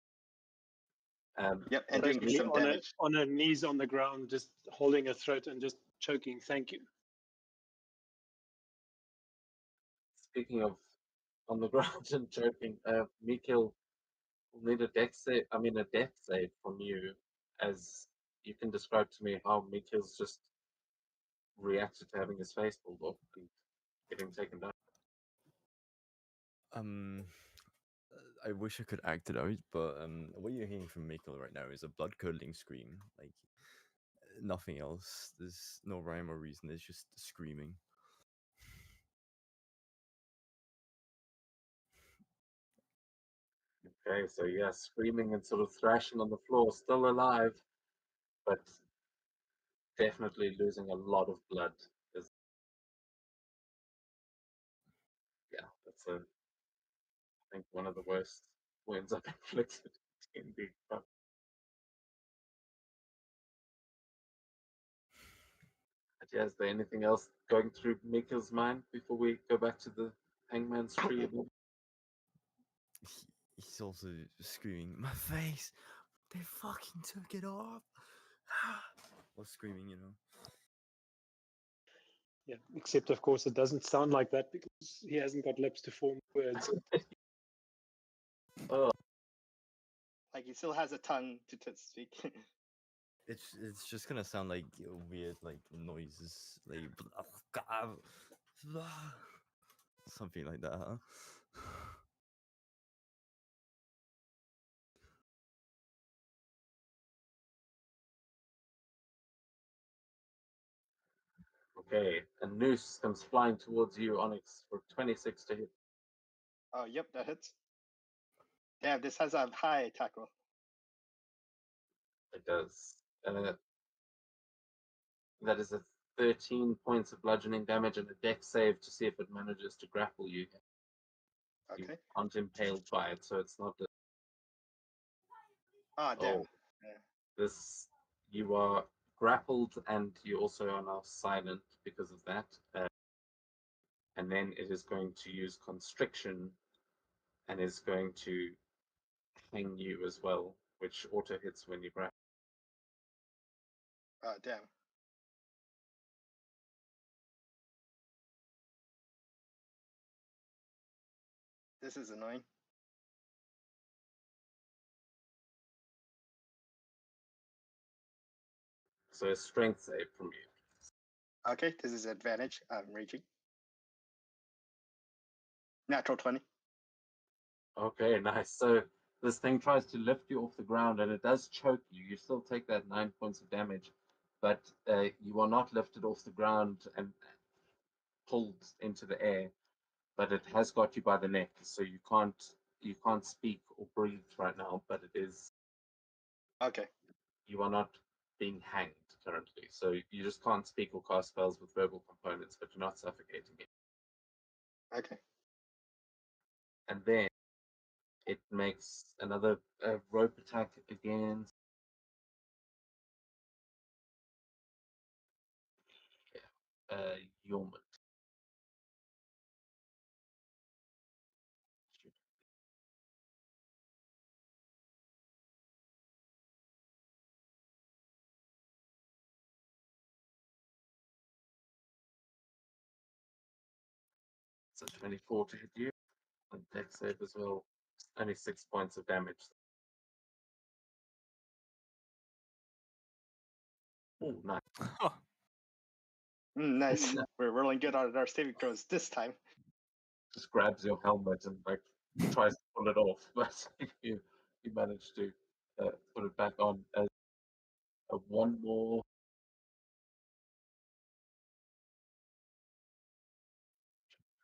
A: Yep, and doing
D: Basically
A: some damage.
D: on her knees on the ground, just holding her throat and just choking. Thank you.
E: Speaking of on the ground and choking, Mikhail will need a death save from you, as you can describe to me how Mikhail's just reacted to having his face pulled off and getting taken down.
F: I wish I could act it out, but what you're hearing from Mikkel right now is a blood-curdling scream. Like nothing else. There's no rhyme or reason. It's just screaming.
E: Okay, so yeah, screaming and sort of thrashing on the floor, still alive, but definitely losing a lot of blood. Yeah, that's I think one of the worst wounds I've inflicted in D&D. But yeah, is there anything else going through Mika's mind before we go back to the Hangman's Tree?
F: He's also screaming, "My face! They fucking took it off!" Or screaming, you know.
D: Yeah, except of course it doesn't sound like that because he hasn't got lips to form words.
E: Oh,
A: Like he still has a tongue to speak.
F: It's just gonna sound like weird like noises, like something like that. Huh?
E: okay. A noose comes flying towards you, Onyx, for 26 to hit.
A: Oh, yep, that hits. Damn, this has a high attack roll.
E: It does. That is a 13 points of bludgeoning damage and a dex save to see if it manages to grapple you. You
A: Okay.
E: aren't impaled by it, so it's not.
A: Oh, damn.
E: Oh, this you are grappled and you also are now silent because of that. And then it is going to use constriction and is going to hang you as well, which auto hits when you grapple.
A: Oh, damn. This is annoying.
E: So a strength save from you.
A: Okay, this is advantage. I'm reaching. Natural 20.
E: Okay, nice. So this thing tries to lift you off the ground and it does choke you. You still take that 9 points of damage, but you are not lifted off the ground and pulled into the air. But it has got you by the neck, so you can't speak or breathe right now. But it is
A: Okay.
E: you are not being hanged currently, so you just can't speak or cast spells with verbal components, but you're not suffocating it.
A: Okay.
E: And then it makes another rope attack against. Yormund. So 24 to hit you. And dex save as well. Only 6 points of damage. Oh, nice.
B: Huh.
A: Nice. We're rolling good on our saving throws this time.
E: Just grabs your helmet and like tries to pull it off, but you manage to put it back on as one more.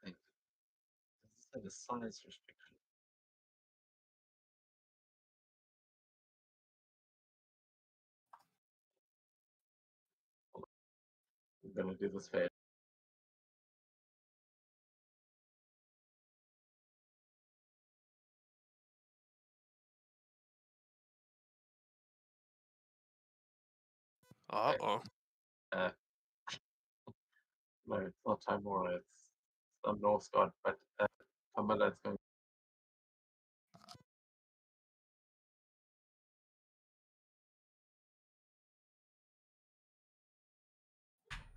E: I think does it have a size restriction? I'm gonna do this fair.
B: Uh-oh.
E: Uh, no, it's not Timora. It's some Norse god, but Camilla is going.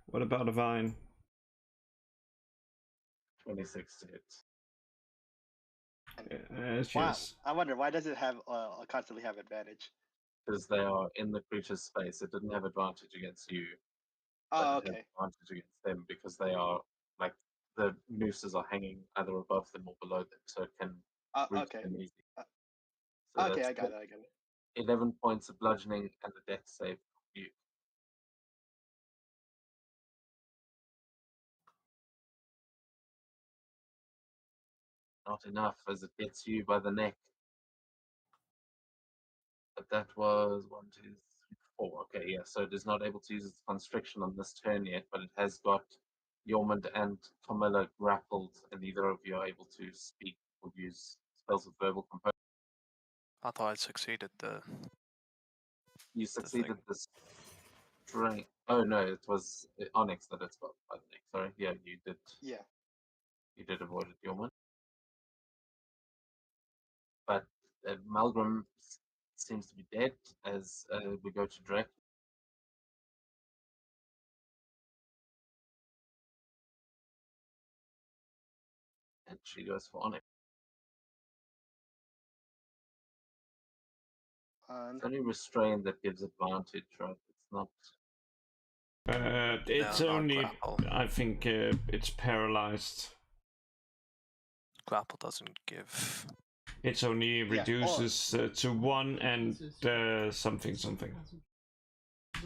C: What about a vine?
E: 26 to hit.
A: Wow.
C: Yes.
A: I wonder why does it have constantly have advantage?
E: Because they are in the creature's space. It didn't have advantage against you,
A: Oh,
E: but it has
A: okay.
E: advantage against them because they are like the nooses are hanging either above them or below them, so it can reach
A: Okay.
E: them easy.
A: Uh,
E: So
A: Okay,
E: that's
A: I got it. I got it.
E: 11 points of bludgeoning and a dex save for you. Not enough as it gets you by the neck. But that was 1, 2, 3, 4. Okay, yeah. So it is not able to use its constriction on this turn yet, but it has got Yormund and Camilla grappled, and neither of you are able to speak or use spells with verbal component.
B: I thought I succeeded the.
E: You
B: thing.
E: succeeded this strain. Oh no, it was Onyx that it's got by the neck. Sorry, yeah, you did.
A: Yeah.
E: You did avoid it, Yormund. But Malgrim seems to be dead as we go to Drake. And she goes for Onyx. It's only restrain that gives advantage, right? It's not.
C: It's
B: No, not
C: only,
B: grapple.
C: I think it's paralyzed.
B: Grapple doesn't give.
C: It's only
A: Yeah,
C: reduces to 1 and something.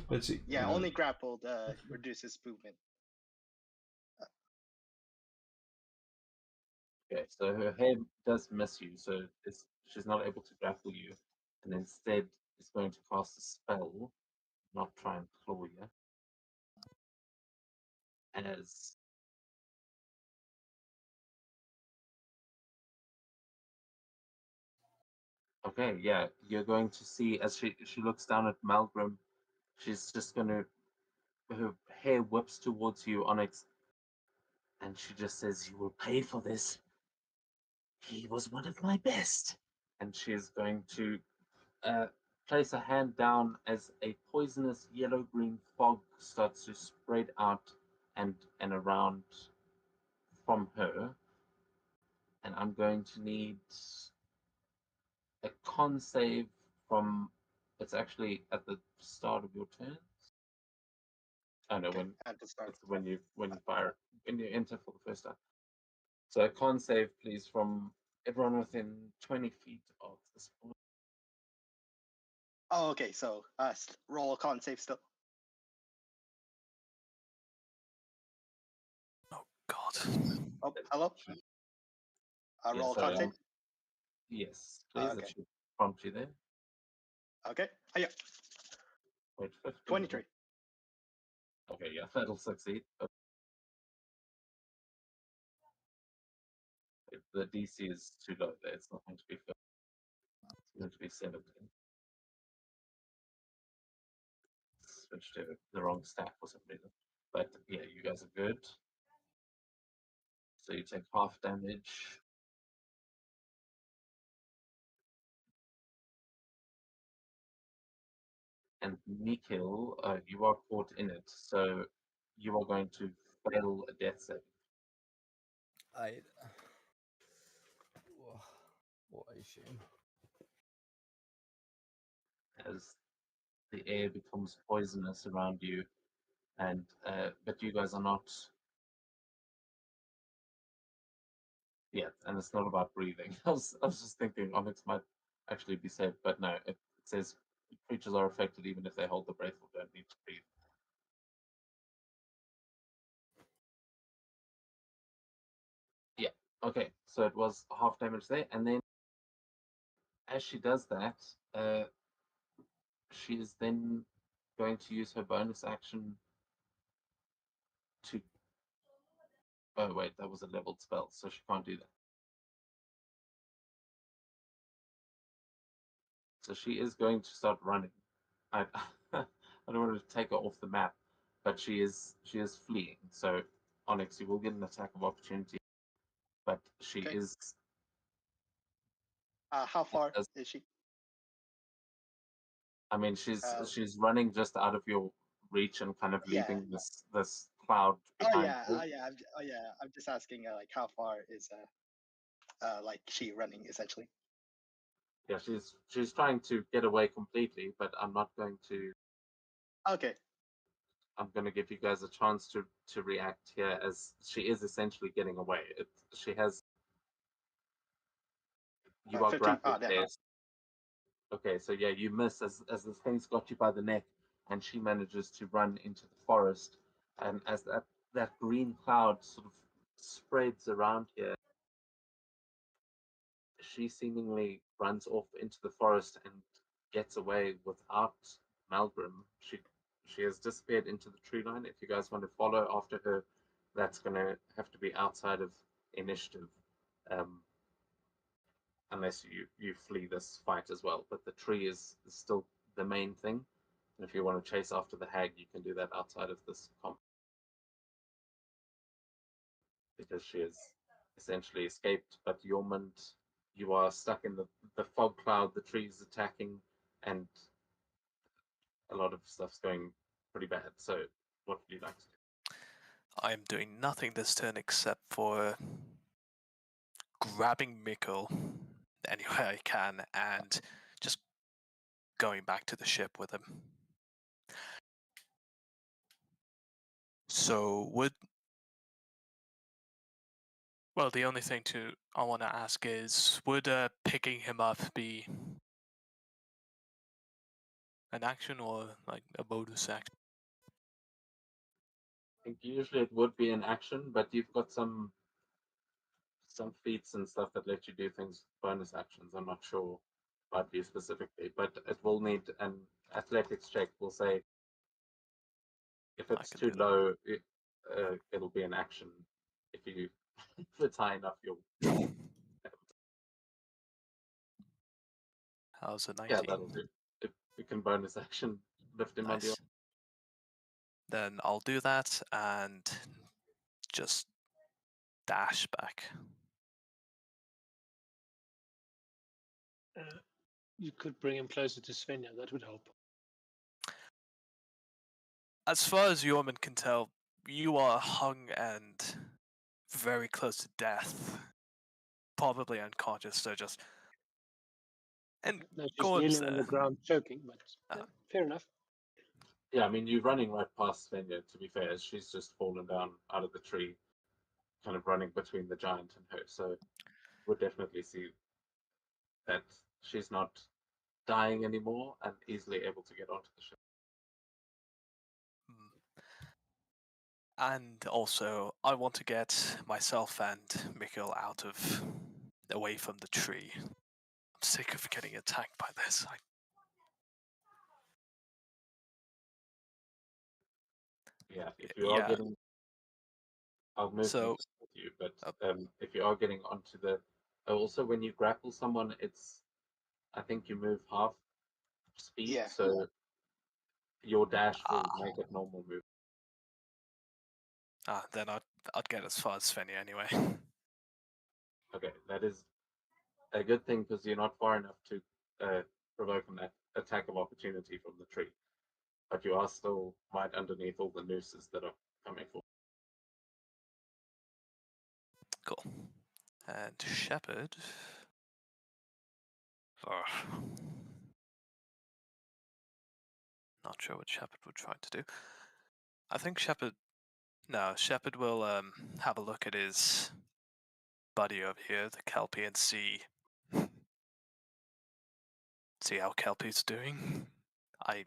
C: Let's see.
A: Yeah, only grappled reduces movement.
E: Okay, so her head does miss you, so she's not able to grapple you, and instead is going to cast a spell, not try and claw you. As okay, yeah, you're going to see as she looks down at Malgrim, she's just gonna her hair whips towards you, Onyx, and she just says, "You will pay for this. He was one of my best." And she's going to place a hand down as a poisonous yellow-green fog starts to spread out and around from her. And I'm going to need a con save from. It's actually at the start of your turn. I know
A: Okay, at the start.
E: it's when you fire when you enter for the first time. So a con save, please, from everyone within 20 feet of this point.
A: Oh, okay. So roll a con save still.
B: Oh God.
A: Oh, hello.
E: Yeah,
A: Roll a
E: sorry,
A: con save.
E: yes, please.
A: Okay.
E: That should prompt you there.
A: Okay. Oh, yeah.
E: Wait, 15.
A: 23.
E: Okay, yeah, that'll succeed. The DC is too low there. It's not going to be 15. It's going to be 17. Switched to the wrong stat for some reason. But yeah, you guys are good. So you take half damage. And Mikil, you are caught in it. So you are going to fail a death save.
F: I. What a shame.
E: As the air becomes poisonous around you, and but you guys are not. Yeah, and it's not about breathing. I was just thinking Onyx might actually be safe, but no, it says creatures are affected even if they hold the breath or don't need to breathe. Yeah, okay, so it was half damage there, and then as she does that, she is then going to use her bonus action to. Oh wait, that was a leveled spell, so she can't do that. So she is going to start running. I I don't want to take her off the map, but she is fleeing. So Onyx, you will get an attack of opportunity, but she
A: Okay.
E: is.
A: How far is she?
E: I mean, she's running just out of your reach and kind of
A: Yeah.
E: leaving this cloud behind.
A: Oh yeah. Oh yeah. I'm just asking like how far is like she running essentially.
E: Yeah, she's trying to get away completely, but I'm not going to.
A: Okay.
E: I'm going to give you guys a chance to react here, as she is essentially getting away. She has. You are
A: 15.
E: grappled
A: Damn.
E: there. Okay, so yeah, you miss as the thing's got you by the neck, and she manages to run into the forest. And as that green cloud sort of spreads around here, she seemingly runs off into the forest and gets away without Malgrim. She has disappeared into the tree line. If you guys want to follow after her, that's going to have to be outside of initiative, unless you flee this fight as well. But the tree is still the main thing. And if you want to chase after the hag, you can do that outside of this comp, because she has essentially escaped. But Yormund, you are stuck in the fog cloud. The tree is attacking, and a lot of stuff's going pretty bad. So, what would you like to do?
B: I am doing nothing this turn except for grabbing Mikkel any way I can and just going back to the ship with him. So the only thing I want to ask is, would picking him up be an action or like a bonus action?
E: I think usually it would be an action, but you've got some feats and stuff that let you do things bonus actions. I'm not sure about you specifically, but it will need an athletics check. We'll say if it's
B: can
E: too
B: do that.
E: low, it'll be an action. If it's high enough, you'll
B: How's a 19?
E: yeah, that'll do. If you can bonus action lift him on the
B: Nice. Then I'll do that and just dash back.
D: You could bring him closer to Svenja. That would help.
B: As far as Yorman can tell, you are hung and very close to death. Probably unconscious, so just... And
D: No, she's
B: Gordon's
D: kneeling on
B: there.
D: the ground, choking. But yeah, fair enough.
E: Yeah, I mean, you're running right past Svenja, to be fair. She's just fallen down out of the tree, kind of running between the giant and her. So we'll definitely see that she's not dying anymore and easily able to get onto the ship.
B: And also, I want to get myself and Mikkel away from the tree. I'm sick of getting attacked by this.
E: Yeah, if you are getting, I'll move
B: So,
E: with you, but if you are getting onto the, also when you grapple someone, I think you move half speed,
A: Yeah.
E: so your dash will make it normal move.
B: Then I'd get as far as Svenja anyway.
E: Okay, that is a good thing because you're not far enough to provoke an attack of opportunity from the tree, but you are still right underneath all the nooses that are coming forward.
B: Cool. And Shepherd. Not sure what Shepherd would try to do. I think Shepherd will have a look at his buddy over here, the Kelpie, and see how Kelpie's doing. I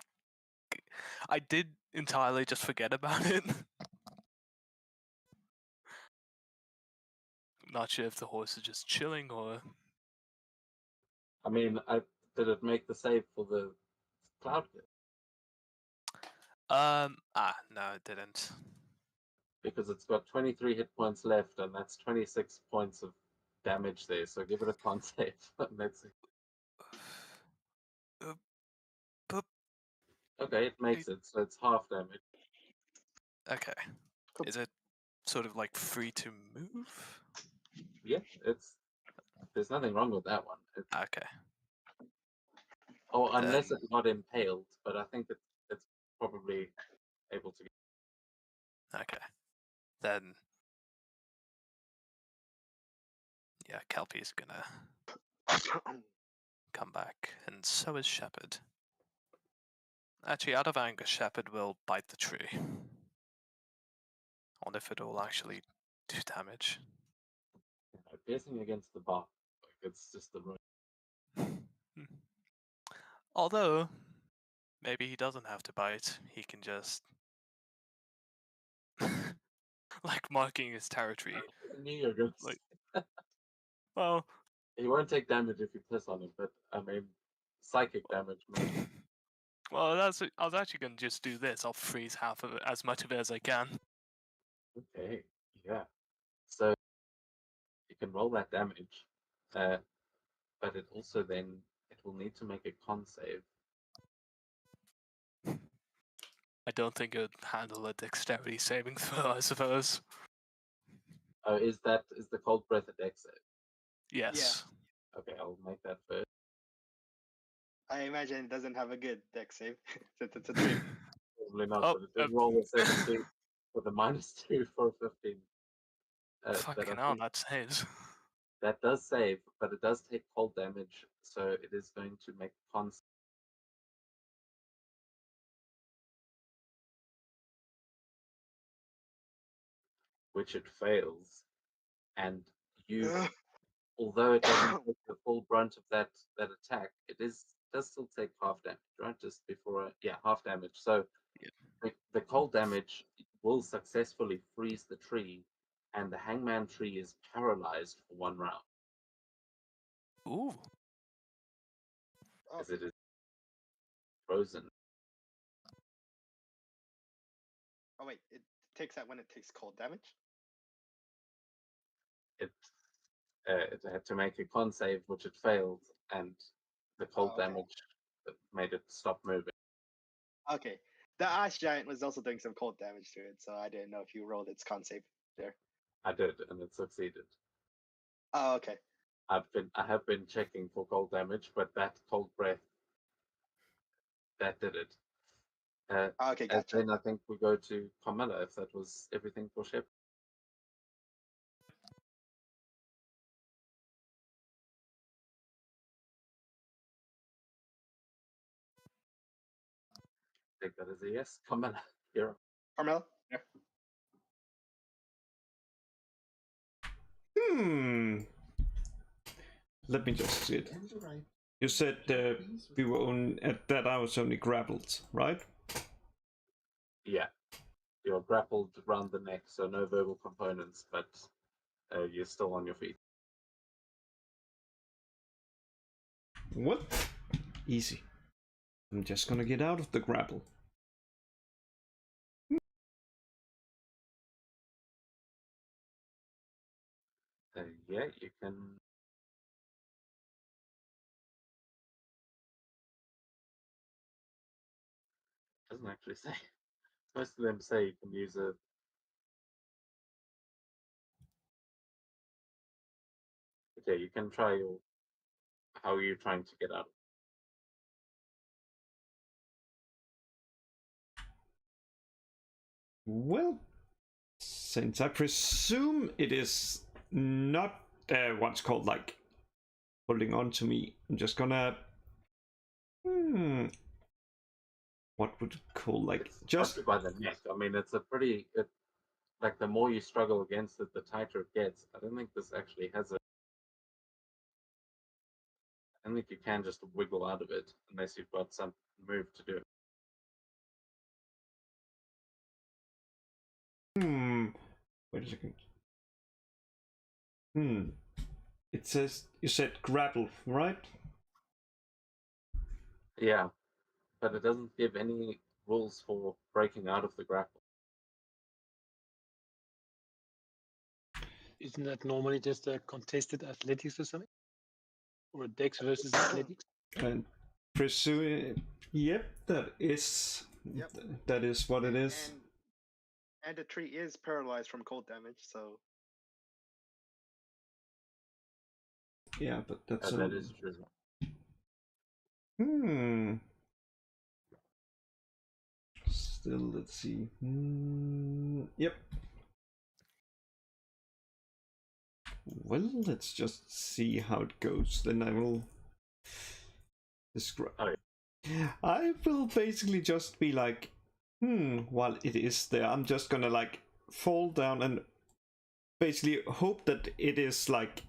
B: did entirely just forget about it. Not sure if the horse is just chilling or...
E: I mean, did it make the save for the cloud kit?
B: No, it didn't.
E: Because it's got 23 hit points left, and that's 26 points of damage there. So give it a con save. Let's see. Okay, it makes it, so it's half damage.
B: Okay. Is it sort of like free to move?
E: Yeah, there's nothing wrong with that one.
B: Okay.
E: Oh, unless
B: Then-
E: it got impaled, but I think it's probably able to.
B: Okay. Then... Yeah, Kelpie's gonna come back, and so is Shepherd. Actually, out of anger, Shepherd will bite the tree. I wonder if it will actually do damage.
E: Piercing against the bark, like it's just the root.
B: Although, maybe he doesn't have to bite. He can just... like marking his territory.
E: I knew you were going to
B: Well...
E: He won't take damage if you piss on him, but I mean, psychic damage. Maybe.
B: Well, I was actually going to just do this. I'll freeze half of it, as much of it as I can.
E: Okay, yeah. So you can roll that damage, but it also then it will need to make a con save.
B: I don't think it would handle a dexterity saving throw, I suppose.
E: Oh, is the cold breath a dex save?
B: Yes.
E: Okay, I'll make that first.
A: I imagine it doesn't have a good dex save since it's a 3.
E: Probably not,
B: Oh,
E: but it did roll a 17 with a -2 for 15.
B: Fucking hell, that saves.
E: That does save, but it does take cold damage, so it is going to make con. Which it fails, and you, although it doesn't take the full brunt of that attack, it does still take half damage, right? Just before, half damage. So the cold damage will successfully freeze the tree, and the hangman tree is paralyzed for 1 round.
B: Ooh.
E: As it is frozen.
A: Oh wait, it takes that when it takes cold damage?
E: It had to make a con save, which it failed, and the cold
A: okay.
E: damage made it stop moving.
A: Okay. The Ash Giant was also doing some cold damage to it, so I didn't know if you rolled its con save there.
E: I did, and it succeeded.
A: Oh, okay.
E: I have been checking for cold damage, but that cold breath, that did it.
A: Okay, gotcha.
E: Then I think we go to Carmilla, if that was everything for Shep. I think that is a yes. Carmilla, you're up.
A: Carmella? Yeah.
C: Let me just see it. You said we were at that I was only grappled, right?
E: Yeah. You're grappled around the neck, so no verbal components, but you're still on your feet.
C: What? Easy. I'm just gonna get out of the grapple.
E: Yeah, you can. Doesn't actually say. Most of them say you can use a. Okay, you can try your. How are you trying to get out?
C: Well, since I presume it is not what's called like holding on to me, I'm just gonna. What would it call like
E: It's
C: just
E: by the neck? I mean, it's a pretty. Like the more you struggle against it, the tighter it gets. I don't think this actually has a. I don't think you can just wiggle out of it unless you've got some move to do it.
C: Wait a second. It says you said grapple, right?
E: Yeah, but it doesn't give any rules for breaking out of the grapple.
D: Isn't that normally just a contested athletics or something? Or a dex versus athletics?
C: And presume, yep, that is what it is.
A: And the tree is paralyzed from cold damage, so
C: Yeah, but that's
E: that is true.
C: Still, let's see. Yep. Well, let's just see how it goes. Then I will describe.
E: Oh, yeah.
C: I will basically just be like, while it is there, I'm just gonna like fall down and basically hope that it is like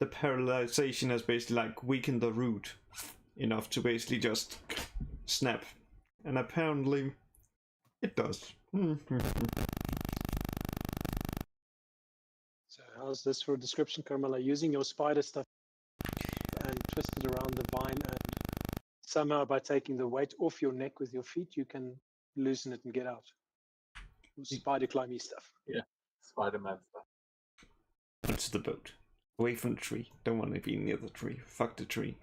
C: the paralyzation has basically like weakened the root enough to basically just snap, and apparently it does.
D: So how's this for description, Carmilla? Using your spider stuff and twisted it around the vine, and somehow by taking the weight off your neck with your feet, you can loosen it and get out. Spider climby stuff.
E: Spider-Man stuff.
C: Onto the boat. Away from the tree. Don't want to be near the tree. Fuck the tree.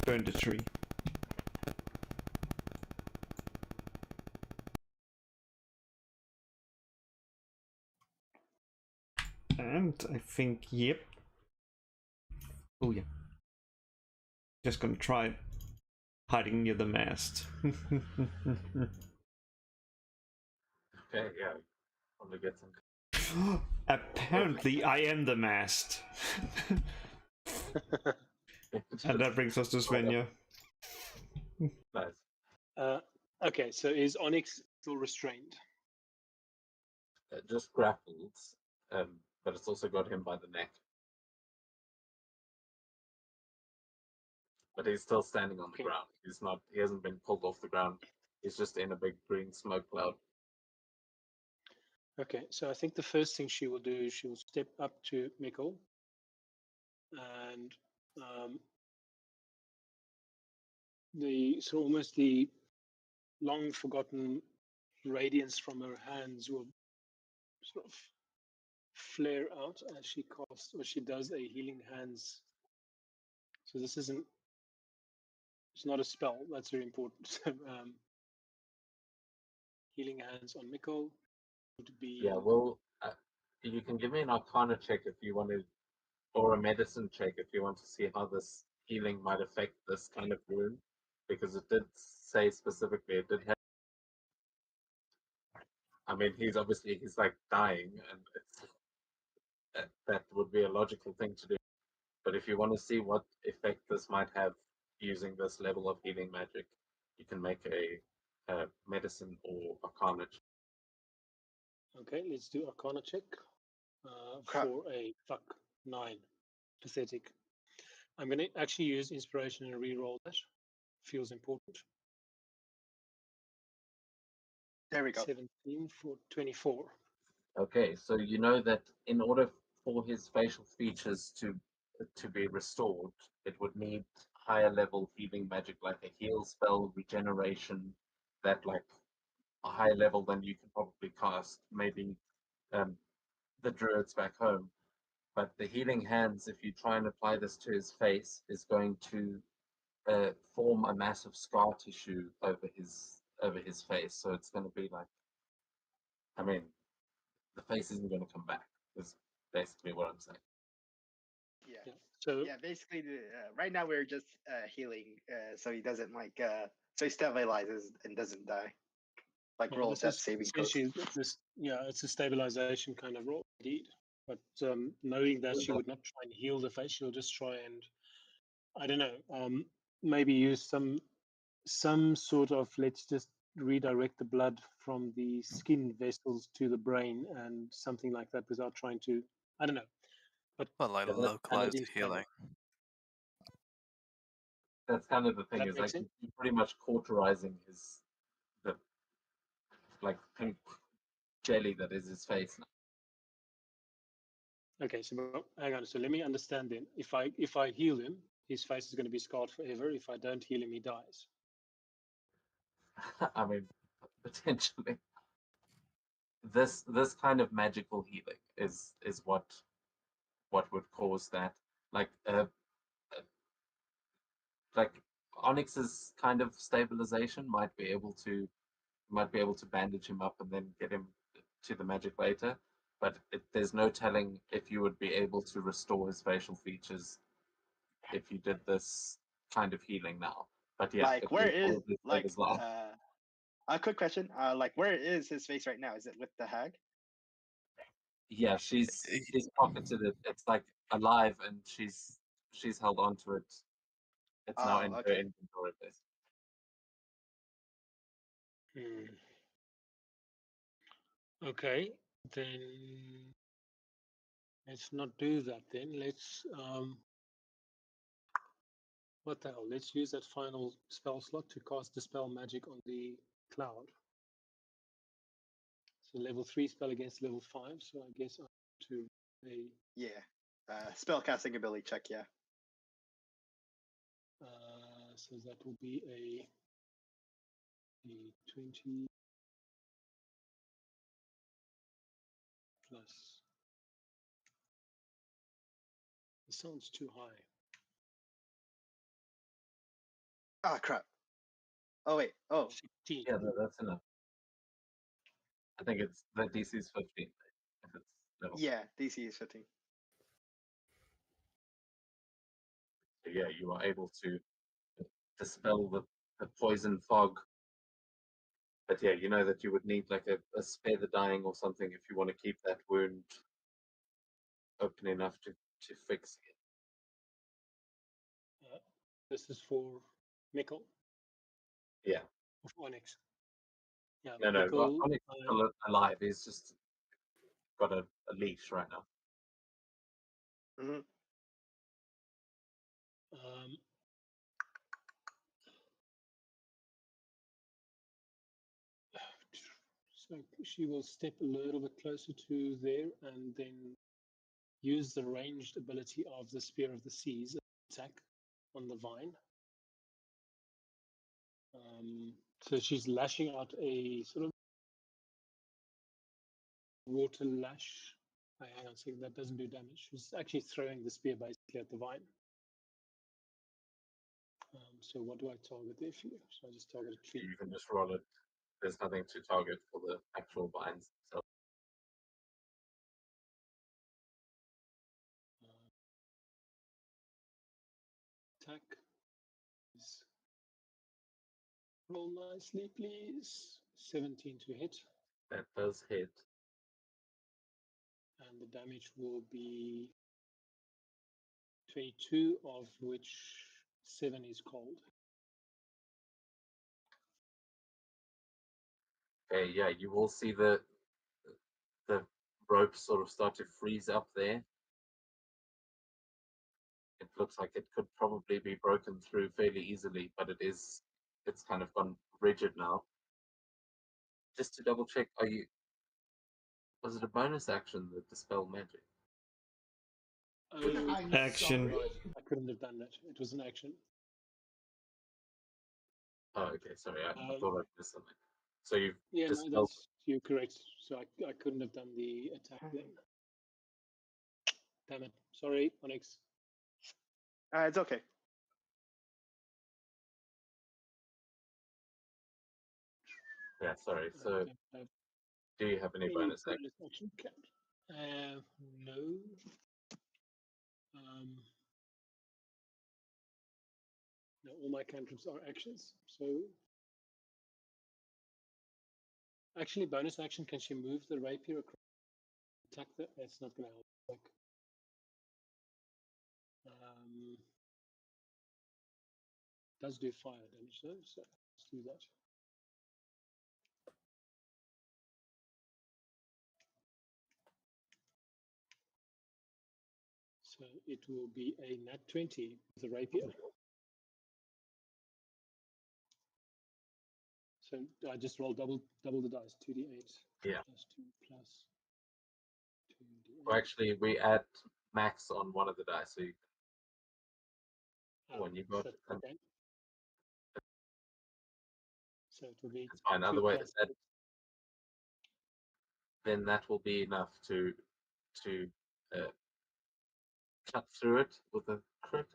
C: Burn the tree. And I think, yep. Oh yeah. Just gonna try hiding near the mast.
E: Okay, yeah. Probably get some.
C: Apparently, I am the mast. And that brings us to Svenja.
E: Nice.
D: Okay, so is Onyx still restrained?
E: Just grapples, but it's also got him by the neck. But he's still standing on the
D: Okay.
E: ground. He's not. He hasn't been pulled off the ground. He's just in a big green smoke cloud.
D: Okay, so I think the first thing she will do is she will step up to Mikkel and almost the long forgotten radiance from her hands will sort of flare out as she casts or she does a healing hands. So this isn't, it's not a spell, that's very important. Healing hands on Mikkel would be
E: Yeah. Well, you can give me an Arcana check if you want to, or a medicine check if you want to see how this healing might affect this kind of wound, because it did say specifically it did have. I mean, he's like dying, and that would be a logical thing to do. But if you want to see what effect this might have using this level of healing magic, you can make a medicine or Arcana check.
D: okay. Let's do Arcana check
A: Crap.
D: for a 9. Pathetic. I'm going to actually use inspiration and re-roll that. Feels important.
A: There we go.
D: 17 for 24.
E: Okay, so you know that in order for his facial features to be restored, it would need higher level healing magic, like a heal spell, regeneration, that like a higher level than you can probably cast, maybe the druids back home. But the healing hands, if you try and apply this to his face, is going to form a massive scar tissue over his face. So it's going to be like, I mean, the face isn't going to come back. Is basically what I'm saying.
A: Yeah.
D: Yeah. So
A: Yeah, basically, right now we're just healing, so he doesn't so he stabilizes and doesn't die. Like
D: yeah,
A: roll
D: this
A: death
D: is
A: saving throws.
D: essentially it's a stabilization kind of roll indeed. But knowing that she would not try and heal the face, she'll just try and I don't know, maybe use some sort of let's just redirect the blood from the skin vessels to the brain and something like that without trying to I don't know. But
B: Well, like
E: Yeah, that's
B: localized
D: Paladin's clever.
B: healing.
E: That's kind of the thing.
D: That
E: Is
D: makes
E: like
D: sense.
E: you're pretty much cauterizing the like pink jelly that is his face now.
D: Okay, so hang on. So let me understand then. If I heal him, his face is going to be scarred forever. If I don't heal him, he dies.
E: I mean, potentially. This kind of magical healing is what would cause that. Like like Onyx's kind of stabilization might be able to bandage him up and then get him to the magic later. But there's no telling if you would be able to restore his facial features if you did this kind of healing now. But yeah,
A: Like
E: it
A: where
E: will
A: is
E: probably save his life.
A: a quick question? Like where is his face right now? Is it with the hag?
E: Yeah, she's pocketed it. It's like alive, and she's held onto it. It's now
A: Oh,
E: in her
A: okay.
E: inventory base.
D: Okay, then let's not do that. Then let's what the hell? Let's use that final spell slot to cast Dispel Magic on the cloud. So level 3 spell against level 5. So I guess I have to a
A: Yeah. Spell casting ability check. Yeah.
D: So that will be a 20 plus. It sounds too high.
A: Ah, crap. Oh, wait. Oh,
D: 16.
E: Yeah, that's enough. I think it's the DC is 15 if it's level.
A: yeah, DC is 15.
E: So yeah, you are able to dispel the poison fog. But yeah, you know that you would need like a spare the dying or something if you want to keep that wound open enough to fix it.
D: This is for Mikkel.
E: Yeah.
D: Of Onyx. Yeah,
E: No,
D: Mikkel,
E: Onyx is still alive. He's just got a leash right now.
A: Mm-hmm.
D: So she will step a little bit closer to there and then use the ranged ability of the Spear of the Seas attack on the vine. So she's lashing out a sort of water lash. Hang on a second, that doesn't do damage. She's actually throwing the spear basically at the vine. So what do I target there for you? So I just target a tree.
E: You can just roll it. There's nothing to target for the actual vines themselves.
D: Attack. Roll nicely, please. 17 to hit.
E: That does hit.
D: And the damage will be 22, of which 7 is cold.
E: Okay, yeah, you will see the rope sort of start to freeze up there. It looks like it could probably be broken through fairly easily, but it's kind of gone rigid now. Just to double check, was it a bonus action, the dispel magic?
D: Oh,
C: Action.
D: right. I couldn't have done that. It was an action.
E: Oh, okay, sorry, I thought I missed something. So you've
D: Yeah, no,
E: dispelled.
D: you're correct. So I couldn't have done the attack then. Damn it. Sorry, Onyx.
A: It's okay.
E: Yeah, sorry. So do you have any bonus action?
D: count? No. No, all my cantrips are actions. So actually, bonus action, can she move the rapier across? Attack that? That's not going to help. Like, does do fire damage though, so let's do that. So it will be a nat 20 with the rapier. So I just roll double the dice, 2d8.
E: Yeah.
D: Plus 2 plus 2d8.
E: Well, actually, we add max on one of the dice, so when you got
D: okay. So it will be
E: it's fine.
D: 2
E: Otherwise,
D: plus
E: then that will be enough to cut through it with a crit.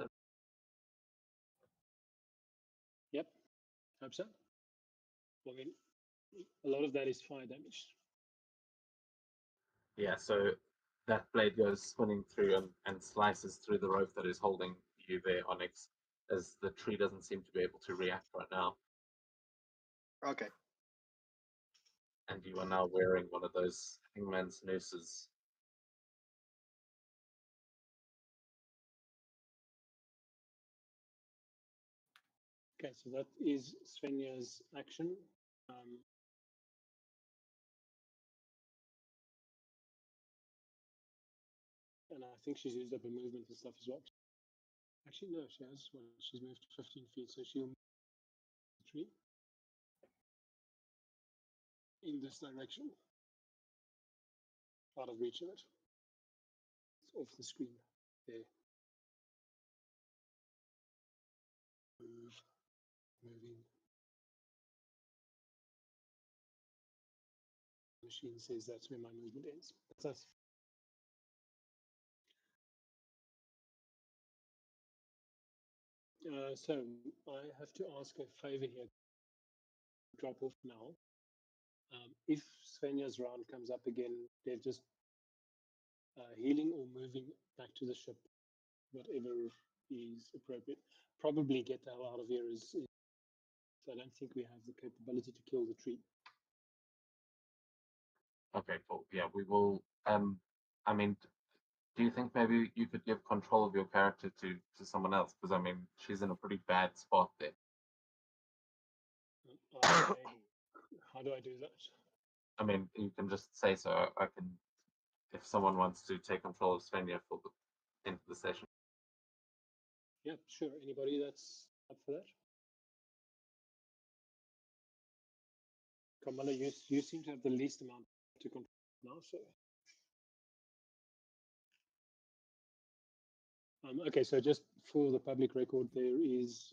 D: Yep, hope so. I mean, a lot of that is fire damage.
E: Yeah, so that blade goes spinning through and slices through the rope that is holding you there, Onyx, as the tree doesn't seem to be able to react right now.
A: Okay.
E: And you are now wearing one of those hangman's nooses.
D: Okay, so that is Svenja's action. And I think she's used up her movement and stuff as well. Actually, no, she has. Well, she's moved 15 feet, so she'll move the tree in this direction, out of reach of it. It's off the screen there. moving. Machine says that's where my movement ends. That's so I have to ask a favor here. Drop off now. If Svenja's round comes up again, they're just healing or moving back to the ship, whatever is appropriate. Probably get the hell out of here. So I don't think we have the capability to kill the tree.
E: Okay, cool. Yeah, we will. I mean, do you think maybe you could give control of your character to someone else? Because I mean, she's in a pretty bad spot there.
D: How do I do that?
E: I mean, you can just say so. I can, if someone wants to take control of Svenja for the end of the session.
D: Yeah, sure. Anybody that's up for that? Kamala, you seem to have the least amount to control now, so. Okay, so just for the public record, there is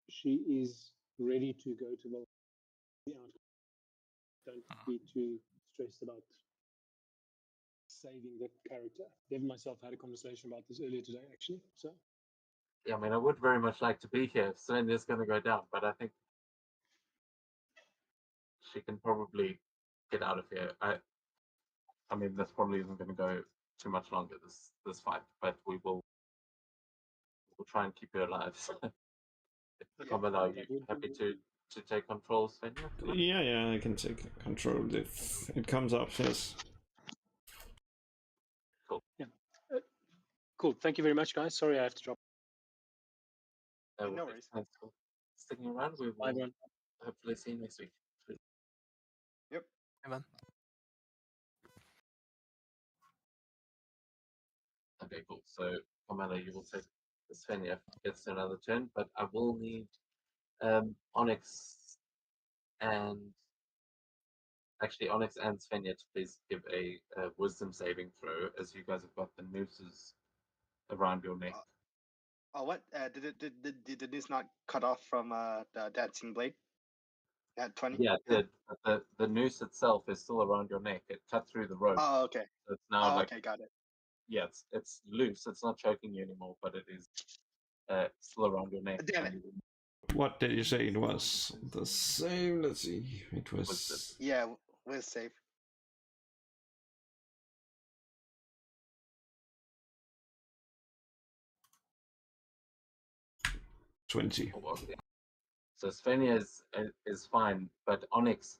D: she is ready to go to the outcome. Don't be too stressed about saving the character. Dev and myself had a conversation about this earlier today, actually. So
E: Yeah, I mean, I would very much like to be here if Svenja's going to go down, but I think she can probably get out of here. I mean, this probably isn't going to go too much longer, this fight, but we'll try and keep you alive. Kamala, are you happy to take control of Svenja?
C: Yeah, I can take control if it comes up, yes.
E: Cool.
D: Yeah. Cool. Thank you very much, guys. Sorry I have to drop.
A: No worries.
E: Thanks for sticking around. We will
D: Bye, everyone.
E: hopefully see you next week.
A: Yep.
B: Hey, man.
E: Okay, cool. So, Kamala, you will take Svenja gets another turn, but I will need Onyx and actually Onyx and Svenja to please give a wisdom saving throw, as you guys have got the nooses around your neck.
A: Oh, what? Did the news not cut off from the dancing blade at 20?
E: Yeah, it did. But the noose itself is still around your neck. It cut through the rope.
A: Oh, okay.
E: So it's now
A: Okay, got it.
E: yeah, it's loose. It's not choking you anymore, but it is still around your neck.
A: Damn it.
C: What did you say it was? The same, let's see. It was...
A: Yeah, we're safe.
C: $20.
E: So Svenja is fine, but Onyx,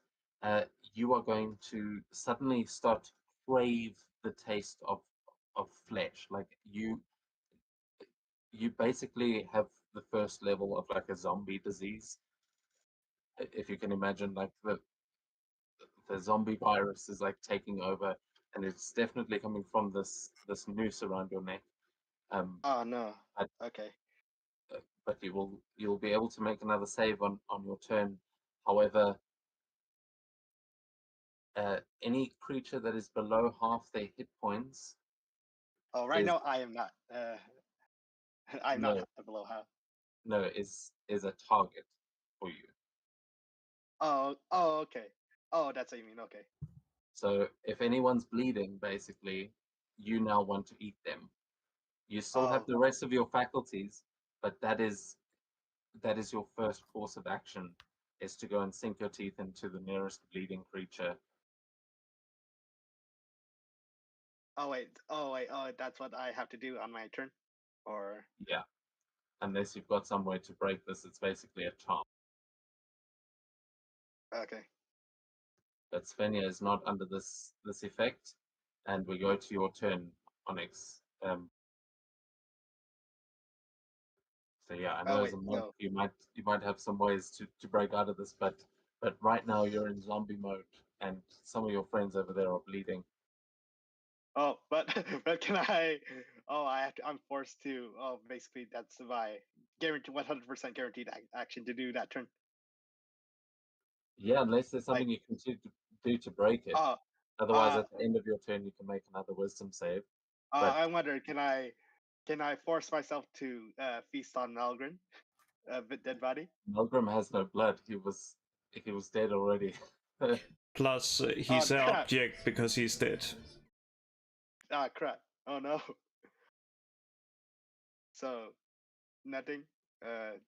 E: you are going to suddenly start to crave the taste of flesh. Like you basically have the first level of like a zombie disease. If you can imagine, like the zombie virus is like taking over, and it's definitely coming from this noose around your neck.
A: Oh no.
E: I-
A: Okay.
E: But you'll be able to make another save on your turn. However, any creature that is below half their hit points.
A: Oh, right
E: is-
A: now I am not. I'm
E: No.
A: not below half.
E: No, is a target for you.
A: Oh, okay. Oh, that's what you mean. Okay.
E: So if anyone's bleeding, basically, you now want to eat them. You still have the rest of your faculties, but that is your first course of action, is to go and sink your teeth into the nearest bleeding creature.
A: Oh wait. Oh, that's what I have to do on my turn, or
E: Yeah. Unless you've got some way to break this, it's basically a charm.
A: okay.
E: But Svenja is not under this effect, and we go to your turn, Onyx. So yeah, I know
A: Oh
E: as
A: wait,
E: a monk
A: no.
E: you might have some ways to break out of this, but right now you're in zombie mode, and some of your friends over there are bleeding.
A: Oh, but but can I? Oh, I'm forced to. Oh, basically that's my guaranteed 100% guaranteed action to do that turn.
E: Yeah, unless there's something you can do to break it.
A: Oh,
E: Otherwise, at the end of your turn, you can make another wisdom save. But
A: I wonder, can I force myself to feast on Malgrin? dead body.
E: Melgrim has no blood. He was dead already.
C: Plus, he's
A: Oh,
C: an
A: crap.
C: object because he's dead.
A: Ah, crap. Oh no. So, nothing.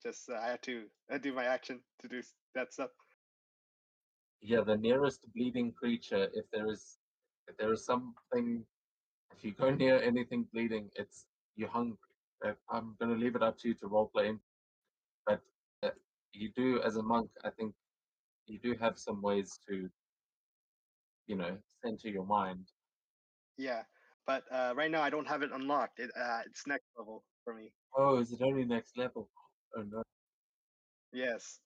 A: Just I had to do my action to do that stuff.
E: Yeah, the nearest bleeding creature, if there is something, if you go near anything bleeding, it's you're hungry. I'm gonna leave it up to you to roleplay, but you do, as a monk, I think you do have some ways to, center your mind.
A: Yeah, but right now I don't have it unlocked. It's next level for me.
E: Oh, is it only next level? Oh no.
A: Yes.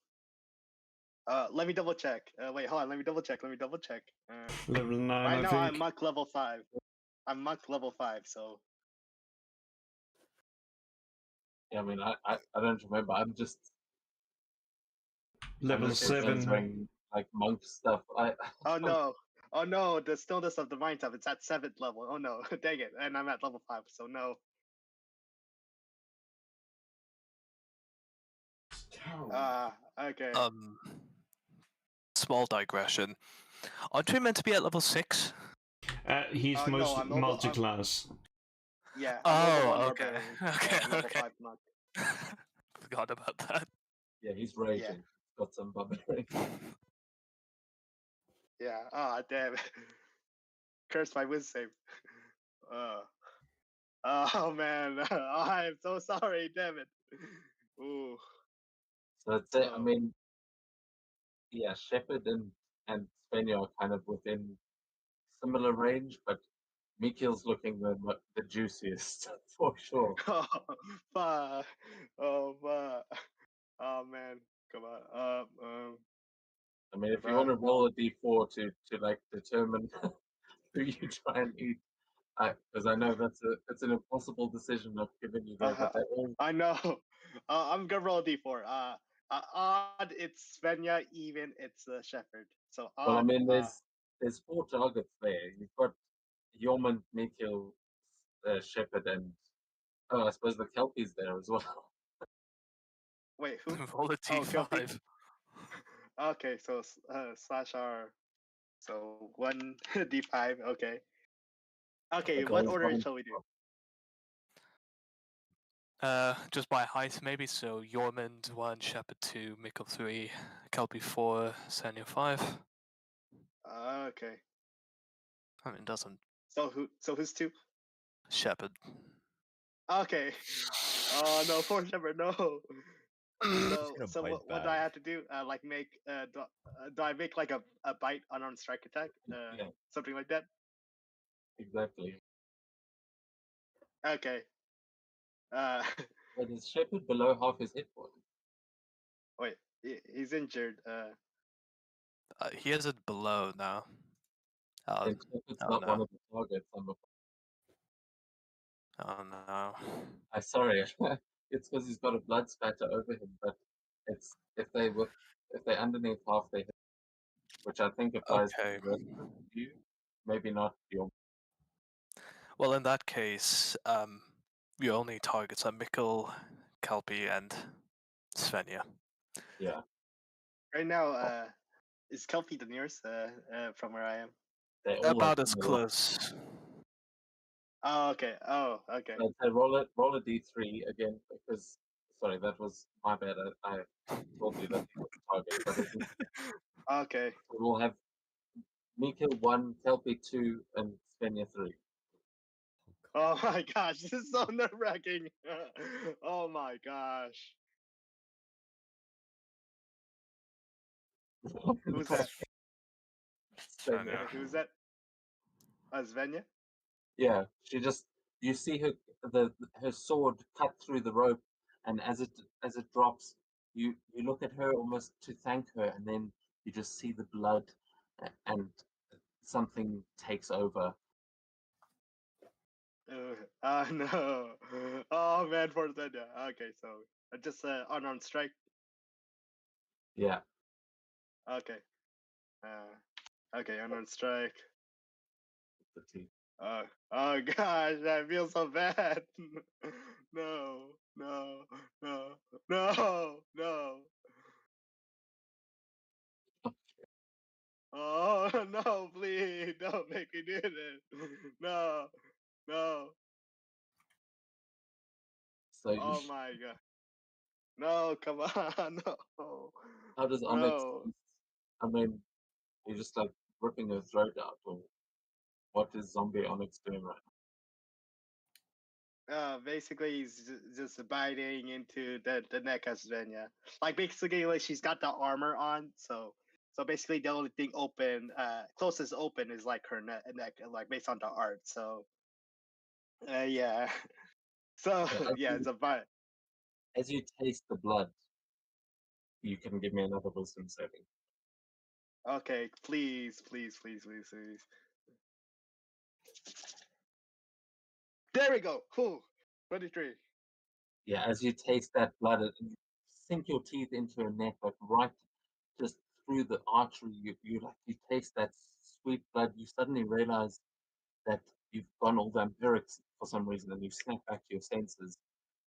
A: Let me double check. Wait, hold on. Let me double check.
C: Level 9,
A: Right
C: I
A: now
C: think.
A: I'm monk level 5. I'm monk level 5, so
E: Yeah, I mean, I don't remember. I'm just
C: Level 7.
E: censoring like monk stuff.
A: oh no, the stillness of divine type. It's at 7th level. Oh no, dang it, and I'm at level 5, so no. Okay.
B: Small digression. Aren't we meant to be at level 6?
C: He's
A: No,
C: most
A: I'm level-
C: multi-class.
A: Yeah. I'm level 1
B: Oh, okay.
A: barbarian,
B: Okay,
A: level
B: okay.
A: 5 monk.
B: Forgot about that.
E: Yeah, he's raging. Got some barbarian.
A: Yeah. Ah, damn. Curse my win save. Oh man, I'm so sorry, damn it. Ooh.
E: So I'd say, I
A: Oh.
E: mean, yeah, Shepard and Svenja are kind of within similar range, but Mikhail's looking the juiciest for sure.
A: Oh, fuck. Oh, fuck. Oh man, come on.
E: I mean, if you want to roll a d4 to like determine who you try and eat, because I know it's an impossible decision I've given you there, but they're all
A: I know. I'm gonna roll a d4. Odd, it's Svenja. Even, it's Shepherd. So odd.
E: well. I mean, there's 4 targets there. You've got Yeoman, Mikhail, Shepard, and I suppose the Kelpie's there as well.
A: Wait, who?
B: Roll a
A: Oh, Kelpie.
B: d5.
A: Okay, so slash R. So 1 d5. Okay. Okay,
E: Okay,
A: what
E: it's
A: order
E: fine.
A: shall we do?
B: Just by height, maybe. So Yormund 1, Shepherd 2, Mikkel 3, Kelpie 4, Sanya 5.
A: Okay.
B: I mean, doesn't
A: So who's 2?
B: Shepherd.
A: Okay. Oh no, poor Shepherd, no. So
F: bite
A: what do I
F: back.
A: have to do? Like make do I make like a bite unarmed strike attack?
E: Yeah,
A: Something like that.
E: exactly.
A: Okay. Uh,
E: But is Shepard below half his hit point?
A: wait, he's injured.
B: He has it below now.
E: Then Shepard's
B: oh
E: not
B: no.
E: one of the targets.
B: Oh no.
E: I'm sorry. It's because he's got a blood spatter over him. But it's if they're underneath half their hit, which I think applies
B: Okay.
E: to the rest of you. Maybe not your.
B: Well, in that case, your only targets are Mikkel, Kelpie, and Svenja.
E: Yeah.
A: Right now, is Kelpie the nearest? From where I am.
E: They're all
B: About
E: like
B: as
E: on the line.
B: close.
A: Oh, okay. Oh, okay.
E: I'd say roll a d3 again because sorry, that was my bad. I told you that he was the target, but it is,
A: Okay.
E: we'll have Mikhail 1, Kelpie 2, and Svenja 3.
A: Oh my gosh, this is so nerve wracking. Oh my gosh. Who's that?
B: Svenja.
A: Who's that? Svenja?
E: Yeah, she just you see her sword cut through the rope, and as it drops, you look at her almost to thank her, and then you just see the blood, and something takes over.
A: No. Oh man, for Svenja. Okay, so just unarmed strike.
E: Yeah,
A: Okay. Okay, unarmed strike.
E: the team.
A: Oh gosh, I feel so bad. No, no, no, no, no. Oh no, please don't make me do this. No, no.
E: So you
A: Oh my god. No, come on, no.
E: how does Onyx?
A: No.
E: I mean, you're just like ripping her throat out, or what is zombie Onyx doing right
A: Basically, he's just biting into the neck of Svenja. Like basically, like she's got the armor on, so basically the only thing open, closest open is like her neck, like based on the art. So, yeah. So
E: now?
A: yeah, it's a bite.
E: As you taste the blood, you can give me another wisdom saving.
A: Okay, please, please, please, please, please. There we go. Whew. 23.
E: Yeah, as you taste that blood, you sink your teeth into her neck, like right just through the artery. You taste that sweet blood. You suddenly realize that you've gone all vampiric for some reason, and you snap back to your senses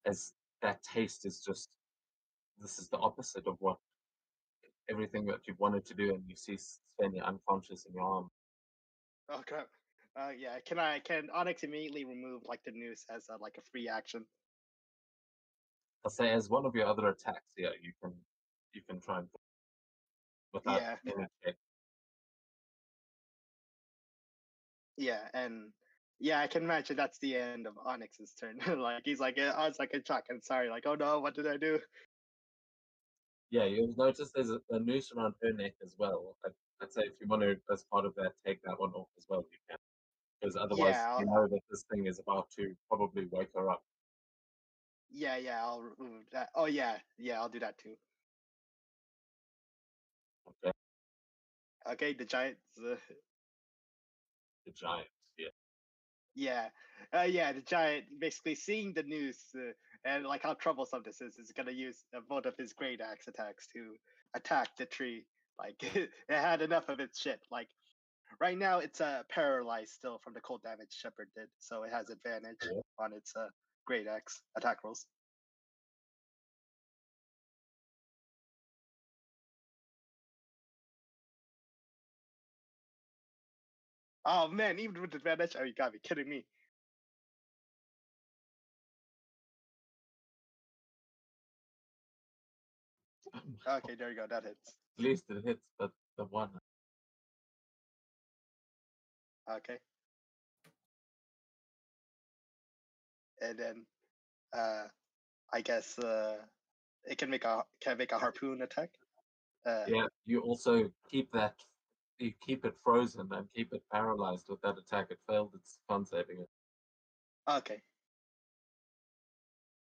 E: as that taste is just this is the opposite of what everything that you've wanted to do, and you see Svenja unconscious in your arm.
A: Oh crap. Yeah. Can Onyx immediately remove like the noose as like a free action?
E: I'll say as one of your other attacks, yeah, you can try and without
A: Yeah.
E: any check.
A: Yeah, and yeah, I can imagine that's the end of Onyx's turn. Like he's like, I was like in shock and sorry, like, oh no, what did I do?
E: Yeah, you'll notice there's a noose around her neck as well. I'd say if you want to, as part of that, take that one off as well, you can. Because otherwise,
A: Yeah,
E: you know that this thing is about to probably wake her up.
A: yeah, I'll remove that. Oh yeah, yeah, I'll do that too.
E: Okay,
A: Okay, the giants.
E: the giant. Yeah,
A: Yeah, yeah, the giant basically seeing the news and like how troublesome this is gonna use both of his great axe attacks to attack the tree. Like it had enough of its shit. Like right now, it's paralyzed still from the cold damage Shepard did, so it has advantage
E: yeah.
A: on its great axe attack rolls. Oh man, even with advantage, oh you gotta be kidding me. Okay, there you go, that hits.
E: At least it hits, but the one.
A: Okay, and then I guess it can make a harpoon attack.
E: Yeah, you also keep that. You keep it frozen and keep it paralyzed with that attack. It failed its fun saving it.
A: Okay.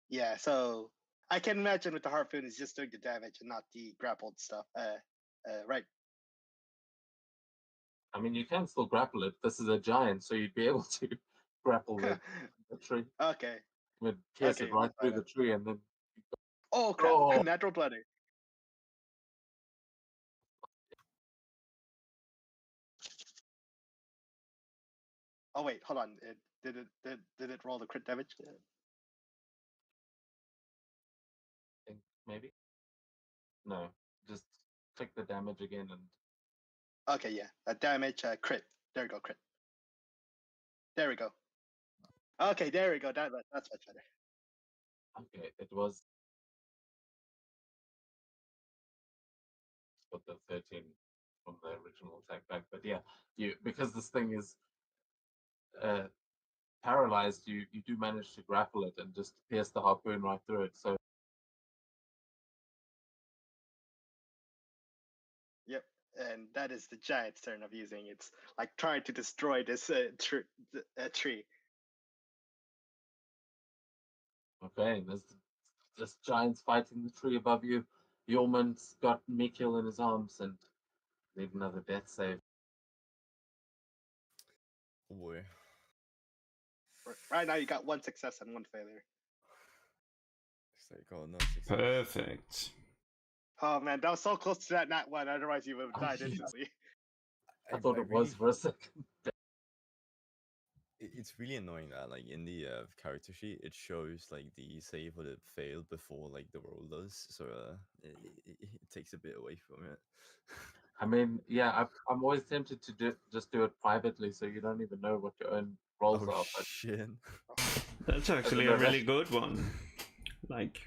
A: Yeah, so I can imagine with the harpoon is just doing the damage and not the grappled stuff. Right.
E: I mean, you can still grapple it. This is a giant, so you'd be able to grapple the tree.
A: Okay.
E: Would pierce
A: Okay,
E: it right through
A: fine.
E: the tree, and then
A: Oh crap!
E: oh,
A: Natural 20. Oh wait, hold on. Did it roll the crit damage?
E: think maybe no. Just click the damage again, and
A: Okay, yeah. Damage crit. There we go, crit. There we go. Okay, there we go. That's much better.
E: okay, it was put the 13 from the original attack back. But yeah, you because this thing is uh, paralyzed, you do manage to grapple it and just pierce the harpoon right through it. So
A: Yep. And that is the giant's turn of using its like trying to destroy this tree.
E: okay, and there's this giant's fighting the tree above you. Yorman's got Mikil in his arms and need another death save.
F: Oh boy.
A: Right now, you got one success and one failure.
F: So you got another success.
C: Perfect.
A: Oh man, that was so close to that nat one. Otherwise, you would have
E: Oh,
A: died
E: yeah.
A: instantly.
E: I thought it was
F: really-
E: for a second.
F: It's really annoying that like in the character sheet it shows like the save or the fail before like the roll does, so it takes a bit away from it.
E: I mean, yeah, I'm always tempted to just do it privately, so you don't even know what your own rolls
F: Oh
E: are. But
F: shit!
C: That's actually
E: know,
C: a really good one. Like,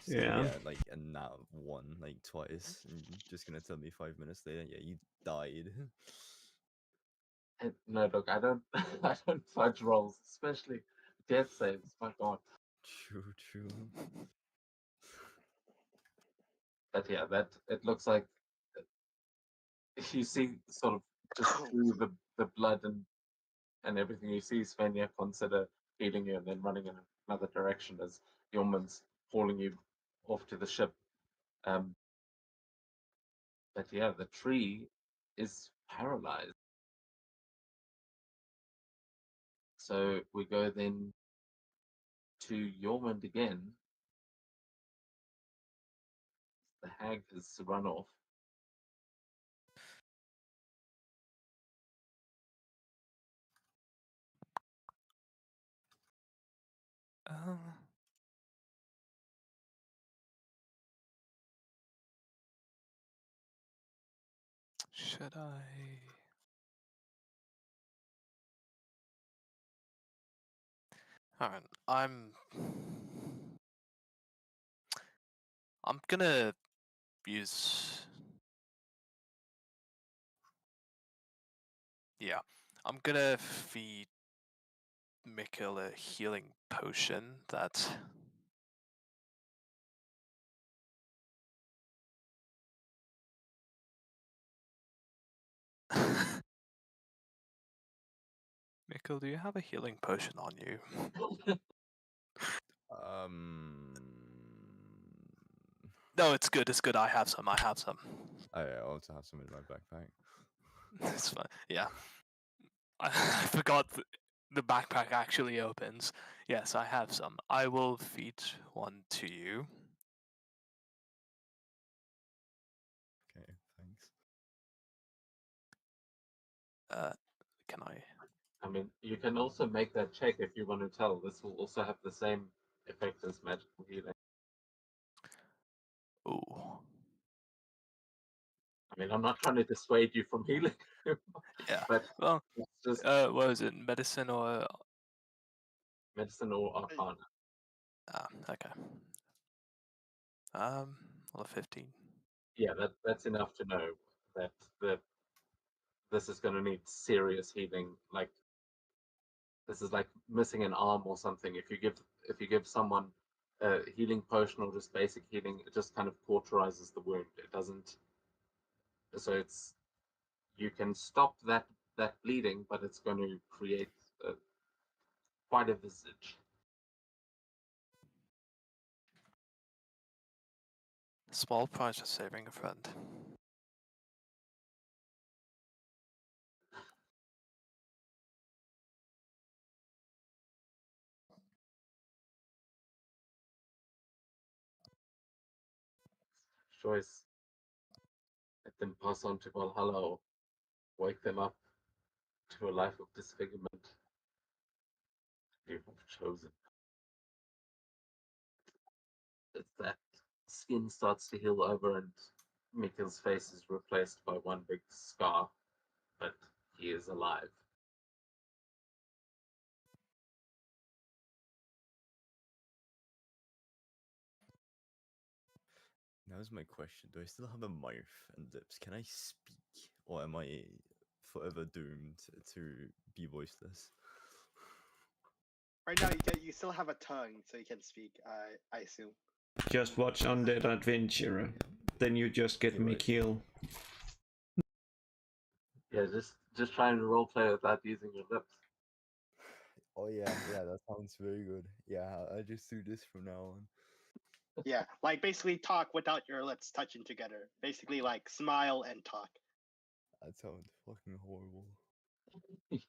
F: So,
C: yeah.
F: like a nat one like twice, and you're just gonna tell me 5 minutes later, yeah, you died.
E: no, look, I don't, I don't fudge rolls, especially death saves. My God.
F: True.
E: But yeah, that it looks like you see sort of just through the blood and everything. You see Svenja consider healing you and then running in another direction as Yeoman's hauling you off to the ship. But yeah, the tree is paralyzed. So we go then to Yormund again. The hag has run off.
B: Should I? Alright, I'm gonna use. Yeah, I'm gonna feed Mikkel a healing potion that. Mikkel, do you have a healing potion on you? No, it's good. It's good. I have some.
F: I also have some in my backpack.
B: It's fine. Yeah. I forgot the backpack actually opens. Yes, I have some. I will feed one to you.
F: Okay, thanks.
B: Can I?
E: I mean, you can also make that check if you want to tell. This will also have the same effect as magical healing.
B: Ooh.
E: I mean, I'm not trying to dissuade you from healing.
B: Yeah.
E: But
B: well,
E: it's just
B: what is it? Medicine or?
E: medicine or arcana.
B: Okay. Well, 15.
E: Yeah, that's enough to know that this is going to need serious healing. Like this is like missing an arm or something. If you give someone a healing potion or just basic healing, it just kind of cauterizes the wound. It doesn't. So it's you can stop that bleeding, but it's going to create quite a visage.
B: Small price for saving a friend.
E: Choice. Let them pass on to Valhalla or wake them up to a life of disfigurement. You have chosen. It's that skin starts to heal over and Mikkel's face is replaced by one big scar, but he is alive.
F: Now's my question. Do I still have a mouth and lips? Can I speak? Or am I forever doomed to be voiceless?
A: Right now, you still have a tongue, so you can speak. I assume.
C: Just watch Undead Adventure. Then you just get
F: You're right.
C: Mikhail.
E: Yeah, just trying to roleplay without using your lips.
F: Oh yeah, that sounds very good. Yeah, I'll just do this from now on.
A: Yeah, like basically talk without your lips touching together. Basically, like smile and talk.
F: That sounds fucking horrible.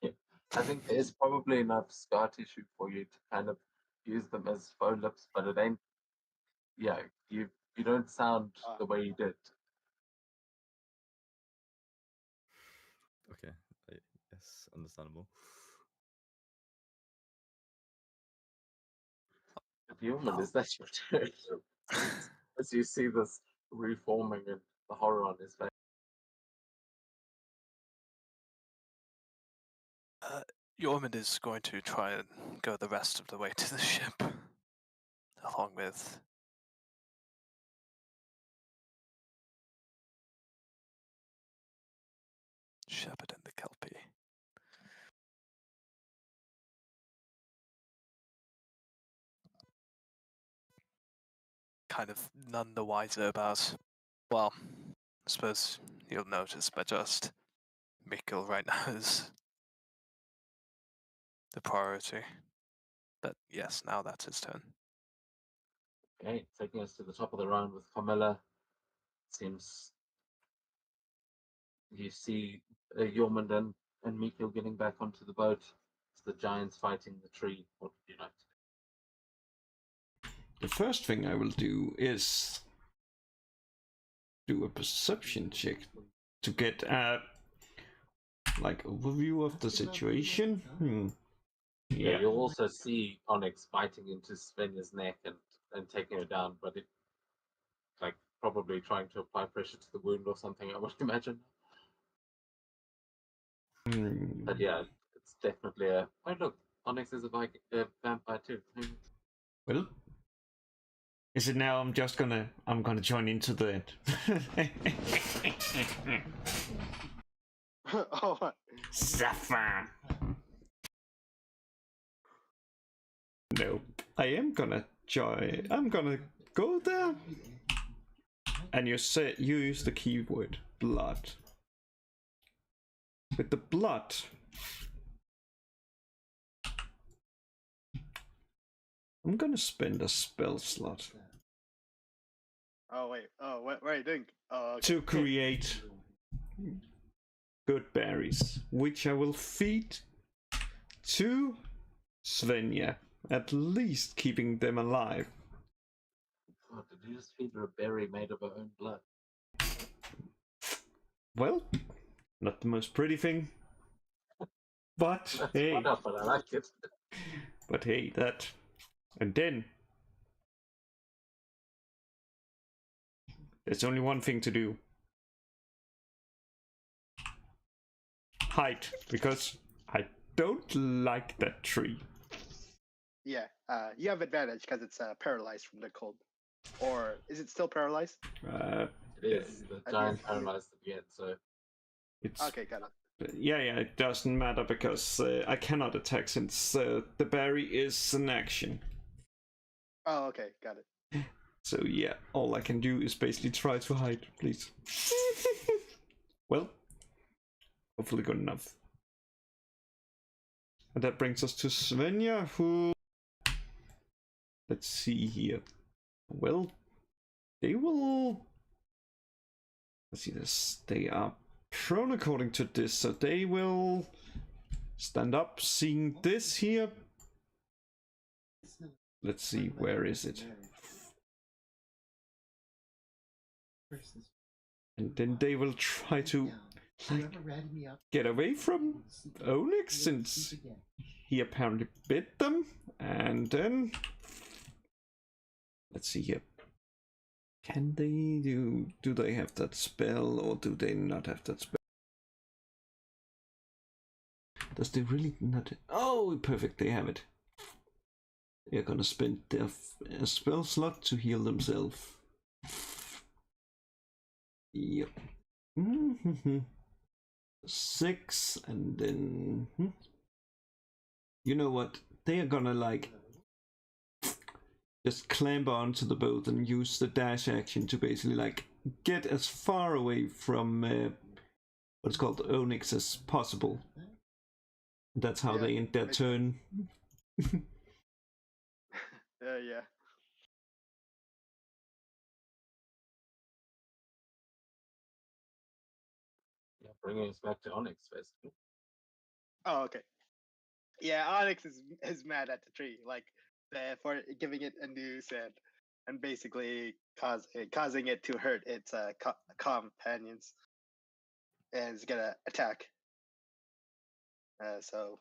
E: Yeah. I think there's probably enough scar tissue for you to kind of use them as faux lips, but it ain't. Yeah, you don't sound the way you did.
F: Okay, yes, understandable.
E: Human, is that your turn? As you see this reforming and the horror on his face.
B: Yormund is going to try and go the rest of the way to the ship, along with Shepard and the Kelpie. Kind of none the wiser about, well, I suppose you'll notice, but just Mikkel right now is the priority. But yes, now that's his turn.
E: Okay, taking us to the top of the round with Camilla. Seems you see Yormund and Mikhail getting back onto the boat. It's the giants fighting the tree. What would you like to do?
C: The first thing I will do is do a perception check to get a overview of the situation.
E: Yeah, you'll also see Onyx biting into Svenja's neck and taking her down, but it probably trying to apply pressure to the wound or something, I would imagine. But yeah, it's definitely a. Oh look, Onyx is a vampire too.
C: Well, is it now? I'm gonna join into the.
A: Oh,
C: Sapphire. No, I am gonna join. I'm gonna go there. And you use the keyword blood. With the blood, I'm gonna spend a spell slot
A: oh wait. Oh, what are you doing? Oh, okay.
C: to create good berries, which I will feed to Svenja, at least keeping them alive.
E: God, did you just feed her a berry made of her own blood?
C: Well, not the most pretty thing, but
E: That's
C: hey,
E: wonderful, I like it.
C: but hey, that, and then there's only one thing to do. Hide, because I don't like that tree.
A: Yeah, you have advantage because it's paralyzed from the cold. Or is it still paralyzed?
E: It is. The giant paralyzed again, so.
C: It's
A: Okay, got it.
C: yeah, it doesn't matter because I cannot attack since the berry is an action.
A: Oh, okay, got it.
C: So yeah, all I can do is basically try to hide, please. Well, hopefully good enough. And that brings us to Svenja, who... Let's see here. Well, they will... Let's see this. They are prone according to this, so they will stand up, seeing this here. Let's see, where is it? And then they will try to get away from Onyx since he apparently bit them. And then let's see here. Can they do they have that spell or do they not have that spell? Does they really not? Oh, perfect, they have it. They're gonna spend their spell slot to heal themselves. Yep. 6, and then you know what? They are gonna just clamber onto the boat and use the dash action to basically get as far away from what's called Onyx as possible. That's how they end their turn.
A: Yeah.
E: Yeah, bringing us back to Onyx, basically.
A: Oh, okay. Yeah, Onyx is mad at the tree, for giving it a noose and basically causing it to hurt its companions, and it's gonna attack. So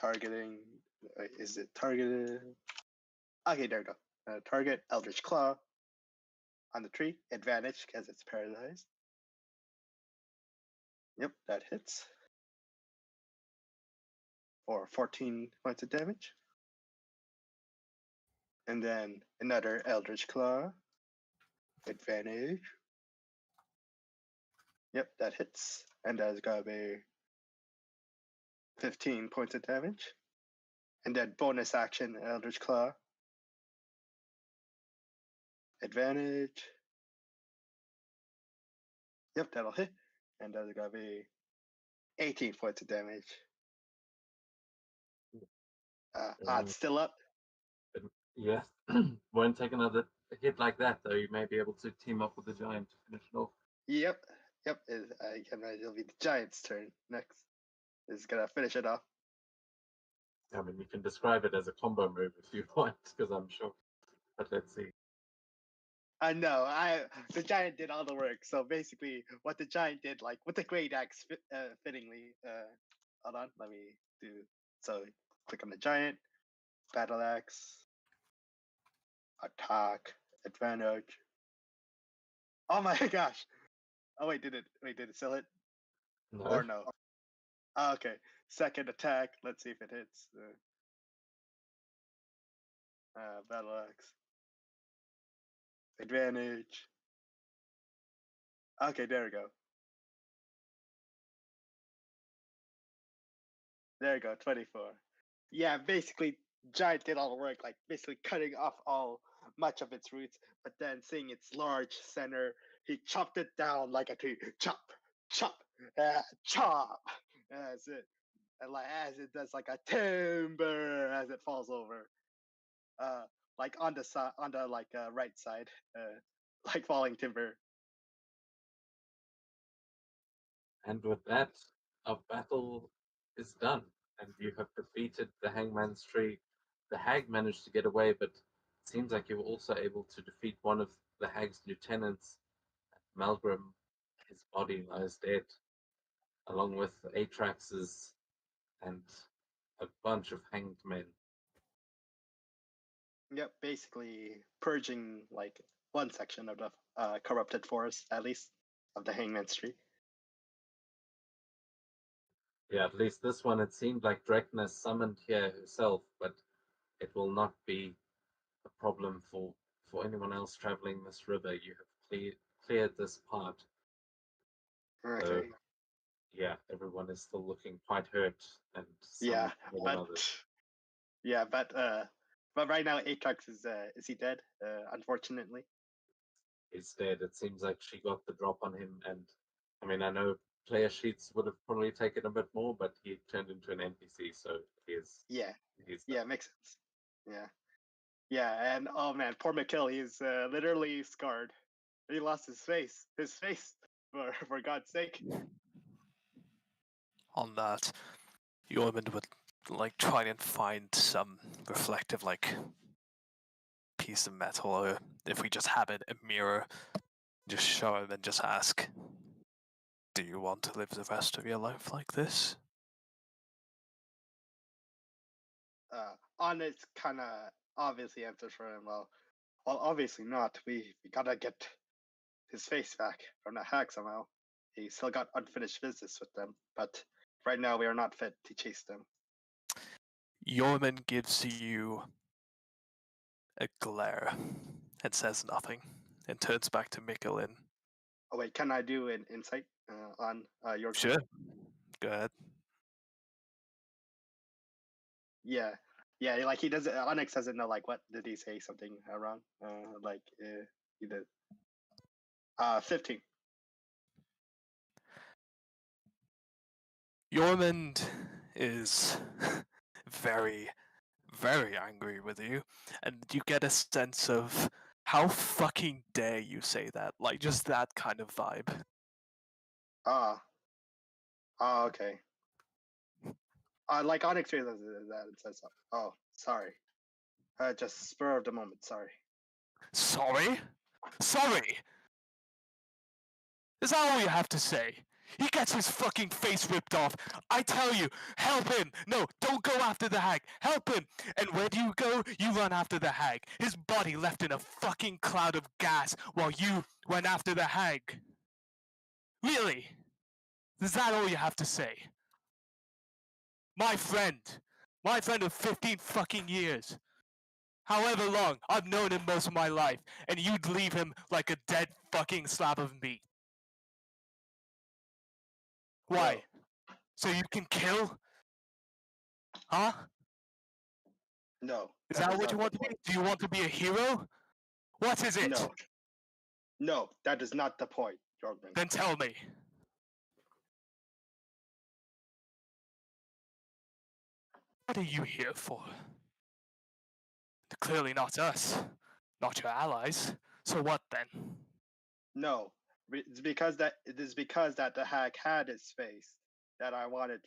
A: targeting, is it targeted? Okay, there we go. Target Eldritch Claw on the tree. Advantage because it's paralyzed. Yep, that hits. For 14 points of damage. And then another Eldritch Claw. Advantage. Yep, that hits. And that's gonna be 15 points of damage. And then bonus action Eldritch Claw. Advantage. Yep, that'll hit. And that's gonna be 18 points of damage. Odds still up.
E: Yeah. Won't take another hit like that, though. You may be able to team up with the giant to finish it off.
A: Yep. I can imagine it'll be the Giants' turn next. Is gonna finish it off.
E: I mean, you can describe it as a combo move if you want, because I'm sure. But let's see.
A: I know. The Giant did all the work. So basically, what the Giant did, like with the Great Axe, fittingly. Hold on, let me do. So click on the Giant, Battle Axe, attack, advantage. Oh my gosh! Oh wait, did it still hit?
E: No.
A: Or no? Okay. Second attack. Let's see if it hits. Battle axe. Advantage. Okay, there we go. There you go, 24. Yeah, basically, Giant did all the work, like basically cutting off much of its roots, but then seeing its large center, he chopped it down like a tree. Chop, chop, chop. That's it. And like as it does like a timber as it falls over. Like on the side, on the like right side, like falling timber.
E: And with that, our battle is done, and you have defeated the Hangman's Tree. The hag managed to get away, but it seems like you were also able to defeat one of the hag's lieutenants, Malgrim. His body lies dead, along with Atrax's and a bunch of hanged men.
A: Yep, basically purging like one section of the corrupted forest, at least of the Hangman's Tree.
E: Yeah, at least this one, it seemed like Drekna summoned here herself, but it will not be a problem for anyone else traveling this river. You have cleared this part.
A: Okay.
E: So, yeah, everyone is still looking quite hurt, and
A: Yeah,
E: more than
A: but
E: others.
A: yeah, but right now Atrax is he dead? Unfortunately.
E: He's dead. It seems like she got the drop on him, and I mean, I know player sheets would have probably taken a bit more, but he turned into an NPC, so he's
A: Yeah,
E: he's
A: yeah,
E: done.
A: makes sense. Yeah, and oh man, poor McKill, he's literally scarred. He lost his face, for God's sake.
B: On that, Yormund would like try and find some reflective like piece of metal, or if we just have it, a mirror, just show him and just ask, do you want to live the rest of your life like this?
A: Onyx kind of obviously answers for him. Well, obviously not. We gotta get his face back from the hag somehow. He still got unfinished business with them, but right now we are not fit to chase them.
B: Yorman gives you a glare and says nothing, and turns back to Mikkelin.
A: Oh wait, can I do an insight on your?
B: Sure. Go ahead.
A: Yeah, like he doesn't. Onyx doesn't know. Like, what did he say? Something wrong? He did. 15.
B: Yormund is very, very angry with you, and you get a sense of how fucking dare you say that, like just that kind of vibe.
A: Okay. Like Onyx realizes that and says, "Oh, sorry. Just spur of the moment. Sorry."
B: Sorry? Sorry? Is that all you have to say? He gets his fucking face ripped off. I tell you, help him. No, don't go after the hag. Help him. And where do you go? You run after the hag. His body left in a fucking cloud of gas while you went after the hag. Really? Is that all you have to say? My friend of 15 fucking years. However long, I've known him most of my life, and you'd leave him like a dead fucking slab of meat. Why?
A: No.
B: So you can kill? Huh?
A: No.
B: Is that
A: is
B: what
A: not
B: you
A: the
B: want to be?
A: point.
B: Do you want to be a hero? What is it?
A: No. No, that is not the point, Jorgman.
B: Then tell me. What are you here for? Clearly not us. Not your allies. So what then?
A: No. It's because that the hag had his face that I wanted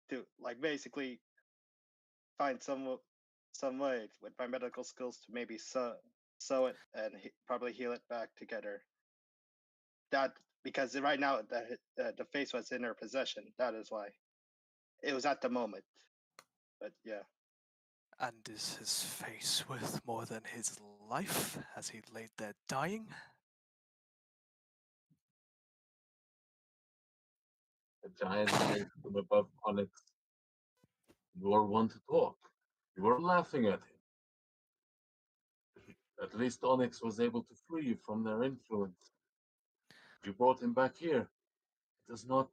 A: to like basically find some way with my medical skills to maybe sew it and probably heal it back together. That because right now the face was in her possession. That is why it was at the moment. But yeah,
B: And is his face worth more than his life as he laid there dying?
E: The giant says from above Onyx, "You are one to talk. You are laughing at him. At least Onyx was able to free you from their influence. You brought him back here. It does not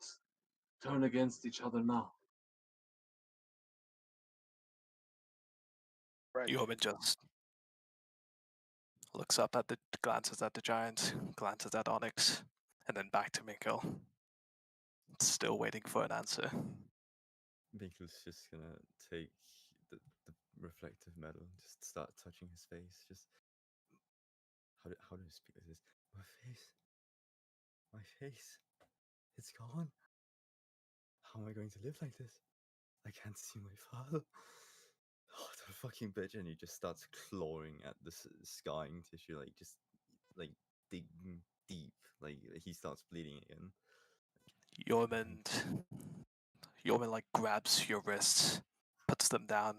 E: turn against each other now."
A: right.
B: Yomen just looks up at glances at the giant, glances at Onyx, and then back to Mikkel. Still waiting for an answer.
F: Mikkel's just gonna take the reflective metal and just start touching his face. Just how do I speak like this? My face, it's gone. How am I going to live like this? I can't see my father. Oh, the fucking bitch! And he just starts clawing at the scarring tissue, like just like digging deep. Like he starts bleeding again.
B: Yomen like grabs your wrists, puts them down,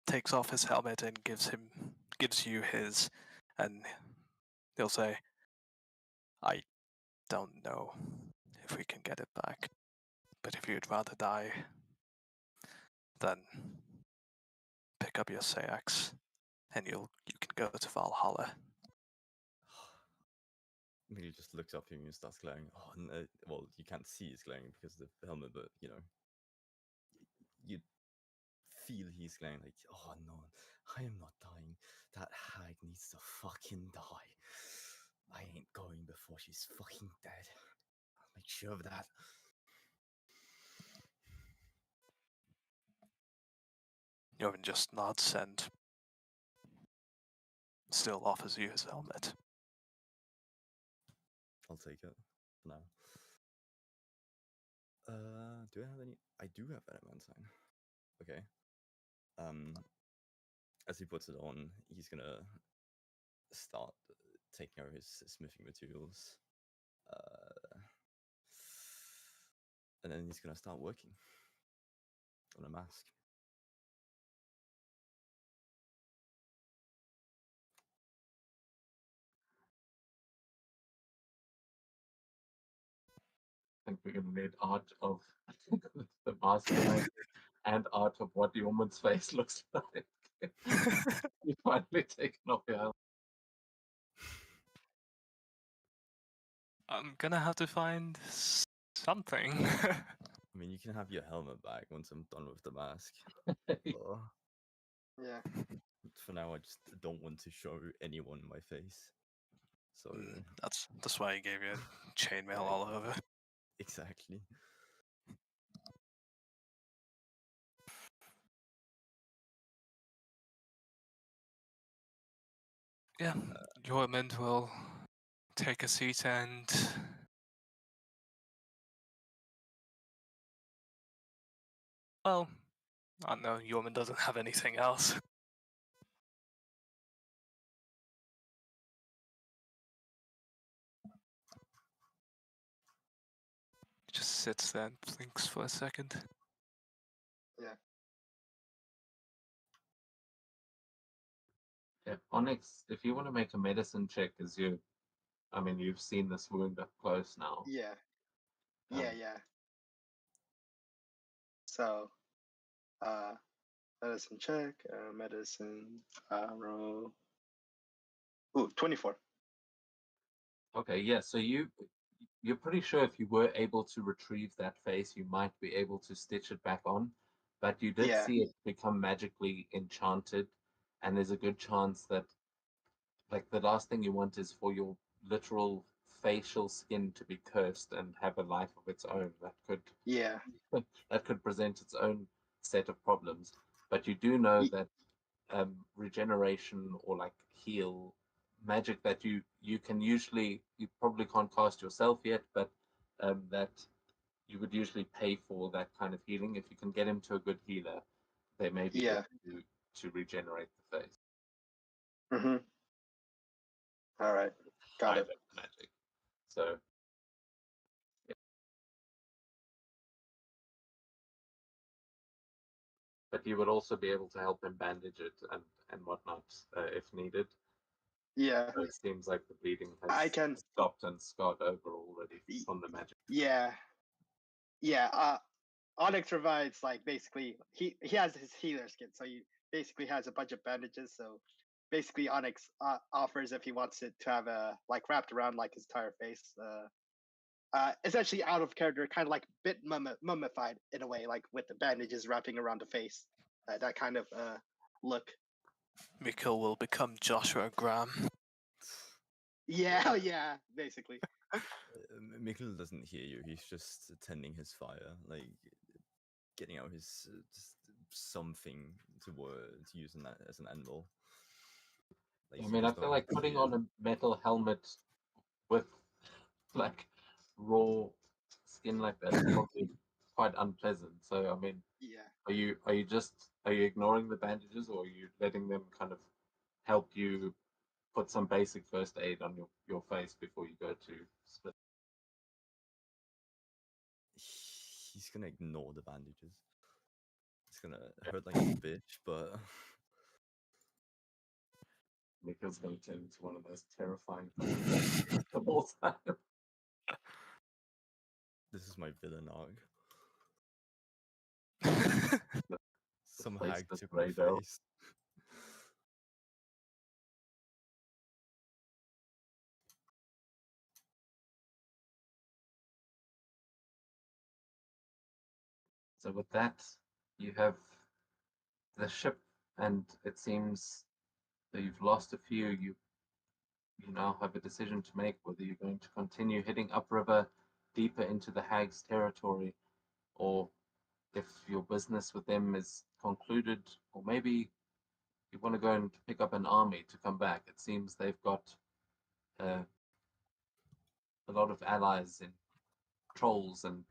B: takes off his helmet and gives you his, and he'll say, "I don't know if we can get it back, but if you'd rather die, then pick up your Sayax, and you can go to Valhalla."
F: Mikkel just looks up at him and starts glaring. Oh, no. Well, you can't see he's glaring because of the helmet, but you know, you feel he's glaring like, oh no, I am not dying. That hag needs to fucking die. I ain't going before she's fucking dead. I'll make sure of that.
B: Yomen just nods and still offers you his helmet.
F: I'll take it for now. Do I have any? I do have adamantine. Okay. As he puts it on, he's gonna start taking over his smithing materials, and then he's gonna start working on a mask.
E: I think we're gonna need art of the mask and art of what the woman's face looks like. You finally taken off your helmet.
B: I'm gonna have to find something.
F: I mean, you can have your helmet back once I'm done with the mask.
A: Yeah.
F: For now, I just don't want to show anyone my face. So
B: That's why he gave you chainmail all over.
F: exactly.
B: Yeah, Yomen will take a seat and well, I don't know, Yomen doesn't have anything else. sits there and thinks for a second.
E: Yeah, Onyx, if you want to make a medicine check, you've seen this wound up close now.
A: Yeah.
E: Um,
A: Yeah. So, medicine check, medicine, roll. Ooh, 24.
E: Okay, yeah. So you're pretty sure if you were able to retrieve that face, you might be able to stitch it back on, but you did
A: Yeah.
E: see it become magically enchanted, and there's a good chance that, like, the last thing you want is for your literal facial skin to be cursed and have a life of its own.
A: Yeah.
E: That could present its own set of problems. But you do know
A: Ye-
E: that regeneration or like heal magic that you can usually, you probably can't cast yourself yet, but that you would usually pay for that kind of healing. If you can get him to a good healer, they may be
A: Yeah.
E: able to regenerate the face.
A: Mm-hmm. All right. Got
E: High
A: it.
E: level magic. So yeah. But you would also be able to help him bandage it and whatnot if needed.
A: Yeah.
E: So it seems like the bleeding
A: I
E: has
A: can.
E: stopped and scarred over already from the magic.
A: Yeah. Onyx provides, like, basically he has his healer skin, so he basically has a bunch of bandages. So basically, Onyx offers if he wants it to have a, like, wrapped around like his entire face. Essentially out of character, kind of like bit mummified in a way, like with the bandages wrapping around the face. That kind of look.
B: Mikhail will become Joshua Graham.
A: Yeah, basically.
F: Mikkel doesn't hear you. He's just tending his fire, like getting out his just something to use as an anvil. Like,
E: I
F: he
E: mean, I
F: does
E: feel
F: not
E: like putting
F: hear.
E: on a metal helmet with like raw skin like that is probably quite unpleasant. So I mean,
A: Yeah.
E: are you ignoring the bandages, or are you letting them kind of help you put some basic first aid on your face before you go to split?
F: He's gonna ignore the bandages. It's gonna hurt like a bitch, but
E: Mikhail's going to turn into one of those terrifying of all time.
F: this is my villain arc. Some
E: face
F: hag
E: with
F: took my
E: grey belt.
F: face.
E: So with that, you have the ship, and it seems that you've lost a few. You now have a decision to make whether you're going to continue heading upriver deeper into the Hags' territory, or if your business with them is concluded, or maybe you want to go and pick up an army to come back. It seems they've got a lot of allies in trolls and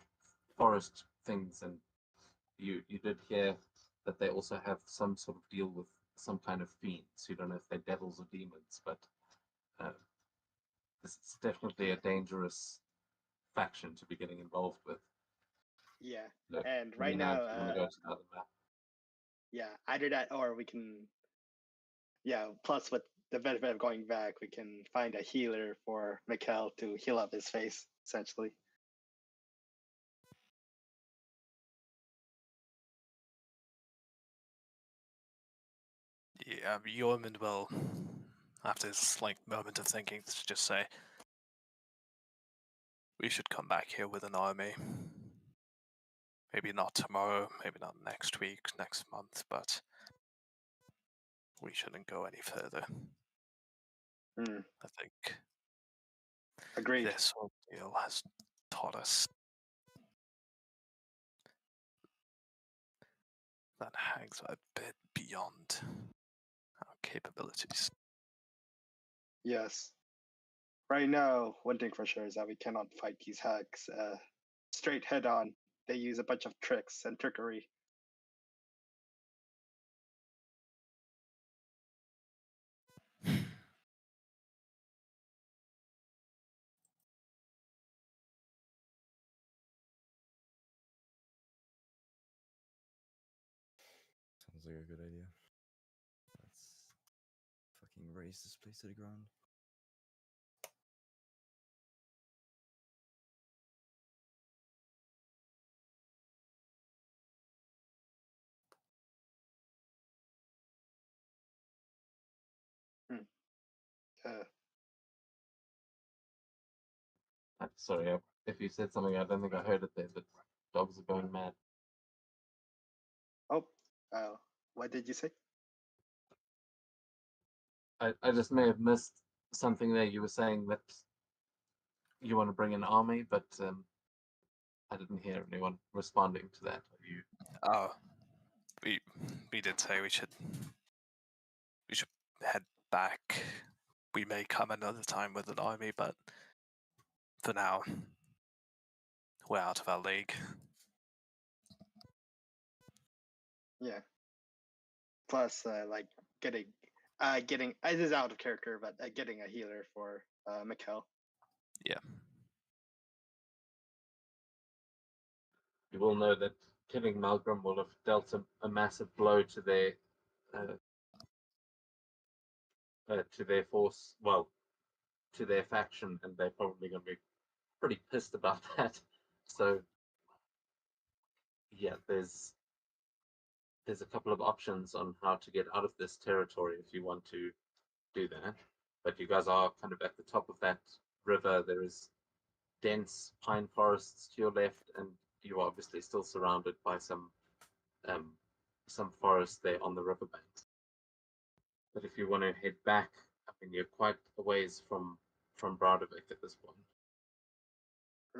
E: forest things, and you did hear that they also have some sort of deal with some kind of fiends. You don't know if they're devils or demons, but this is definitely a dangerous faction to be getting involved with.
A: Yeah.
E: Look,
A: And
E: let me
A: right
E: know
A: now,
E: if you want to go to another map.
A: yeah, either that or we can, plus with the benefit of going back, we can find a healer for Mikhail to heal up his face, essentially.
B: Yeah, Yeoman will, after this like moment of thinking, just say, we should come back here with an army. Maybe not tomorrow, maybe not next week, next month, but we shouldn't go any further.
A: Hmm.
B: I think
A: Agreed.
B: this ordeal has taught us that hags are a bit beyond our capabilities.
A: Yes. Right now, one thing for sure is that we cannot fight these hags straight head on. They use a bunch of tricks and trickery.
F: sounds like a good idea. Let's fucking raise this place to the ground.
E: Sorry, if you said something, I don't think I heard it there, but dogs are going mad.
A: Oh, what did you say?
E: I just may have missed something there. You were saying that you want to bring an army, but I didn't hear anyone responding to that. You
G: Oh, we did say we should head back. We may come another time with an army, but for now, we're out of our league.
A: Yeah. Plus, like getting it is out of character, but getting a healer for Mikkel.
G: Yeah.
E: you will know that killing Malgrim will have dealt a massive blow to their force, well, to their faction, and they're probably going to be pretty pissed about that. So, yeah, there's a couple of options on how to get out of this territory if you want to do that. But you guys are kind of at the top of that river. There is dense pine forests to your left, and you're obviously still surrounded by some forest there on the riverbanks. But if you want to head back, I mean, you're quite a ways from Broudevik at this point.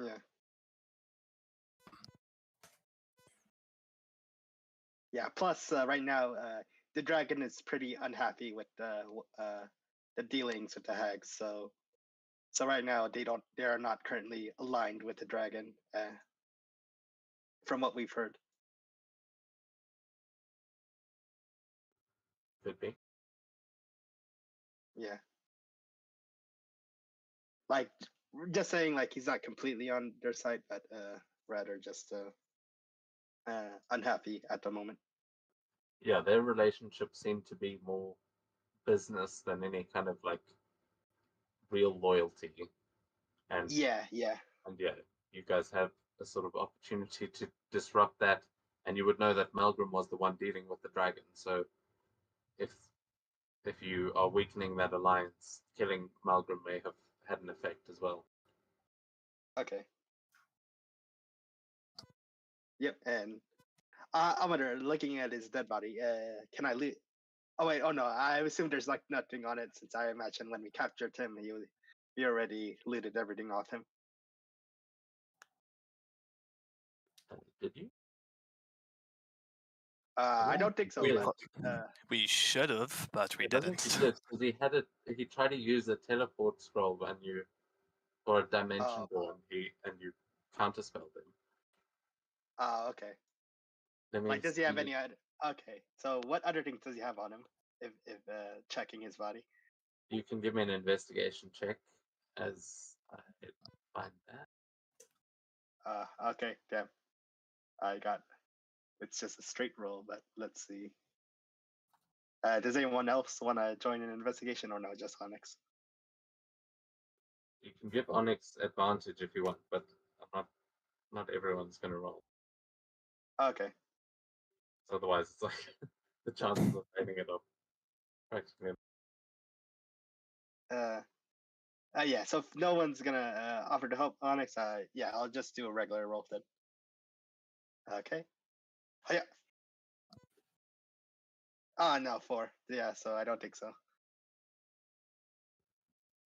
A: Yeah. Yeah. Plus, right now, the dragon is pretty unhappy with the dealings with the hags. So right now they are not currently aligned with the dragon, from what we've heard.
E: Could be.
A: Yeah. Like, just saying, like, he's not completely on their side, but rather just unhappy at the moment.
E: Yeah, their relationship seemed to be more business than any kind of like real loyalty. And
A: yeah,
E: and yeah, you guys have a sort of opportunity to disrupt that, and you would know that Malgrim was the one dealing with the dragon. So if you are weakening that alliance, killing Malgrim may have had an effect as well.
A: Okay. Yep, and I wonder, looking at his dead body, can I loot? Oh wait, oh no, I assume there's like nothing on it, since I imagine when we captured him, he already looted everything off him.
E: Did you?
A: I don't think so,
G: We-
A: but
G: We should have, but we
E: I don't think
G: didn't.
E: he did, because he had it. He tried to use a teleport scroll or a dimension door, and you counterspelled him.
A: okay.
E: Let me
A: Like, does he have
E: see.
A: any other? Okay, so what other things does he have on him? If checking his body.
E: You can give me an investigation check as I find that.
A: Okay, damn. It's just a straight roll, but let's see. Does anyone else want to join an investigation, or no, just Onyx?
E: You can give Onyx advantage if you want, but not everyone's going to roll.
A: Okay.
E: So otherwise, it's like the chances of failing it are practically.
A: Yeah. So if no one's gonna offer to help Onyx, yeah, I'll just do a regular roll then. Okay. Oh yeah. No, 4. Yeah, so I don't think so.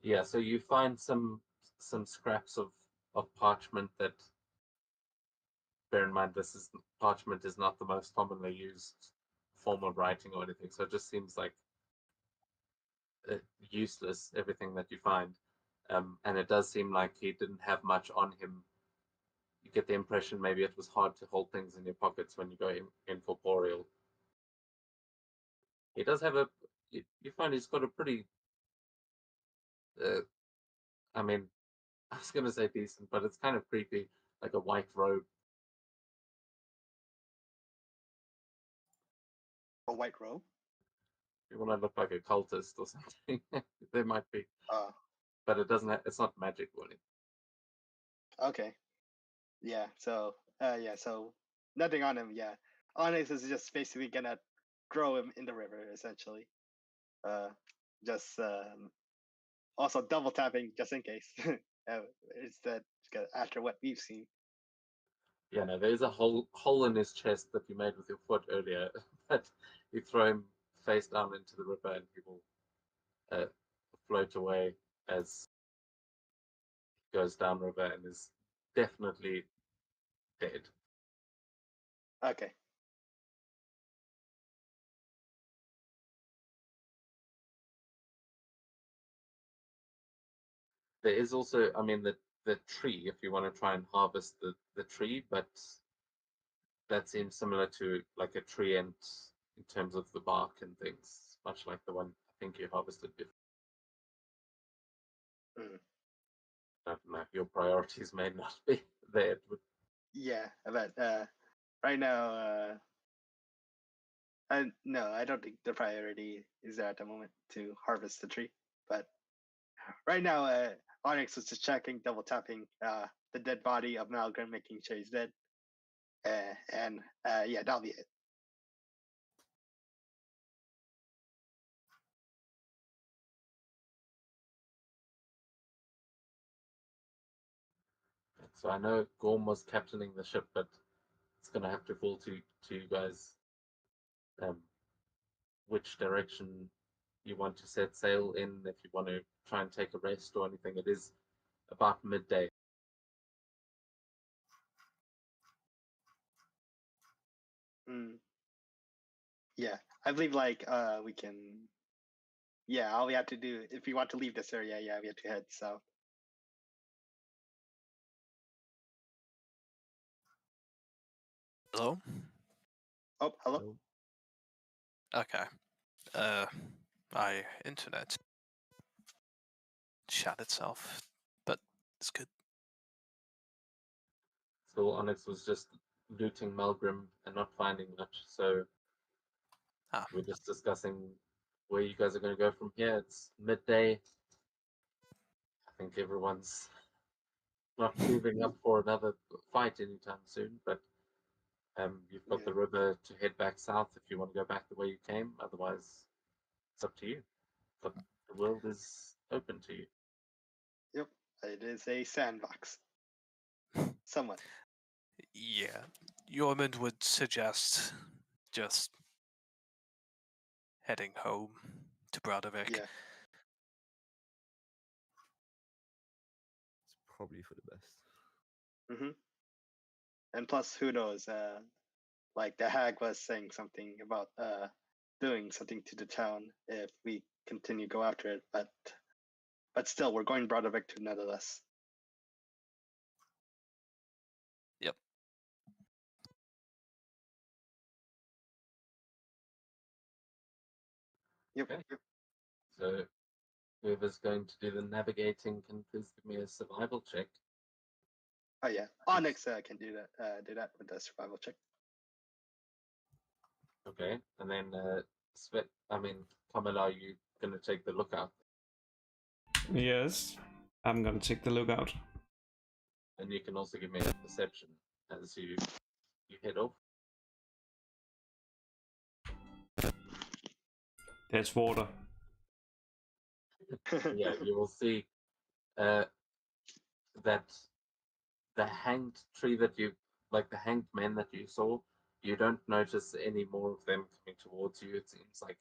E: Yeah, so you find some scraps of parchment that. Bear in mind, parchment is not the most commonly used form of writing or anything, so it just seems like useless, everything that you find. And it does seem like he didn't have much on him. You get the impression maybe it was hard to hold things in your pockets when you go incorporeal. He does have you find he's got a pretty, I mean, I was going to say decent, but it's kind of creepy, like a white robe.
A: A white robe?
E: You want to look like a cultist or something. There might be,
A: Oh,
E: but it doesn't. It's not magic or anything.
A: okay. Yeah. So, So nothing on him. Yeah. Onyx is just basically gonna throw him in the river, essentially. Uh, just also double tapping just in case. It's that after what we've seen.
E: Yeah, no, there's a hole in his chest that you made with your foot earlier. But you throw him face down into the river, and he will float away as he goes downriver and is definitely dead.
A: Okay.
E: There is also, I mean, the tree. If you want to try and harvest the tree, but that seems similar to like a tree ant in terms of the bark and things, much like the one I think you harvested before.
A: Mm.
E: I don't know, your priorities may not be there.
A: Yeah, but right now, I don't think the priority is there at the moment to harvest the tree. But right now, Onyx was just checking, double tapping the dead body of Malgrim, making sure he's dead. And yeah, that'll be it.
E: So I know Gorm was captaining the ship, but it's gonna have to fall to you guys. Which direction you want to set sail in, if you want to try and take a rest or anything. It is about midday.
A: Mm. Yeah, I believe we can. Yeah, all we have to do if we want to leave this area, we have to head south.
G: Hello?
A: Oh, hello.
G: Okay. My internet shut itself, but it's good.
E: So Onyx was just looting Melgrim and not finding much. So we're just discussing where you guys are going to go from here. It's midday. I think everyone's not moving up for another fight anytime soon, but you've got the river to head back south if you want to go back the way you came. Otherwise, it's up to you. But the world is open to you.
A: Yep, it is a sandbox. Somewhat.
G: Yeah, Yormund would suggest just heading home to Broderick.
A: Yeah.
F: It's probably for the best.
A: Mm-hmm. And plus, who knows? Like the hag was saying something about doing something to the town if we continue go after it, but still, we're going Broderick to nonetheless.
G: Yep.
A: Yep.
E: Okay. So whoever's going to do the navigating can please give me a survival check.
A: Oh yeah, Onyx can do that. Do that with the survival check.
E: Okay, and then Kamala, are you going to take the lookout?
C: Yes, I'm gonna take the lookout.
E: And you can also give me a perception as you head off.
C: There's water.
E: Yeah, you will see that the hanged tree that you, like the hanged men that you saw, you don't notice any more of them coming towards you. It seems like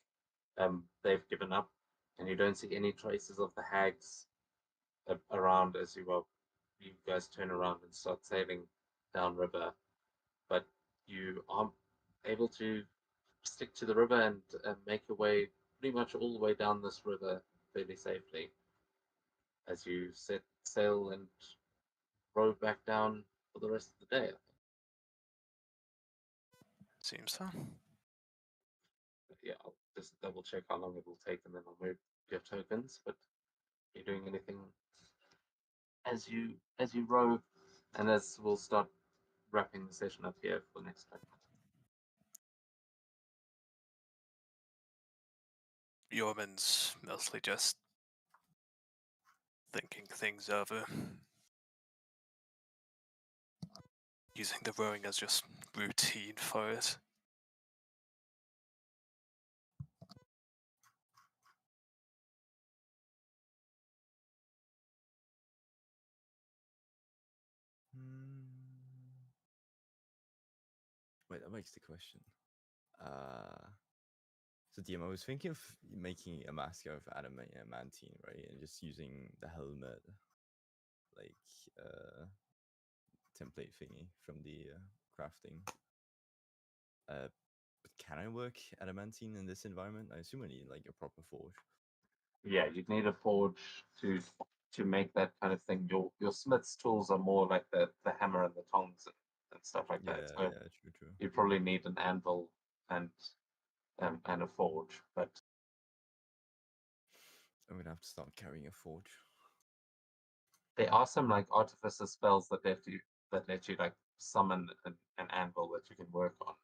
E: they've given up, and you don't see any traces of the hags around as you guys turn around and start sailing downriver. But you are able to stick to the river and make your way pretty much all the way down this river fairly safely as you set sail and row back down for the rest of the day, I think.
G: Seems so.
E: But yeah, I'll just double check how long it will take and then I'll move your tokens. But you're doing anything as you row, and as we'll start wrapping the session up here for next time.
G: Yeoman's mostly just thinking things over. Using the rowing as just routine for it.
F: Wait, that makes the question. So DM, I was thinking of making a mask out of adamantine, right, and just using the helmet, like template thingy from the crafting. But can I work adamantine in this environment? I assume I need like a proper forge.
E: Yeah, you'd need a forge to make that kind of thing. Your smith's tools are more like the hammer and the tongs and stuff like
F: Yeah,
E: that. So
F: yeah, true.
E: you probably need an anvil and a forge. But
F: I'm gonna have to start carrying a forge.
E: there are some like artificer spells that let you like summon an anvil that you can work on,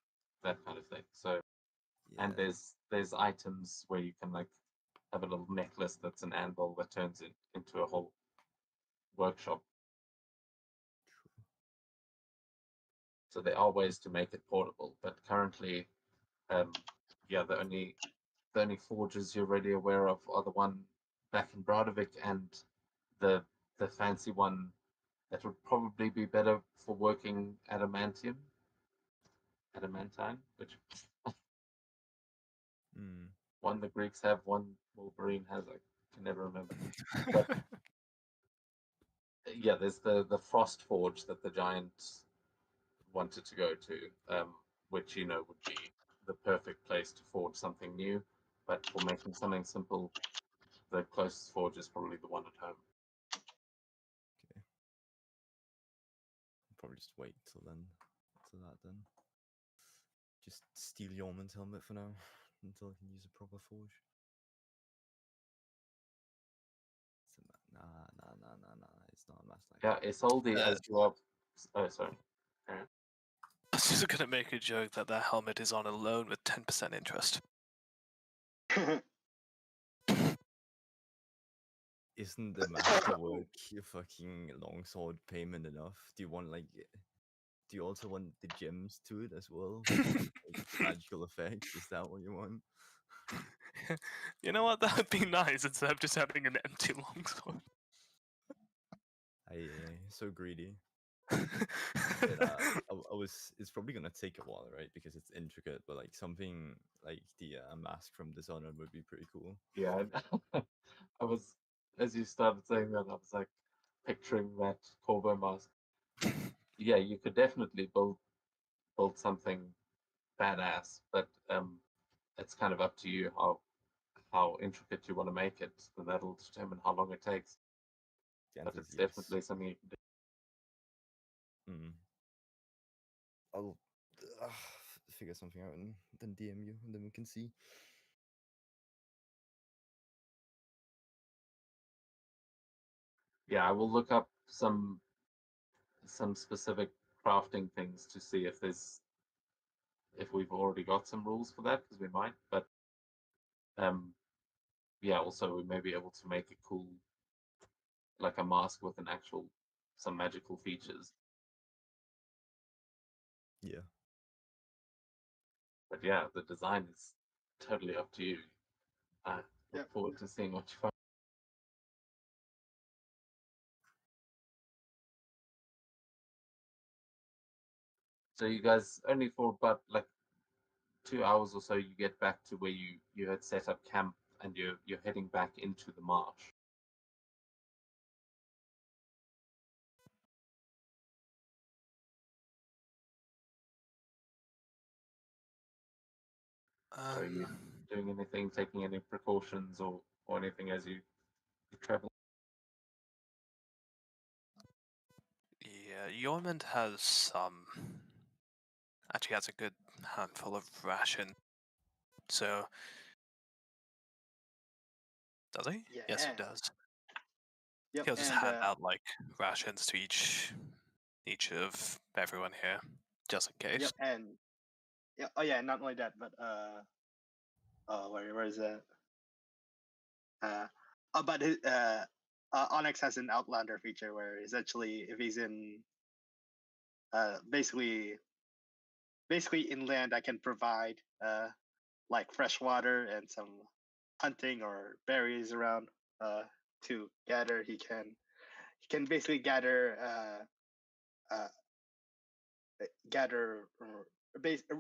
E: that kind of thing. So
F: Yeah.
E: and there's items where you can like have a little necklace that's an anvil that turns it into a whole workshop. So there are ways to make it portable, but currently, the only forges you're really aware of are the one back in Bradovik and the fancy one that would probably be better for working adamantine, which one the Greeks have, one Wolverine has. I can never remember. But yeah, there's the Frost Forge that the giants wanted to go to, which would be the perfect place to forge something new. But for making something simple, the closest forge is probably the one at home.
F: Okay. I'll probably just wait till that then. Just steal Yeoman's helmet for now until I can use a proper forge. Nah. It's not a mask like
E: Yeah, Isolde, as you are. Oh, sorry.
G: I was just gonna make a joke that helmet is on a loan with 10% interest.
F: Isn't the master work fucking longsword payment enough? Do you also want the gems to it as well? Like magical effects? Is that what you want?
G: You know what? That would be nice instead of just having an empty longsword.
F: So greedy. It's probably gonna take a while, right? Because it's intricate, but like something like the mask from Dishonored would be pretty cool.
E: Yeah, I was, as you started saying that, I was like picturing that Corvo mask. Yeah, you could definitely build something badass, but it's kind of up to you how intricate you want to make it, and that'll determine how long it takes. But it's definitely something you can do.
F: I'll figure something out and then DM you, and then we can see.
E: Yeah, I will look up some specific crafting things to see if we've already got some rules for that, because we might. But yeah, also we may be able to make a cool, like a mask with some magical features.
F: Yeah.
E: But yeah, the design is totally up to you. I look forward to seeing what you find. So you guys, only for about like 2 hours or so, you get back to where you had set up camp, and you're heading back into the marsh. Are you doing anything, taking any precautions or anything as you travel?
G: Yeah, Yeoman has some. Actually, has a good handful of ration. So, does he?
A: Yeah.
G: Yes, he does.
A: Yep,
G: He'll just
A: and
G: hand out like rations to each of everyone here, just in case.
A: yep, and yeah, oh yeah, not only that, but where is that? But Onyx has an Outlander feature where essentially if he's in basically inland, I can provide like fresh water and some hunting or berries around to gather. He can basically gather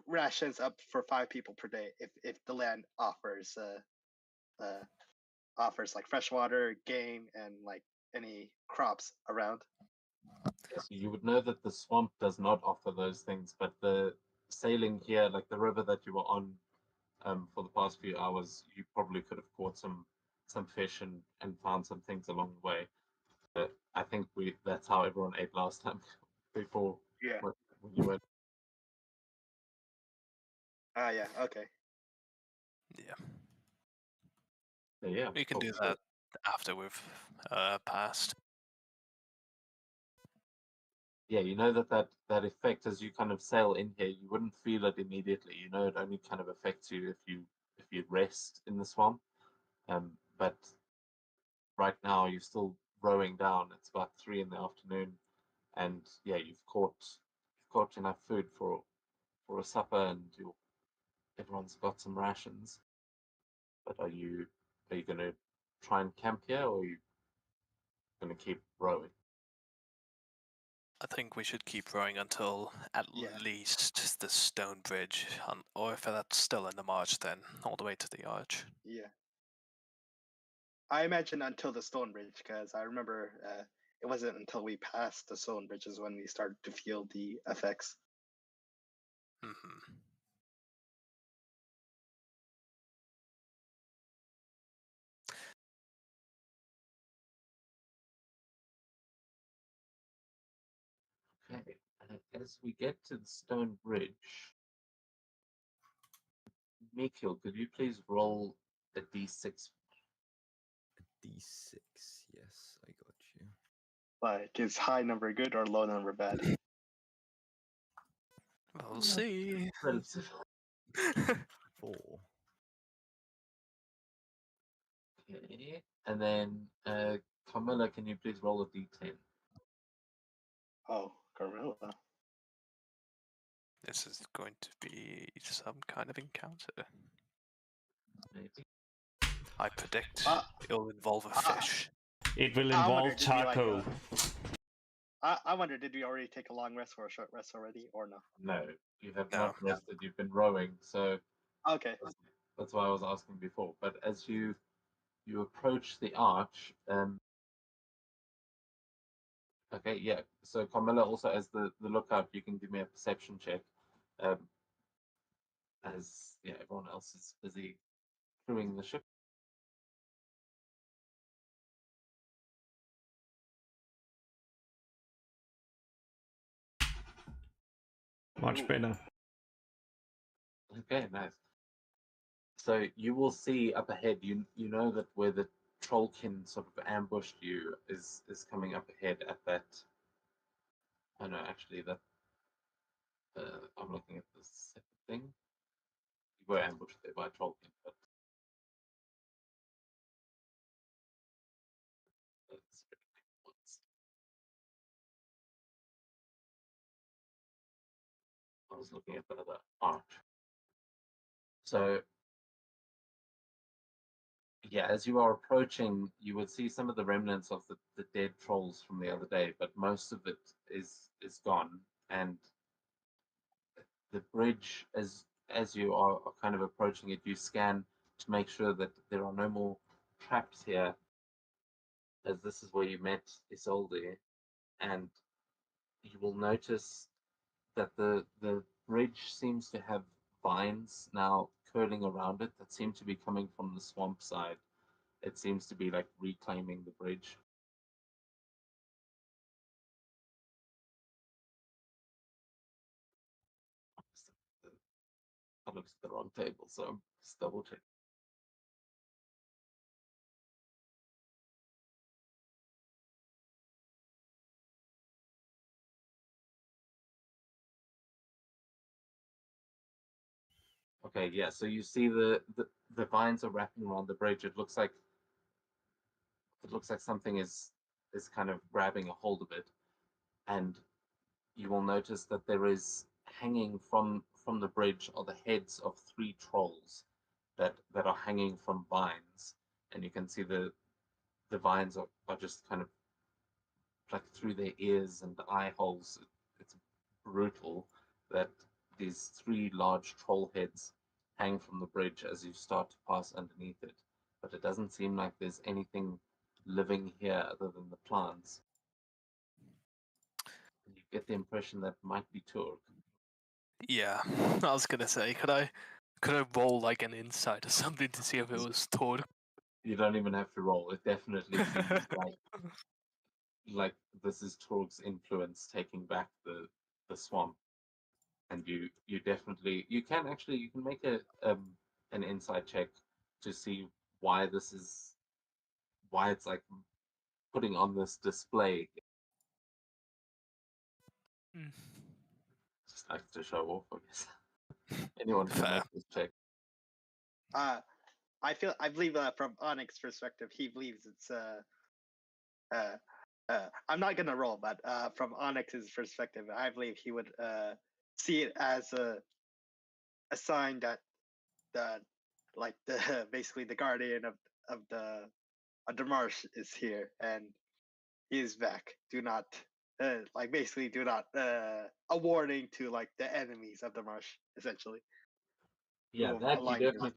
A: rations up for 5 people per day if the land offers like fresh water, game, and like any crops around.
E: Yes, you would know that the swamp does not offer those things, but the sailing here, like the river that you were on for the past few hours, you probably could have caught some fish and found some things along the way. But I think that's how everyone ate last time before
A: Yeah.
E: when you went.
A: Yeah. Okay.
B: Yeah,
E: So, yeah,
B: we can
E: cool.
B: do
E: So,
B: that after we've passed.
E: yeah, you know that effect as you kind of sail in here, you wouldn't feel it immediately. You know, it only kind of affects you if you rest in the swamp. But right now you're still rowing down. It's about 3 in the afternoon, and yeah, you've caught enough food for a supper, and everyone's got some rations. But are you going to try and camp here, or are you going to keep rowing?
B: I think we should keep rowing until at
A: Yeah.
B: least the stone bridge, or if that's still in the march, then all the way to the arch.
A: Yeah. I imagine until the stone bridge, because I remember it wasn't until we passed the stone bridges when we started to feel the effects.
B: Mm-hmm.
E: Okay. As we get to the stone bridge, Mikhail, could you please roll a d6?
F: D6. Yes, I got you.
A: Like, is high number good or low number bad?
B: We'll see.
E: Relative.
F: 4.
E: Okay. And then, Carmilla, can you please roll a d10?
A: Oh, Carmilla.
B: This is going to be some kind of encounter.
E: Maybe.
B: I predict
A: Uh,
B: it'll involve a fish.
C: It will
A: I wonder,
C: involve
A: did we, like,
C: taco.
A: I wonder, did we already take a long rest or a short rest already, or no?
E: No, you have
B: No.
E: not rested. You've been rowing, so
A: Okay.
E: that's why I was asking before. But as you approach the arch, okay, yeah. So Carmilla, also as the lookout, you can give me a perception check. As yeah, everyone else is busy crewing the ship.
C: Much better.
E: Okay, nice. So you will see up ahead. You know that where the Trollkin sort of ambushed you is coming up ahead at that. Oh no, actually that. I'm looking at the second thing. You were ambushed there by Trollkin, but that's once. I was looking at the other arch. So yeah, as you are approaching, you would see some of the remnants of the dead trolls from the other day, but most of it is gone. And the bridge, as you are kind of approaching it, you scan to make sure that there are no more traps here, as this is where you met Isolde, and you will notice that the bridge seems to have vines now curling around it that seem to be coming from the swamp side. It seems to be like reclaiming the bridge. I looked at the wrong table, so I'm just double checking. Okay, yeah. So you see the vines are wrapping around the bridge. It looks like it looks like something is kind of grabbing a hold of it, and you will notice that there is hanging from the bridge are the heads of 3 trolls that are hanging from vines, and you can see the vines are just kind of like through their ears and eye holes. It's brutal that these 3 large troll heads hang from the bridge as you start to pass underneath it. But it doesn't seem like there's anything living here other than the plants. You get the impression that might be Turk.
B: Yeah, I was gonna say, could I roll like an insight or something to see if it was Tord?
E: You don't even have to roll. It definitely seems like this is Torg's influence taking back the swamp. And you definitely you can make a an insight check to see why it's like putting on this display.
B: Mm.
E: Just like to show off, I guess. Anyone can
B: Fair.
E: make this check.
A: I believe from Onyx's perspective, he believes it's I'm not gonna roll, but from Onyx's perspective, I believe he would see it as a sign that like the basically the guardian of the marsh is here and he is back. Do not like basically do not a warning to like the enemies of the marsh, essentially.
E: Yeah,
A: Who
E: that
A: align themselves.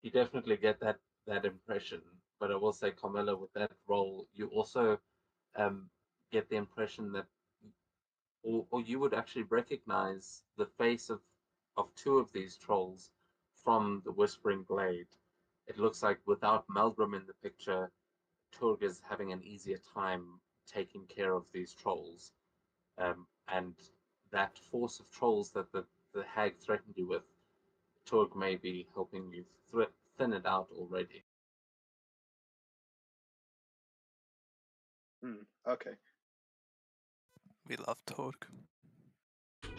E: you definitely get that impression. But I will say, Carmela, with that role, you also get the impression that, or you would actually recognize the face of 2 of these trolls from the Whispering Glade. It looks like without Meldrum in the picture, Turg is having an easier time taking care of these trolls. And that force of trolls that the hag threatened you with, Turg may be helping you thin it out already.
A: Okay.
B: We love Tord.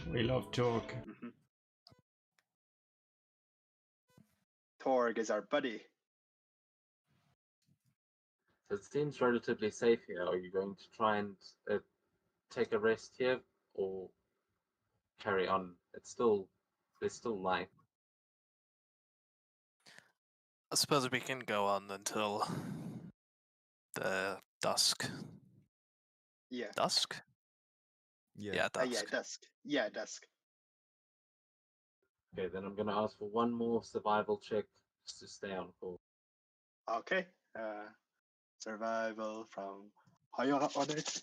C: We love talk.
A: Mm-hmm. Torg is our buddy.
E: So it seems relatively safe here. Are you going to try and take a rest here, or carry on? There's still light.
B: I suppose we can go on until the dusk.
A: Yeah.
B: Dusk?
F: Yeah.
B: Yeah, dusk.
A: Yeah, dusk. Yeah, dusk.
E: Okay, then I'm going to ask for one more survival check just to stay on course.
A: Okay. Survival from higher on it.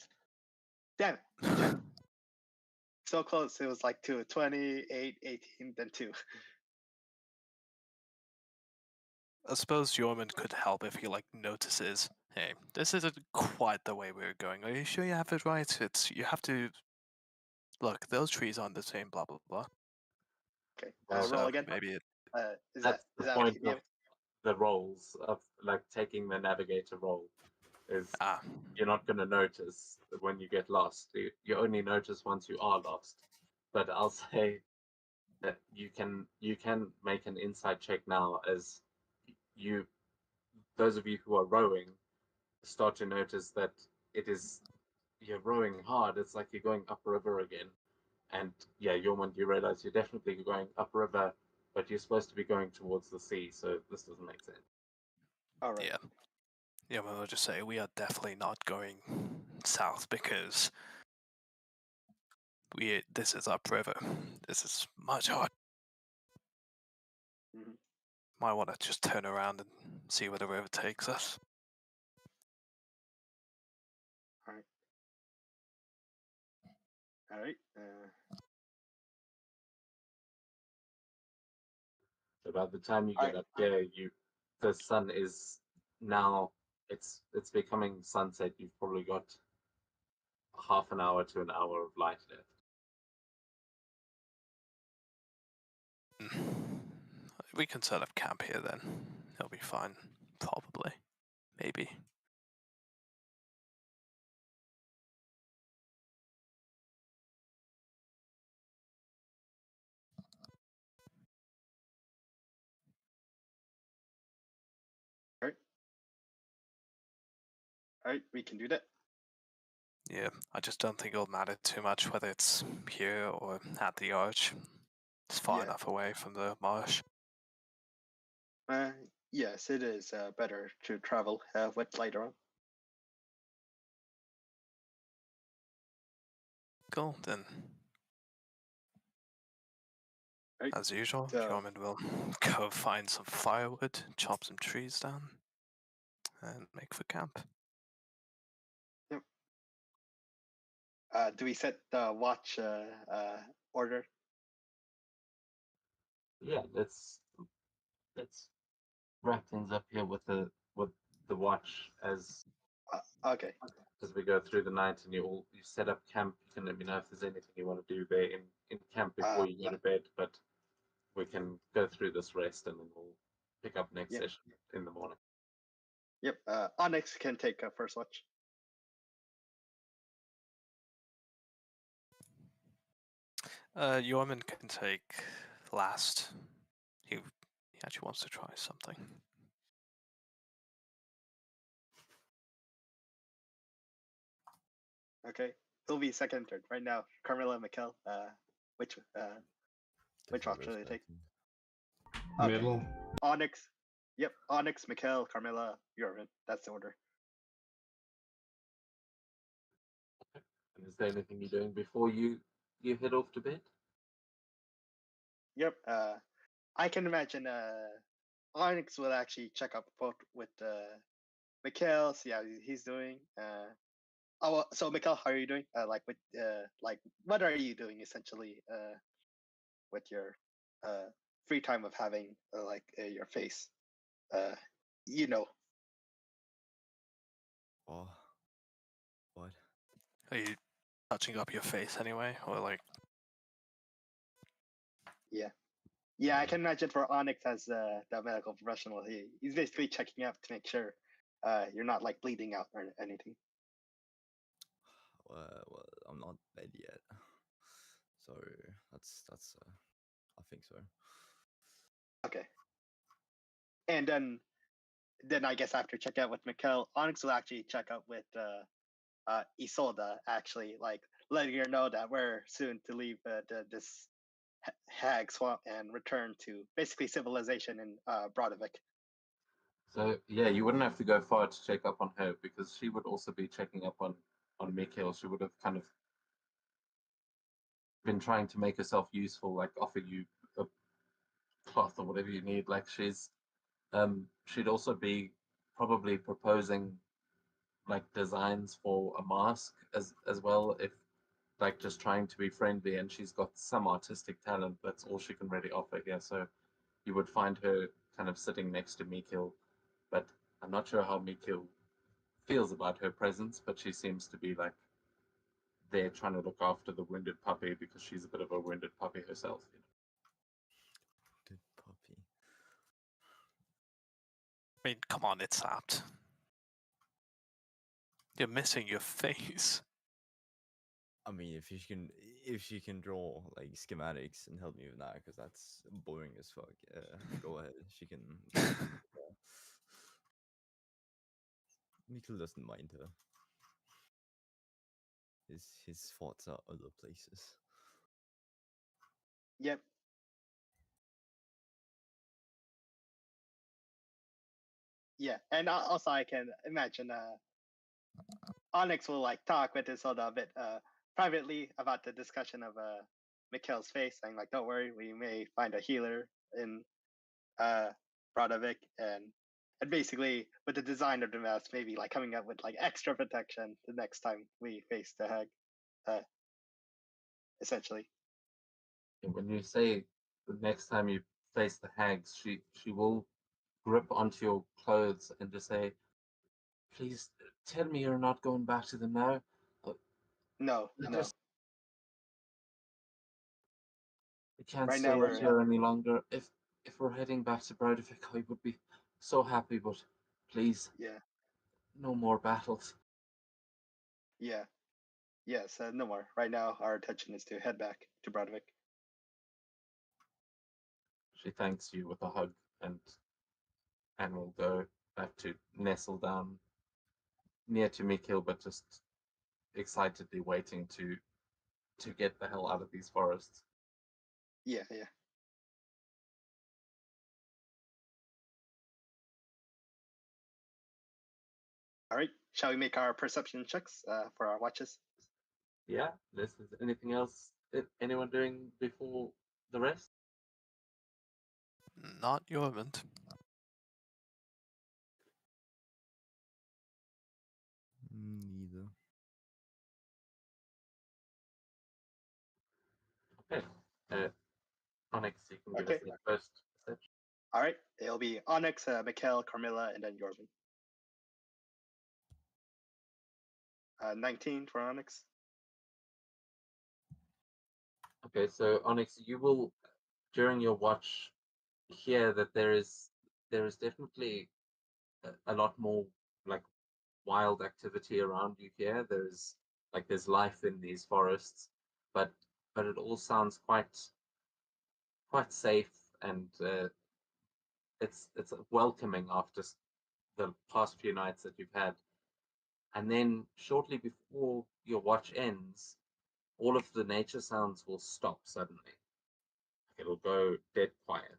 A: Damn it. So close. It was like 2, 28, 18, then 2.
B: I suppose Jormund could help if he like notices, hey, this isn't quite the way we're going. Are you sure you have it right? You have to look, those trees aren't the same, blah blah blah.
A: Okay.
E: Well,
A: Roll
B: So
A: again.
B: maybe it
A: Is
E: That's
A: that
E: the
A: what
E: point
A: you be
E: of the rolls, of like taking the navigator role, is you're not going to notice when you get lost. You only notice once you are lost. But I'll say that you can make an insight check now, as those of you who are rowing start to notice that you're rowing hard. It's like you're going upriver again. And yeah, Yormund, you realize you're definitely going upriver, but you're supposed to be going towards the sea, so this doesn't make sense.
A: All right.
B: yeah. Yeah, well, I'll just say we are definitely not going south because this is upriver. This is much harder.
A: Mhm.
B: Might want to just turn around and see where the river takes us.
A: All right.
E: So by the time you
A: Alright.
E: get up there, the sun is now it's becoming sunset. You've probably got half an hour to an hour of light left.
B: We can set up camp here then. It'll be fine. Probably. Maybe.
A: Alright, we can do that.
G: Yeah, I just don't think it'll matter too much whether it's here or at the arch. It's far
A: Yeah.
G: enough away from the marsh.
A: Yes, it is better to travel with later on.
G: Cool, then.
A: Right.
G: As usual,
A: So-
G: Jormund will go find some firewood, chop some trees down, and make for camp.
A: Do we set the watch order?
E: Yeah, let's wrap things up here with the watch as
A: Okay.
E: we go through the night, and you set up camp. You can let me know if there's anything you want to do there in camp before you go to bed. But we can go through this rest, and then we'll pick up next
A: Yeah.
E: session in the morning.
A: Yep. Onyx can take first watch.
G: Jormund can take last. He actually wants to try something.
A: Okay. He'll be second and third. Right now, Carmilla and Mikkel. Which watch will they take? Okay.
C: Middle.
A: Onyx. Yep. Onyx, Mikkel, Carmilla, Jorvin. That's the order.
E: And is there anything you're doing before you head off to bed?
A: Yep. I can imagine Onyx will actually check up both with Mikkel, see how he's doing. So Mikkel, how are you doing? What are you doing essentially with your free time of having your face? You know.
F: Oh, what?
G: Are you touching up your face anyway, or like?
A: Yeah, I can imagine for Onyx as the medical professional, he's basically checking up to make sure you're not like bleeding out or anything.
F: Well, I'm not dead yet, so that's I think so.
A: Okay. And then I guess after check out with Mikkel, Onyx will actually check out with Isolda, actually, like letting her know that we're soon to leave this hag swamp and return to basically civilization in Brodovik.
E: So yeah, you wouldn't have to go far to check up on her, because she would also be checking up on Mikhail. She would have kind of been trying to make herself useful, like offer you a cloth or whatever you need. Like she'd also be probably proposing like designs for a mask as well, if like just trying to be friendly. And she's got some artistic talent. That's all she can really offer here. So you would find her kind of sitting next to Mikhail, but I'm not sure how Mikhail feels about her presence, but she seems to be like there trying to look after the wounded puppy, because she's a bit of a wounded puppy herself.
F: Good puppy.
G: I mean, come on, it's apt. You're missing your face.
F: I mean, if she can draw like schematics and help me with that, because that's boring as fuck. Go ahead, she can. Mikkel doesn't mind her. His thoughts are other places.
A: Yep. Yeah, and also I can imagine Onyx will like talk with Isolda a bit privately about the discussion of Mikhail's face, saying like, "Don't worry, we may find a healer in Brodovik," and basically with the design of the mask, maybe like coming up with like extra protection the next time we face the hag, essentially.
E: And when you say the next time you face the hags, she will grip onto your clothes and just say, "Please tell me you're not going back to them now."
A: No,
E: I
A: no.
E: just I can't
A: Right
E: stay
A: now
E: out
A: we're-
E: here any longer. If we're heading back to Brodovik, I would be so happy, but please,
A: Yeah,
E: no more battles.
A: yeah, yes, no more. Right now, our attention is to head back to Brodovik.
E: She thanks you with a hug, and will go back to nestle down near to Mikhail, but just excitedly waiting to get the hell out of these forests.
A: Yeah, yeah. All right. Shall we make our perception checks for our watches?
E: Yeah. Is anything else anyone doing before the rest?
G: Not Jormund.
F: Neither.
E: Okay. Onyx, you can give
A: Okay.
E: us the first perception.
A: All right. It'll be Onyx, Mikhail, Carmilla, and then Jorvin. 19 for Onyx.
E: Okay, so Onyx, you will during your watch hear that there is definitely a lot more like wild activity around you here. There's life in these forests, but it all sounds quite safe, and it's welcoming after the past few nights that you've had. And then shortly before your watch ends, all of the nature sounds will stop suddenly. It'll go dead quiet.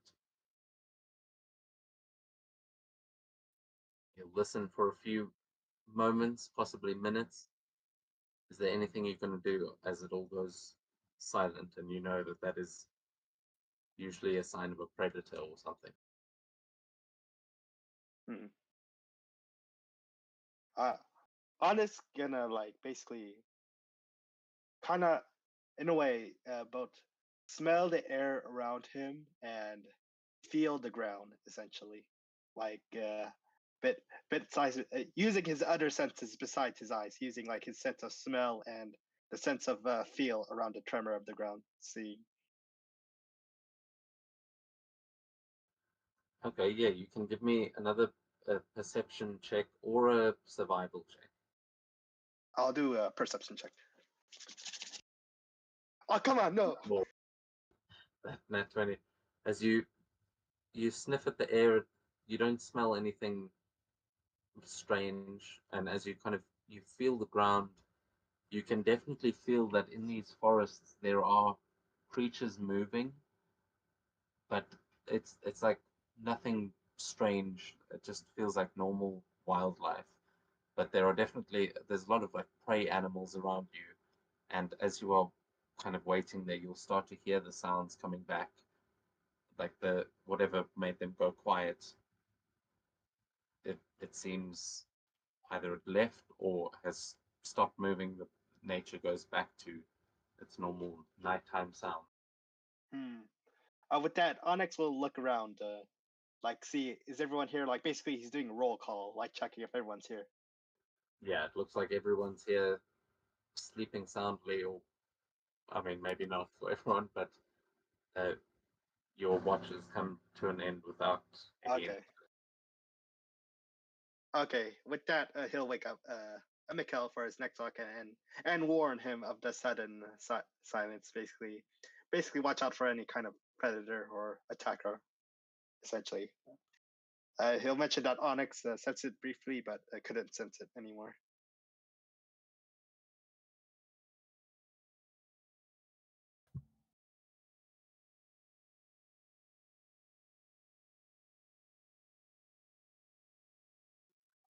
E: You'll listen for a few moments, possibly minutes. Is there anything you're going to do as it all goes silent, and you know that is usually a sign of a predator or something?
A: Onyx gonna like basically kind of in a way both smell the air around him and feel the ground essentially, like bit size using his other senses besides his eyes, using like his sense of smell and the sense of feel around the tremor of the ground. See.
E: Okay, yeah, you can give me another perception check or a survival check.
A: I'll do a perception check. Oh, come on, no.
E: More. Nat 20. As you sniff at the air, you don't smell anything strange, and as you you feel the ground, you can definitely feel that in these forests there are creatures moving, but it's like nothing strange. It just feels like normal wildlife. But there's a lot of like prey animals around you, and as you are kind of waiting there, you'll start to hear the sounds coming back, like the whatever made them go quiet. It seems either it left or has stopped moving. The nature goes back to its normal nighttime sound.
A: With that, Onyx will look around, like see is everyone here. Like basically, he's doing a roll call, like checking if everyone's here.
E: Yeah, it looks like everyone's here sleeping soundly, or I mean, maybe not for everyone, but your watch has come to an end without any.
A: Okay. With that, he'll wake up Mikhail for his next walk and warn him of the sudden silence. Basically, watch out for any kind of predator or attacker. Essentially, he'll mention that Onyx sensed it briefly, but couldn't sense it anymore.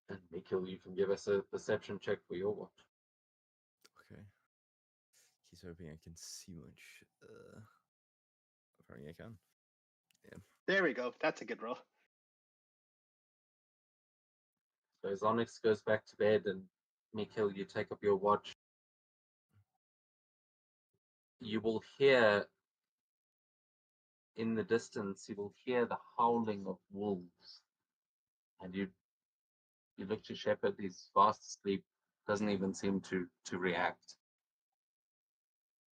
E: And Mikhail, you can give us a perception check for your watch.
F: Okay. He's hoping I can see much. Apparently I can. Yeah.
A: There we go. That's a good roll.
E: So as Onyx goes back to bed and Mikhail, you take up your watch, you will hear in the distance, you will hear the howling of wolves. And you look to Shepard, he's fast asleep, doesn't even seem to react.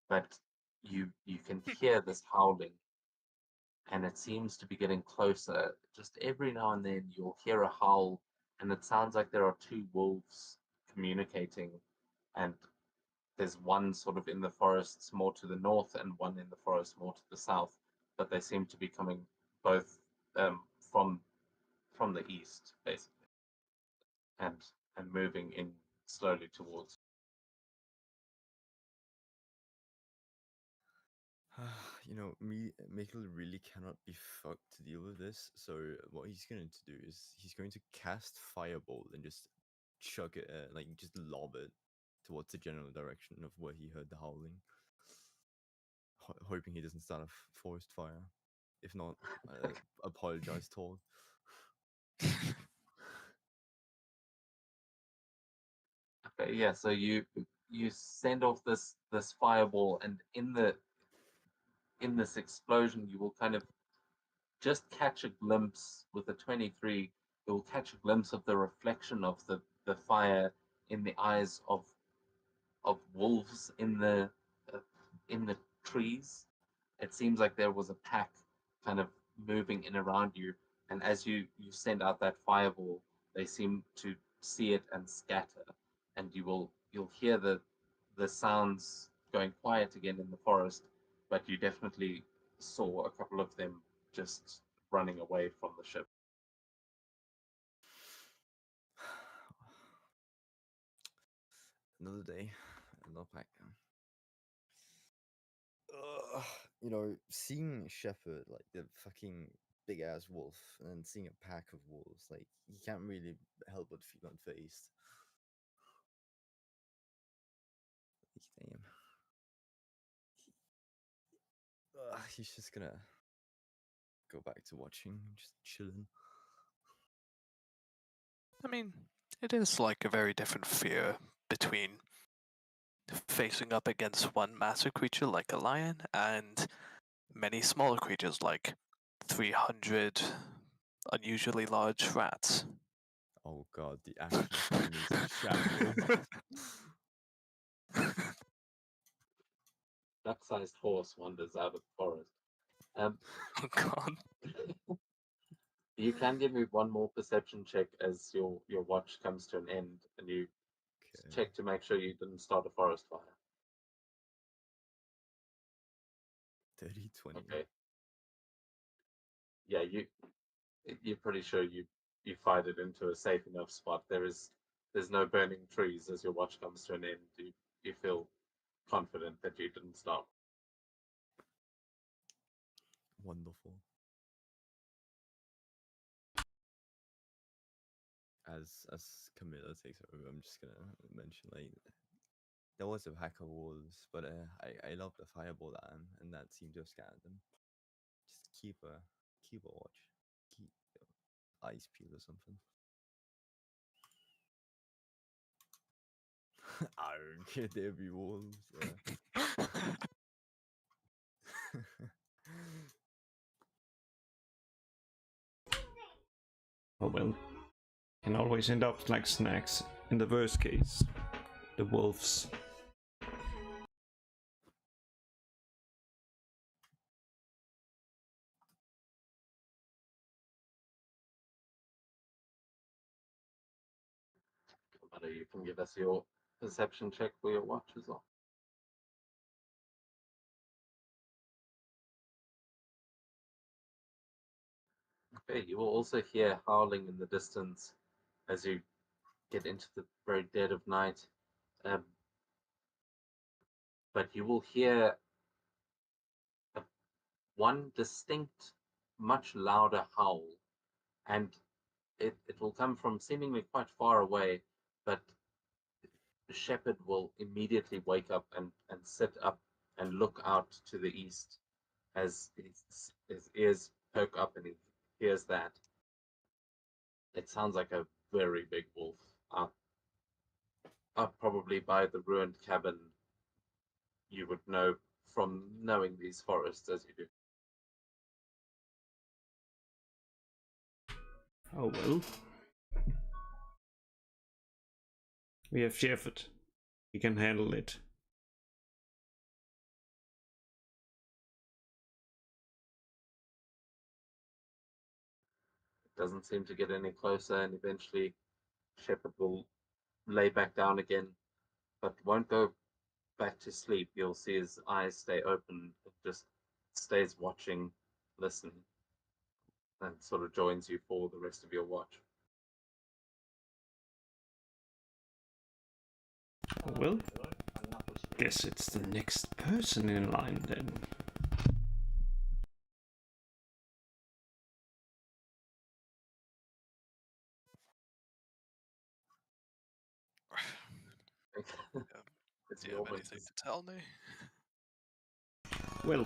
E: But you can hear this howling, and it seems to be getting closer. Just every now and then you'll hear a howl, and it sounds like there are two wolves communicating, and there's one sort of in the forests more to the north and one in the forest more to the south, but they seem to be coming both from the east, basically. And and moving in slowly towards.
F: You know, Mikkel really cannot be fucked to deal with this. So what he's going to do is he's going to cast Firebolt and just chuck it, like just lob it towards the general direction of where he heard the howling, hoping he doesn't start a forest fire. If not, apologize, Tor.
E: Okay, yeah. So you send off this fireball, and in this explosion, you will kind of just catch a glimpse with the 23. You will catch a glimpse of the reflection of the fire in the eyes of wolves uh, in the trees. It seems like there was a pack kind of moving in around you, and as you send out that fireball, they seem to see it and scatter, and you'll hear the sounds going quiet again in the forest, but you definitely saw a couple of them just running away from the ship.
F: Another day, another pack. You know, seeing Shepherd, like the fucking big ass wolf, and then seeing a pack of wolves, like he can't really help but feel unfazed. Like, damn. He's just gonna go back to watching, just chilling.
G: I mean, it is like a very different fear between facing up against one massive creature like a lion and many smaller creatures like 300 unusually large rats.
F: Oh god, the action economy is in shambles.
E: Duck-sized horse wanders out of the forest.
G: Oh god.
E: You can give me one more perception check as your watch comes to an end, and you
F: Okay.
E: check to make sure you didn't start a forest fire.
F: 30, 20.
E: Okay. Yeah, you're pretty sure you fired it into a safe enough spot. There's no burning trees as your watch comes to an end. You feel confident that you didn't stop.
F: Wonderful. As Camilla takes over, I'm just gonna mention like there was a pack of wolves, but I love the fireball and that seemed to have scattered them. Just keep a watch, keep your eyes peeled or something. I don't care, there be wolves.
C: Oh well. Can always end up like snacks. In the worst case, the wolves.
E: But you can give us your perception check for your watch as well. Okay, you will also hear howling in the distance as you get into the very dead of night. But you will hear one distinct, much louder howl, and it will come from seemingly quite far away, but the shepherd will immediately wake up and sit up and look out to the east as his ears perk up and he hears that. It sounds like a very big wolf up probably by the ruined cabin. You would know from knowing these forests as you do.
C: Oh well. We have Shepherd. He can handle it.
E: It doesn't seem to get any closer, and eventually Shepherd will lay back down again, but won't go back to sleep. You'll see his eyes stay open. It just stays watching, listen, and sort of joins you for the rest of your watch.
C: Well, guess it's the next person in line then.
E: It's
G: Do you have
E: Yorman.
G: anything to tell me?
C: Well,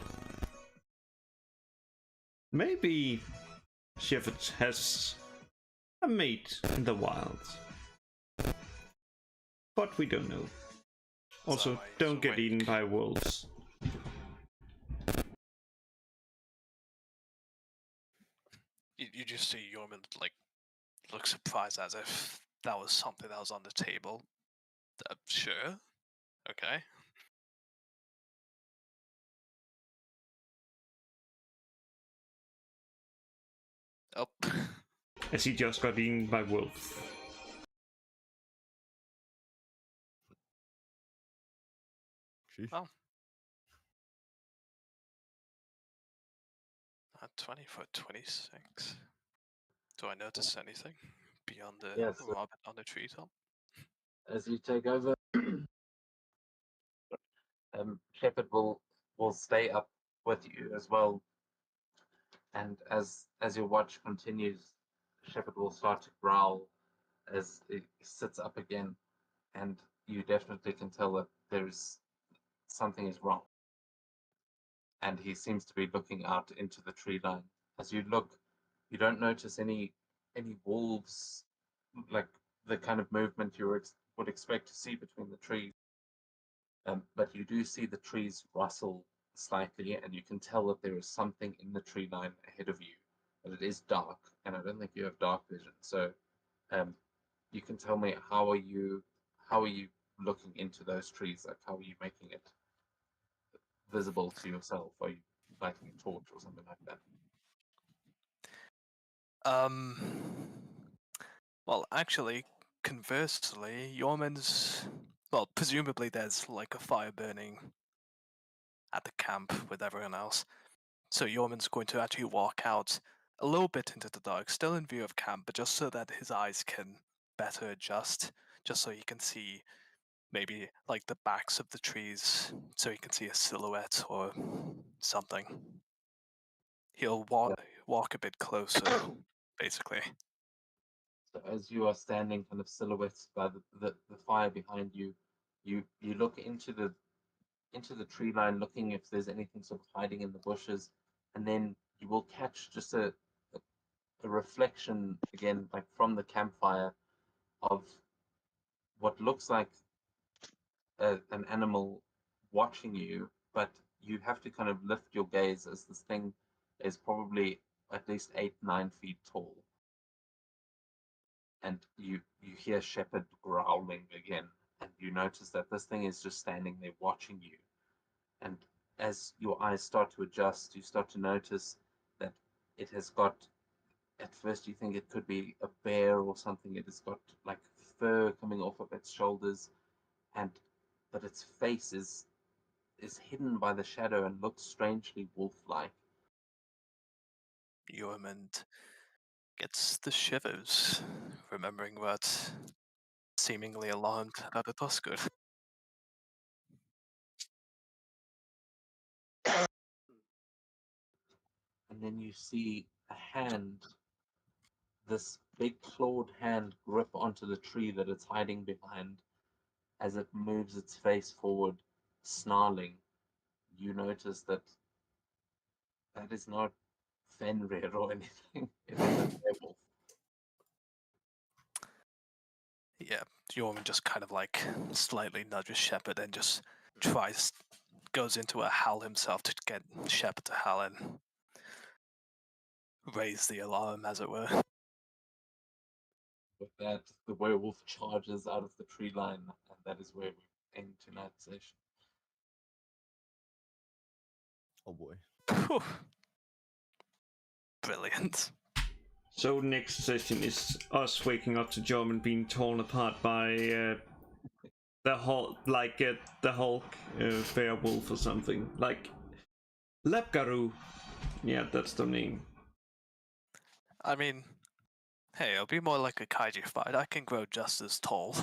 C: maybe Shepard has a mate in the wilds. But we don't know. Also,
G: why he's
C: don't get eaten
G: awake?
C: by wolves.
G: You just see Yorman like look surprised as if that was something that was on the table. Sure. Okay. Oh.
C: As he just got eaten by wolves.
F: Sheesh.
G: Oh. 20 for 26. Do I notice anything beyond the
E: Yes.
G: rabbit on the treetop?
E: As you take over, Shepard will stay up with you as well. And as your watch continues, Shepard will start to growl as it sits up again, and you definitely can tell that there's something is wrong. And he seems to be looking out into the tree line. As you look, you don't notice any wolves, like the kind of movement you would expect to see between the trees. But you do see the trees rustle slightly, and you can tell that there is something in the tree line ahead of you. But it is dark, and I don't think you have dark vision. So, you can tell me how are you looking into those trees? Like, how are you making it visible to yourself? Are you lighting a torch or something like that?
G: Well, actually, conversely, Yorman's. Well, presumably there's like a fire burning at the camp with everyone else. So Yorman's going to actually walk out a little bit into the dark, still in view of camp, but just so that his eyes can better adjust, just so he can see maybe like the backs of the trees, so he can see a silhouette or something. He'll walk a bit closer, basically.
E: So as you are standing kind of silhouettes by the fire behind you, you look into the tree line, looking if there's anything sort of hiding in the bushes, and then you will catch just a reflection again, like from the campfire, of what looks like an animal watching you, but you have to kind of lift your gaze as this thing is probably at least 8-9 feet tall. And you hear Shepard growling again, and you notice that this thing is just standing there watching you. And as your eyes start to adjust, you start to notice that it has got, at first you think it could be a bear or something. It has got like fur coming off of its shoulders, but its face is hidden by the shadow and looks strangely wolf-like.
G: Yorman gets the shivers, remembering what seemingly alarmed Rabbit Oscar.
E: And then you see a hand, this big clawed hand, grip onto the tree that it's hiding behind. As it moves its face forward, snarling, you notice that is not Fenrir or anything. It is a werewolf.
G: Yeah, Yorman just kind of like slightly nudges Shepard and just goes into a howl himself to get Shepard to howl and raise the alarm, as it were.
E: With that, the werewolf charges out of the tree line, and that is where we end tonight's session.
F: Oh boy.
G: Phew. Brilliant.
C: So next session is us waking up to German being torn apart by the Hulk, like the Hulk, werewolf or something, like Lepgaru. Yeah, that's the name.
G: I mean, hey, it'll be more like a kaiju fight. I can grow just as tall.